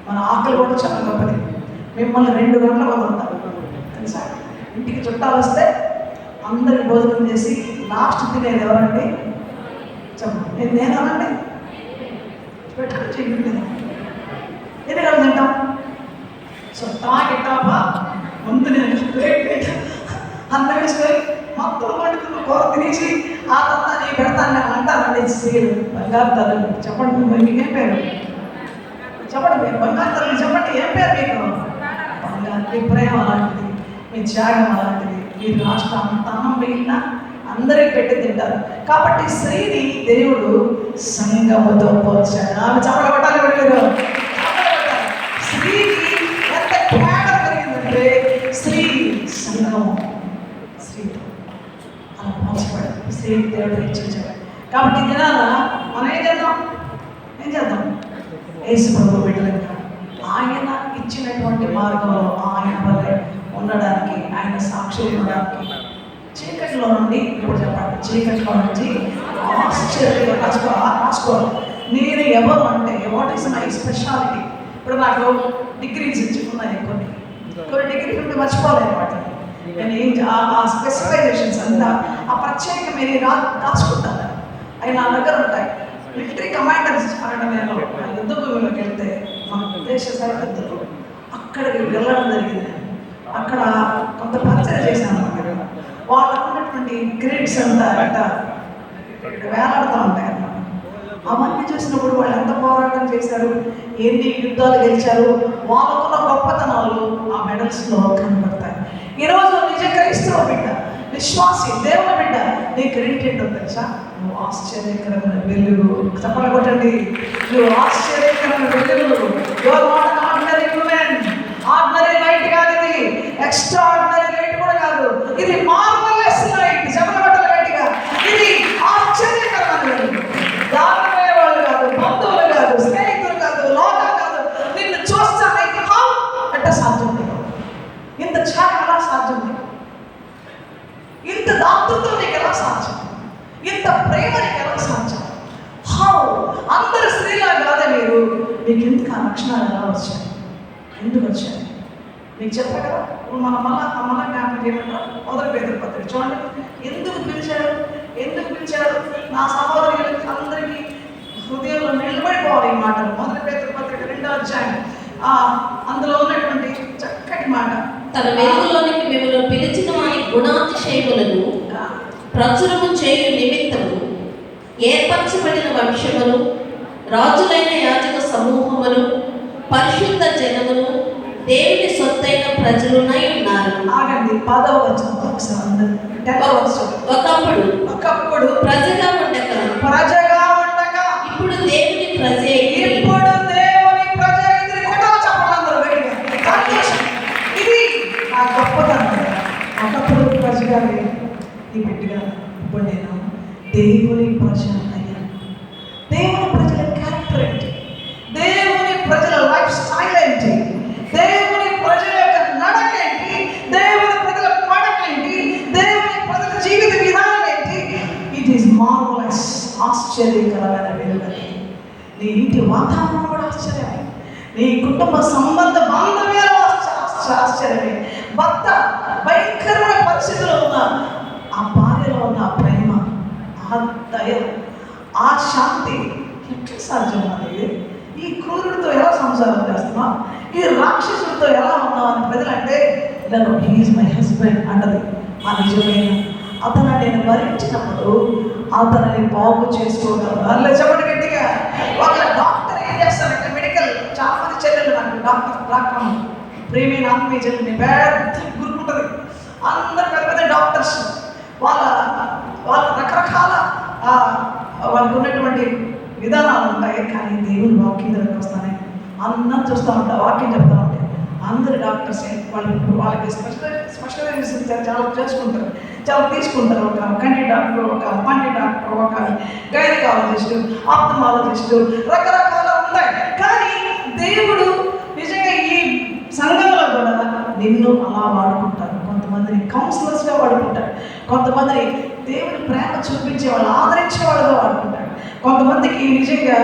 మన ఆకలి కూడా చాలా గొప్పది. మిమ్మల్ని 2 గంటల వదులుతారు తెలుసా? ఇంటికి చుట్టాలు వస్తే అందరికి భోజనం చేసి లాస్ట్ తినేది ఎవరండి? చెప్పండి. నేనండి పెట్టుకొని చెయ్యండి. ఎన్ని రోజులు తింటాం? సో టాపా ముందు నేను అందరూ వేసుకొని మొత్తం వండుకున్న కూర తినేసి ఆ తర్వాత నేను పెడతాను అంటానండి. సీలు బంగారు తల్లి. చెప్పండి మీకేం పేరు? చెప్పండి మీరు బంగారు తల్లి చెప్పండి. ఏం పేరు మీకు? బంగారు. మీ ప్రేమ అలాంటిది, మీ త్యాగం అలాంటిది. మీరు రాష్ట్రం అంత అన్నం మిగిలిన అందరికి పెట్టి తింటారు. కాబట్టి స్త్రీని దేవుడు సంగముతో పోల్చాడు. ఆమె చెప్పబట్టాలి పెట్టారు. స్త్రీకి ఎంత త్యాగం జరిగిందంటే స్త్రీ సంగము, స్త్రీతో అలా పోల్చబడాలి. స్త్రీ దేవుడు ఇచ్చించాడు. కాబట్టి జనాల మనం ఏం చేద్దాం? యేసు ప్రభు బిడ్డలుగా ఆయన ఇచ్చినటువంటి మార్గంలో ఆయన వల్లే ఉండడానికి, ఆయన సాక్షి ఉండడానికి, చీకటిలో నుండి ఇప్పుడు చెప్పండి, చీకటిలో నుంచి ఆశ్చర్యంగా రాసుకోవాలి. నేను ఎవరు అంటే వాట్ ఈస్ మై స్పెషాలిటీ. ఇప్పుడు నాకు డిగ్రీస్ ఉన్నాయి, కొన్ని డిగ్రీలు ఉంటే మర్చిపోలేదు వాటిని. నేను ఆ స్పెసిఫైజేషన్స్ అంతా ఆ ప్రత్యేకమైన రాసుకుంటాను. అవి నా దగ్గర ఉంటాయి. మిలిటరీ కమాండర్స్ నేను యుద్ధ భూమిలోకి వెళ్తే మన దేశ సరిహద్దులు అక్కడికి వెళ్ళడం జరిగింది. అక్కడ కొంత పరిచయం చేశాను. వాళ్ళకు ఉన్నటువంటి గ్రేడ్స్ అంతా వేలాడుతూ ఉంటాయి అన్నమాట. అవన్నీ చూసినప్పుడు వాళ్ళు ఎంత పోరాటం చేశారు, ఎన్ని యుద్ధాలు గెలిచారు, వాళ్ళకున్న గొప్పతనాలు ఆ మెడల్స్లో కనబడతాయి. ఈరోజు నిజ క్రైస్తవ బిడ్డ, విశ్వాసి, దేవుని బిడ్డ, నీ క్రెడిట్ ఏంటో తెలుసా? నువ్వు ఆశ్చర్యకరమైన వెలుగు. చెప్పలు కొట్టండి. నువ్వు ఆశ్చర్యకరమైన వెలుగు. Your not an ordinary women. Ordinary light కాదు ఇది, ఎక్స్ట్రా ఆర్డినరీ లైట్ కూడా కాదు, ఇది మార్వెలస్ లైట్. చెప్పలు కొట్టాలి గట్టిగా. ఇది ఆశ్చర్యకరమైన వెలుగు. దారుణమైన వాళ్ళు కాదు, బంధువులు కాదు, స్నేహితులు కాదు, లోకం కాదు, నిన్ను చూస్తానైతే అంటే సాధ్యం లేదు. ఇంత త్యాగం ఎలా సాధ్యం లేదు? ఇంత దాతృత్వం నీకు ఎలా సాధ్యం? ఇంత ప్రేమ నీకు ఎలా సాధ్యం? హౌ? అందరు స్త్రీలా కాదే మీరు. మీకు ఎందుకు ఆ లక్షణాలు ఎలా వచ్చాయి? ఎందుకు వచ్చాయి? మీకు చెప్పారు కదా. ఇప్పుడు మన మళ్ళా జ్ఞాపకం ఏమంటారు? 1 పేతురు పత్రిక చూడండి. ఎందుకు పిలిచాడు? నా సహోదరులకు అందరికీ హృదయంలో నిలబడిపోవాలి ఈ మాటలు. 1 పేతురు పత్రిక 2వ అధ్యాయం అందులో ఉన్నటువంటి చక్కటి మాట. తన వెలుగులోనికి మిమ్మల్ని పిలిచిన వారి గుణాతిశయములను ప్రచురము చేయు నిమిత్తము ఏర్పరచబడిన వంశమును, రాజులైన యాజక సమూహమును, పరిశుద్ధ జనమును, దేవుని సొత్తైన ప్రజలునై ఉన్నారు. ఆగండి, 10వ వచనం ఒకసారి అందరూ. 10వ వచనం. ఒకప్పుడు ప్రజగా ఉండగా ఇప్పుడు దేవుని ప్రజ ఇప్పుడు దేవుని ప్రజ. ఇది కొట్టాలి చెప్పండి అందరూ గట్టిగా. సంతోషం. ఇది నా గొప్పతనం. ఒకప్పుడు ప్రజగా ఈ బిడ్డగా ఇప్పుడు నేను దేవుని ప్రజ అయ్యాను. దేవుని ప్రజల క్యారెక్టర్ ఏంటి? దేవుని ప్రజల లైఫ్ స్టైల్ ఏంటి? దేవుని ప్రజల యొక్క నడక ఏంటి? దేవుని ప్రజల పడక ఏంటి? దేవుని ప్రజల జీవిత విధానం ఏంటి? It is marvellous. ఆశ్చర్యకరమైన వెలుగని. నీ ఇంటి వాతావరణం కూడా ఆశ్చర్యమే. నీ కుటుంబ సంబంధ బాంధవ్యాలు ఆశ్చర్యమే. భర్త భయంకరమైన పరిస్థితుల్లో ఉన్న ఆ భార్యలో ఉన్న ఆ ప్రేమ, ఆ దయ, ఆ శాంతి ఎట్లా సాధ్యం అనేది? ఈ క్రూరుడితో ఎలా సంసారం చేస్తున్నాం, ఈ రాక్షసుడితో ఎలా ఉన్నాం అని ప్రజలంటే ఇలా హీఈస్ మై హస్బెండ్ అంటది. ఆ నిజమైన అతను నేను భరించినప్పుడు అతనిని బాగు చేసుకోగలరు. అలా చెప్పండి గట్టిగా. ఒక డాక్టర్ ఏం చేస్తారంటే మెడికల్, చాలా మంది చెల్లెలు నాకు డాక్టర్ ప్రేమైన ఆత్మీయ చెల్లెని పెద్ద గ్రూప్ ఉంటుంది. అందరు పెద్ద పెద్ద డాక్టర్స్. వాళ్ళ రకరకాల వాళ్ళకు ఉన్నటువంటి విధానాలు ఉంటాయి. కానీ దేవుని వాక్యం దగ్గరికి వస్తానే అందరం చూస్తూ ఉంటారు, వాక్యం చెప్తూ ఉంటాయి. అందరు డాక్టర్స్ వాళ్ళకి స్పెషలైజేషన్ చాలా చేసుకుంటారు, చాలా తీసుకుంటారు. ఒక కంటి డాక్టర్, ఒక పంటి డాక్టర్, ఒక గైనకాలజిస్టు, ఆప్థమాలజిస్టు, రకరకాల ఉంటాయి. కానీ దేవుడు నిజంగా ఈ సంఘంలో కూడా నిన్ను అలా వాడుకుంటారు. కొంతమందిని కౌన్సిలర్స్గా వాడుకుంటారు, కొంతమందిని దేవుని ప్రేమ చూపించే వాళ్ళు, ఆదరించే వాళ్ళగా వాడుకుంటారు. కొంతమందికి నిజంగా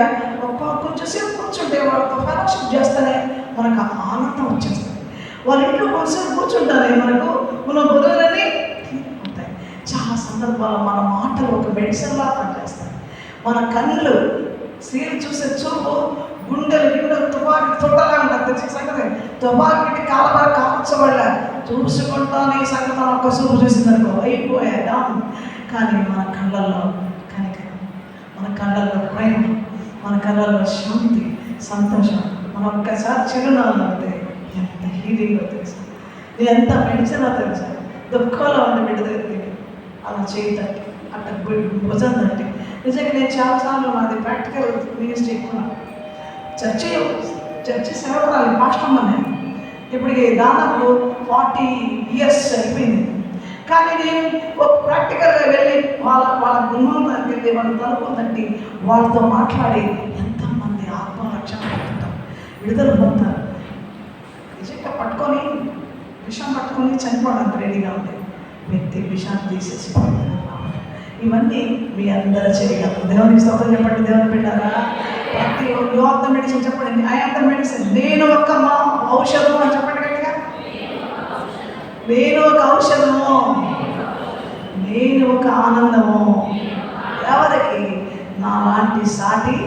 కొంచెంసేపు కూర్చుంటే వాళ్ళతో ఫెలోషిప్ చేస్తేనే మనకు ఆనందం వచ్చేస్తుంది. వాళ్ళ ఇంట్లో కొంచెంసేపు కూర్చుంటారే మనకు మన బుధులన్నీ ఉంటాయి. చాలా సందర్భాల్లో మన మాటలు ఒక మెడిసిన్లా పనిచేస్తాయి. మన కళ్ళు, స్త్రీలు చూసే చూపు, గుండెలు తుపాకి తొట్టలా ఉంటుంది. తెచ్చే సంగతి తుపాకి కాలబార కాల్చబడలే, చూసుకుంటానే ఈ సంగతి ఒక్క చూపు చూసిందనుకో అయిపోయా. కానీ మన కళ్ళల్లో కనికరం, మన కళ్ళల్లో ప్రేమ, మన కళ్ళల్లో శాంతి, సంతోషం. మనం ఒక్కసారి చిరునాలు అంటే ఎంత హీలింగో తెలుసా, ఎంత మెడిసినో తెలుసా. దుఃఖంలో ఉండే బిడ్డ దగ్గరికి అలా చేయి తట్టి, అట్లా భుజం తట్టి. నిజంగా నేను చాలాసార్లు నాది ప్రాక్టికల్ మినిస్ట్రీ ఎక్కున్నాను. చర్చి సేవకురాలి పాస్టమ్మ. నేను ఇప్పటికి దాదాపు 40 years అయిపోయింది. కానీ నేను ఒక ప్రాక్టికల్గా వెళ్ళి వాళ్ళ గుమ్మం దగ్గరికి వెళ్ళి వాళ్ళ తలుపు తట్టి వాళ్ళతో మాట్లాడి ఎంతమంది ఆత్మరక్షణ పొందుతారు, విడుదల పొందుతారు. నిజంగా పట్టుకొని విషం పట్టుకొని చనిపోవడానికి రెడీగా ఉంది వ్యక్తి విషాన్ని తీసేసి ఇవన్నీ మీ అందరూ చేయగలరు. దేవునికి స్తోత్రం చెప్పండి. దేవుని పెట్టారా? ప్రతి యు ఆర్ ద మెడిసిన్ చెప్పండి. I am the medicine. నేను ఒక ఔషధం అని చెప్పండి గట్టిగా. నేను ఒక ఔషధము, నేను ఒక ఆనందము. ఎవరికి? నా లాంటి సాటి.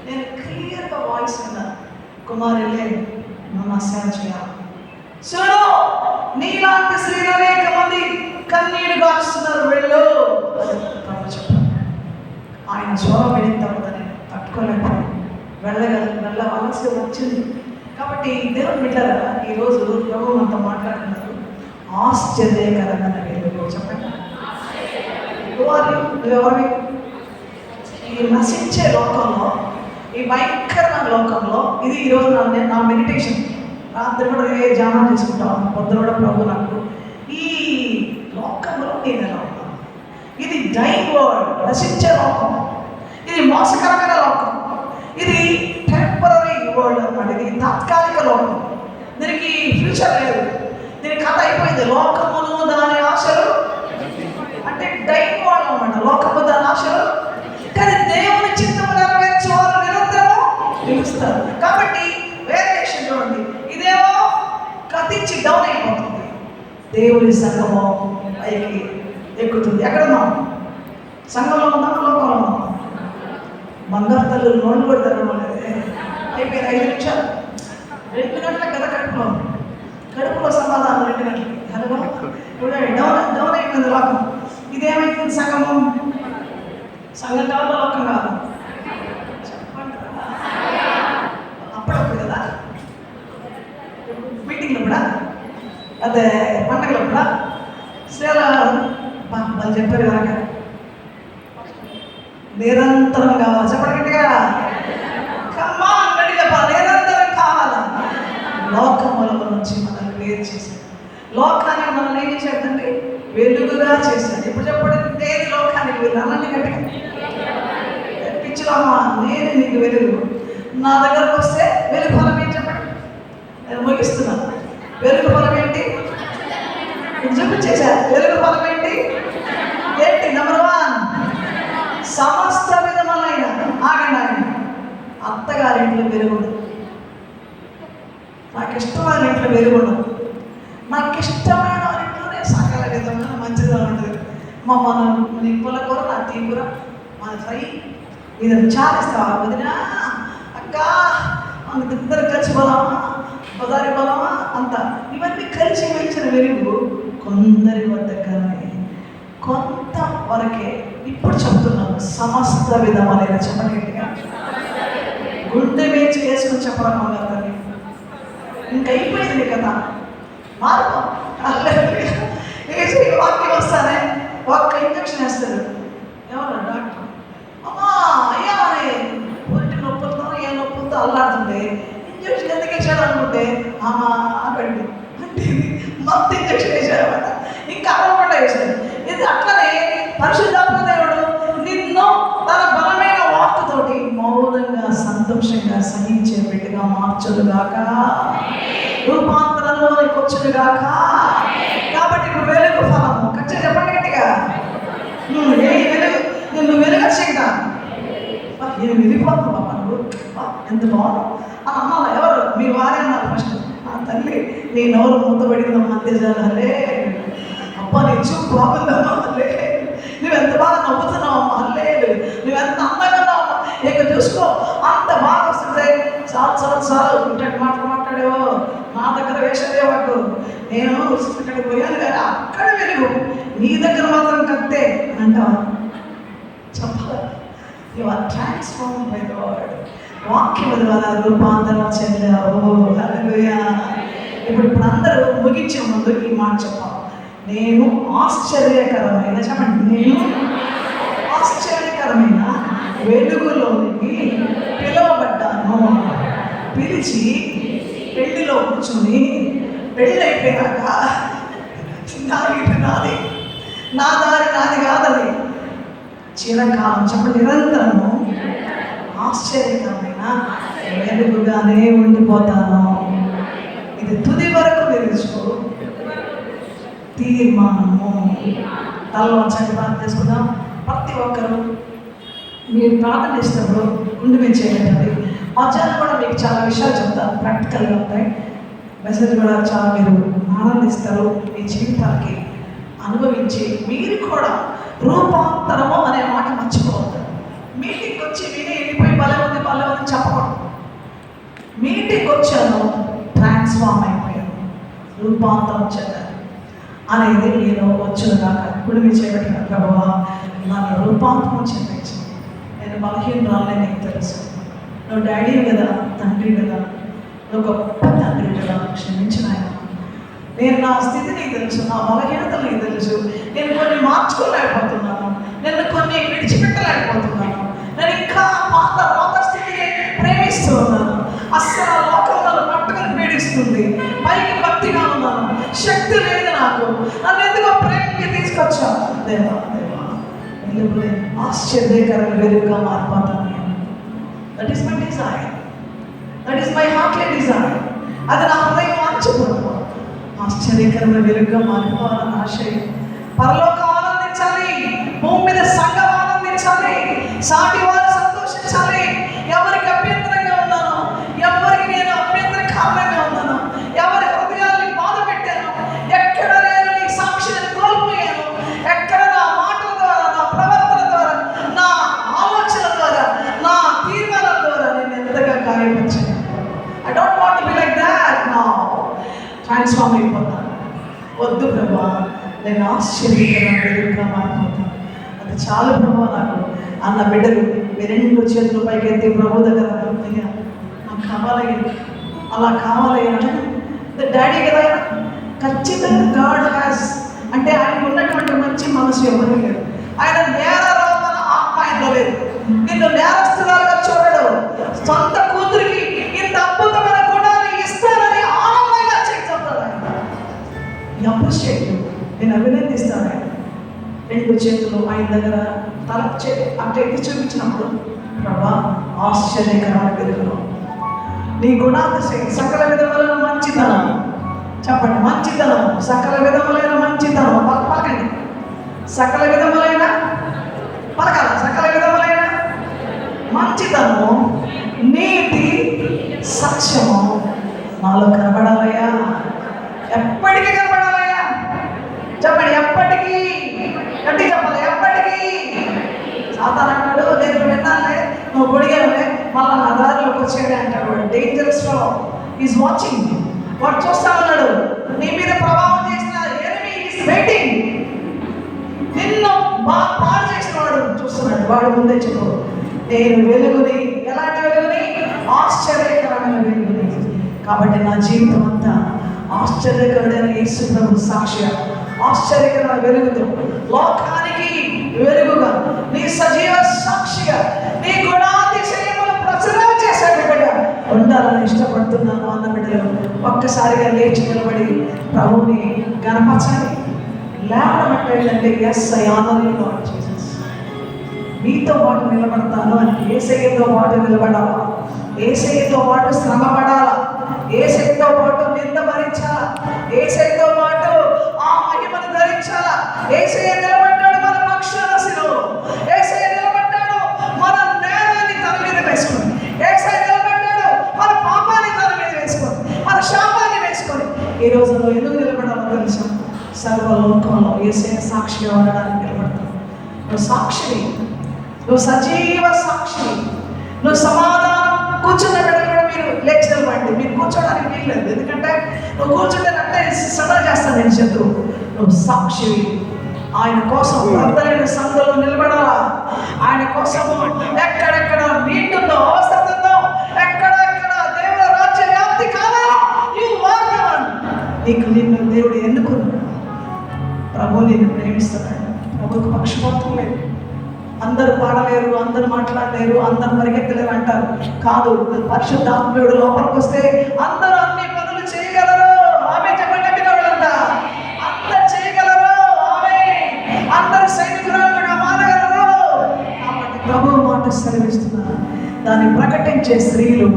నేను క్లియర్గా వాయిస్ విన్నాను, కుమారులే నువ్వు సేవ చేయాలి. చూడు, నీలాంటి స్త్రీలు అనేక మంది కన్నీరు గారుస్తున్నారు, వెళ్ళు అని చెప్పాను. ఆయన స్వరం వెళ్ళిన తర్వాత నేను తట్టుకోలేకపోయాను, వెళ్ళవలసి వచ్చింది. కాబట్టి దేవుని బిడ్డలారా, ఈరోజు ప్రభు మనతో మాట్లాడుతున్నారు. ఆశ్చర్యకరమైన వెలుగు. చెప్పండి, ఎవరి ఈ నశించే లోకంలో, ఈ భయంకరమైన లోకంలో, ఇది ఈరోజు నా మెడిటేషన్. రాత్రి కూడా ధ్యానం చేసుకుంటాను, పొద్దున కూడా ప్రభు నాకు ఈ లోకంలో నేను ఎలా ఉన్నాను. ఇది డైయింగ్ వరల్డ్, నశించే లోకం. ఇది మోసకరమైన లోకం. ఇది టెంపరీ వరల్డ్ అన్నమాట. ఇది తాత్కాలిక లోకం. దీనికి ఫ్యూచర్ లేదు. దీని కథ అయిపోయింది. లోకమును దాని ఆశలు అంటే డైయింగ్ వరల్డ్ అన్నమాట. లోకము దాని ఆశలు. కానీ దేవుని చిత్తము నెరవేర్చే వారు నిరంతరము నిలుస్తారు. కాబట్టి వేరియేషన్ చూడండి. ఇదేమో కతించి డౌన్ అయిపోతుంది, దేవుని సంఘము పైకి ఎక్కుతుంది. ఎక్కడున్నాం? సంఘంలో ఉన్నాం, లోకంలో ఉన్నాం. బంగారు తల్లులు నోళ్ళు కూడా తెరవలేదే. అయిపోయింది 5 నిమిషాలు. 2 గంటల కదా కడుపులో సమాధానం 2 గంటలకి. హలో, ఇప్పుడు డౌన్ అయిపోయింది లోకం. ఇదేమైంది? సంఘము. సంఘం కాదు, లోకం కాదు. చెప్పండి, అప్పుడప్పుడు కదా అదే పండగలప్పుడా శ్రీల వాళ్ళు చెప్పారు కనుక నిరంతరం కావాలి. చెప్పండి గట్టిగా, కమ్మా గడి చెప్పాలి, నిరంతరం కావాలా. లోకముల నుంచి మనల్ని వేరు చేశాడు. లోకాన్ని మనల్ని ఏం చేశాడండి? వెలుగుగా చేశాడు. ఇప్పుడు చెప్పండి, నేను లోకానికి వెలుగు అన్నీ గట్టిగా పిచ్చిలమ్మా, నేను నీకు వెలుగు. నా దగ్గరకు వస్తే వెలుగు ఫలం ఏంటి చెప్పండి? నేను ముగిస్తున్నాను. వెలుగు ఫలం ఏంటి? చూపించేశారు. వెలుగు ఫలం ఏంటి? నెంబర్ 1, సమస్త విధములైన ఆగండి. అత్తగారింట్లో వెలుగుడు, నాకు ఇష్టమైన ఇంట్లో వెలుగుడు, నాకు ఇష్టమైన ఇంట్లోనే సకల విధంగా మంచిగా ఉంటుంది. మన నీ పుల్ల కూర, నా తీ కూర, మన ఫ్రై ఇది చాలా ఇస్తావా వదినా, అక్క మనకి ఇద్దరు కలిసి పోదామా, బజారి పోదామా అంత. ఇవన్నీ కలిసి వెలిచిన వెలుగు కొందరి వద్ద కానీ కొంత వరకే. ఇప్పుడు చెప్తున్నాను, సమస్త విధమైన చెప్పగట్టిగా గుండె వేచి వేసుకొని చెప్పడం కదా. ఇంకా అయిపోయింది కదా, మార్పు వేసి వాక్యం వస్తానే ఒక్క ఇంజక్షన్ వేస్తారు. ఎవరు? డాక్టర్. అమ్మా అయ్యా అని ఒంటి నొప్పులతో ఏ నొప్పులతో అల్లాడుతుంటే ఇంజక్షన్ ఎందుకు వేసాడు అనుకుంటే అమ్మా ఆగండి అంటే మొత్తం ఇంజక్షన్ వేసాడన్నమాట. ఇంకా అరవకుండా వేసాడు. ఇది అట్లనే పరిశుద్ధాత్మ దేవుడు నిన్ను తన బలమైన వాక్కుతోటి మౌనంగా సంతోషంగా సహించే బిడ్డగా మార్చుడుగాక, రూపాంతరంలోనికి వచ్చుడుగాక. కాబట్టి ఇప్పుడు వెలుగు ఫలము ఖచ్చితంగా చెప్పండి గట్టిగా, ఏ వెలుగు నిన్ను వెలుగచ్చిందా? నేను వెళ్ళిపోతాను బాబా, నువ్వు ఎంత బాగున్నావు అని అమ్మాలి. ఎవరు? మీ వారే అన్నారు ఫస్ట్. నా తల్లి నీ నోరు మూతబడిందమ్మా, అంతే చాలే. అబ్బా నీ చూపు బాగుందమ్మా, అల్లే. నువ్వెంత బాగా నవ్వుతున్నావమ్మా, అల్లే. నువ్వెంత అందంగా ఉన్నావమ్మా, ఇక చూసుకో అంత బాగా వస్తుంది. చాలు ఇట్టటి మాటలు మాట్లాడేవో, నా దగ్గర వేషదే వాడు. నేను అక్కడికి పోయాను కానీ అక్కడ వెలుగు, నీ దగ్గర మాత్రం కత్తే అంటావా? చెప్పాలి. You are transformed by the word. వాక్యం ద్వారా రూపాంతరం చెందావు. హల్లెలూయా. ఇప్పుడు అందరూ ముగించే ముందు ఈ మాట చెప్పాలి. నేను ఆశ్చర్యకరమైన, చెప్పండి, నేను ఆశ్చర్యకరమైన వెలుగులోనికి పిలువబడ్డాను. పిలిచి పెళ్లిలో కూర్చొని పెళ్ళి అయిపోయాక నా ఇటు నాది, నా దారి నాది కాదని చిరకాలం చెప్పండి, నిరంతరము ఆశ్చర్యకరమైన వెలుగుగానే ఉండిపోతాను. ఇది తుది వరకు తెలుసుకో తీర్మానము. తలలో వచ్చాక ప్రార్థన చేసుకుందాం. ప్రతి ఒక్కరు మీరు ప్రార్థన చేసినప్పుడు గుండె మీద చేయండి. మధ్యాహ్నం కూడా మీకు చాలా విషయాలు చెప్తారు, ప్రాక్టికల్గా ఉంటాయి. మెసేజ్ కూడా చాలా మీరు ఆనందిస్తారు. మీ జీవితానికి అనుభవించి మీరు కూడా రూపాంతరము అనే మాట మర్చిపోవద్దు. మీటింగ్కి వచ్చి విని వెళ్ళిపోయి భలే ఉంది చెప్పకూడదు. మీటింగ్కి వచ్చాను, ట్రాన్స్ఫార్మ్ అయిపోయాను, రూపాంతరం చెందాను అనేది నేను వచ్చిన దాకా. ఇప్పుడు మీరు చేపట్టిన ప్రభువా నన్ను రూపాంతరం చెందించు. నేను బలహీనరాలనే నీకు తెలుసు. నువ్వు డాడీ కదా, తండ్రి కదా, నువ్వు గొప్ప తండ్రి కదా, క్షమించిన ఆయన. నేను నా స్థితి నీకు తెలుసు, నా బలహీనతలు నీకు తెలుసు. నేను కొన్ని మార్చుకోలేకపోతున్నాను, నేను కొన్ని విడిచిపెట్టలేకపోతున్నాను. నేను ఇంకా పాత స్థితిని ప్రేమిస్తూ ఉన్నాను. అస్సలు ఆ లోకంలో పట్టుకొని పీడిస్తుంది. పైకి భక్తిగా ఉన్నాను, శక్తి లేదు నాకు. నన్ను ఎందుకో ప్రేమకి తీసుకొచ్చాను. దేవా వెలుగులే ఆశ్చర్యకరమైన వెలుగుగా మారిపోతాను. That is my desire, that is my heartly desire. అది నా హృదయం మార్చిపోతాను. ఆశ్చర్యకరమైన వెలుగుగా మారిపోవాలని ఆశయం. పరలోకం ఆనందించాలి, భూమి మీద సంఘం ఆనందించాలి, సాటి వారు సంతోషించాలి. ఎవరికి అభ్యంతరంగా ఉన్నాను, ఎవరికి నేను అభ్యంతరకారణంగా ఉన్నాను, ఎవరి హృదయాన్ని బాధ పెట్టాను, ఎక్కడ నేను నీ సాక్షిని కోల్పోయాను, ఎక్కడ నా మాటల ద్వారా, నా ప్రవర్తన ద్వారా, నా ఆలోచన ద్వారా, నా తీర్మానాల ద్వారా నేను ఎంతగా గాయపరిచాను. I don't want to be like that now. Transform అయిపోతాను. వద్దు ప్రభా, నేను ఆశ్చర్యకరమైన వెలుగుగా మారిపోతాను. అది చాలు ప్రభా నాకు అన్న బిడ్డలు మీ 2 చేతులు పైకి ఎత్తి ప్రభు దగ్గర అయ్యా నాకు కావాలయ్యా, అలా కావాలయ్యా. డాడీ కదా, ఖచ్చితంగా గాడ్ హ్యాస్, అంటే ఆయనకు ఉన్నటువంటి మంచి మనసు ఎవరు లేదు. ఆయన నేరారోపణ ఆత్మ ఆయనలో లేదు. నిన్ను నేరస్తురాలుగా చూడడు. సొంత కూతురికి ఇంత అద్భుతమైన గుణాలు ఇస్తానని ఆనందంగా చెప్తాడు ఆయన. అప్రిషియేట్, నేను అభినందిస్తాను ఆయన. 2 చేతులు ఆయన దగ్గర తల అంటే ఎత్తి చూపించినప్పుడు, ప్రభా ఆశ్చర్యకరమైన వెలుగులో నీ గుణాతిశయం, సకల విధములైన మంచితనం, చెప్పండి మంచితనం, సకల విధములైన మంచితనం, పలకండి, సకల విధములైన పలకాల, సకల విధములైన మంచితనము, నీతి, సత్యము నాలో కనబడాలయ్యా. ఎప్పటికీ కనబడాలయ్యా. చెప్పండి ఎప్పటికీ, గట్టి చెప్పాలి, ఎప్పటికీ. సాతాను అంటాడు, నేను విన్నానులే, నువ్వు పొడిగానులే, మళ్ళీ నా దారిలోకి వచ్చేది అంటాడు. వాడు డేంజరస్ ఫెలో, ఈజ్ వాచింగ్. వాడు చూస్తా ఉన్నాడు, నీ మీద ప్రభావం చేసిన ఎనిమీ ఈజ్ వెయిటింగ్. నిన్ను పాడు చేసిన వాడు చూస్తున్నాడు. వాడు ముందే చెప్పు, నేను వెలుగుని, ఎలాంటి వెలుగుని? ఆశ్చర్యకరమైన వెలుగుని. కాబట్టి నా జీవితం అంతా ఆశ్చర్యకరుడైన యేసు ప్రభు సాక్షిగా, ఆశ్చర్యకరమైన వెలుగుతో, లోకానికి వెలుగుగా, నీ సజీవ సాక్షిగా, నీ గుణాతిశయములు ప్రచురణ చేసే బిడ్డగా ఉండాలని ఇష్టపడుతున్నాను అన్న బిడ్డలు ఒక్కసారిగా లేచి నిలబడి ప్రభువుని గణపరచండి. లేవడం అంటే ఏంటంటే, yes I honour you Lord Jesus, మీతో పాటు నిలబడతాను అని. యేసయ్యతో పాటు నిలబడాలా, యేసయ్యతో పాటు శ్రమ పడాలా, యేసయ్యతో పాటు నింద భరించాలా, యేసయ్యతో పాటు ఆ మహిమను ధరించాలా. యేసయ్య నిలబడ్డాడు మన పక్షాన శిలువలో, యేసయ్య నిలబడ్డాడు మన నేరాన్ని తన మీద వేసుకొని, యేసయ్య నిలబడ్డాడు మన పాపాన్ని తన మీద వేసుకొని, మన శాపాన్ని వేసుకొని. ఈ రోజుల్లో ఎందుకు నిలబడాలో తెలుసా? సర్వలోకంలో యేసయ్య సాక్షిగా ఉండడానికి నిలబడతావు. నువ్వు సాక్షిని, నువ్వు సజీవ సాక్షి, నువ్వు సమాధానం. కూర్చున్న బిడ్డలు కూడా మీరు లేచి నిలబడండి. మీరు కూర్చోడానికి వీల్లేదు, ఎందుకంటే నువ్వు కూర్చుంటేనంటే సదా చేస్తాను నేను శత్రువు. నువ్వు సాక్షివి. ఆయన కోసం వృద్ధులైన సంఘంలో నిలబడాలా. ఆయన కోసం ఎక్కడెక్కడ నీటుందో, అవసరం ఉందో, ఎక్కడెక్కడ దేవుడు రాజ్య వ్యాప్తి కావాలో నీకు నిన్ను దేవుడు ఎన్నుకున్నాడు. ప్రభు నిన్ను ప్రేమిస్తున్నాడు. ప్రభుకు పక్షపాతం లేదు. అందరూ పాడలేరు, అందరూ మాట్లాడలేరు, అందరూ పరిగెత్తలేరు అంటారు. కాదు, పరిశుద్ధాత్ముడు లోపలికి వస్తే అందరూ అన్ని పనులు చేయగలరు. ఆమె చెప్పండి, వాళ్ళంతా అందరూ చేయగలరు. ఆమె అందరూ సైనికులుగా మారగలరు. కాబట్టి ప్రభు మాట సెలవిస్తున్నారు. దాన్ని ప్రకటించే స్త్రీలు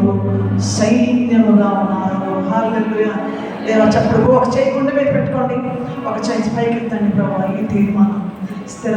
సైన్యముగా ఉన్నారు. హల్లెలూయా. దేవా చెప్పడు. ఒక చేయి గుండె మీద పెట్టుకోండి, ఒక చేయి పైకి ఎత్తండి. ప్రభు ఈ తీర్మానం స్థిర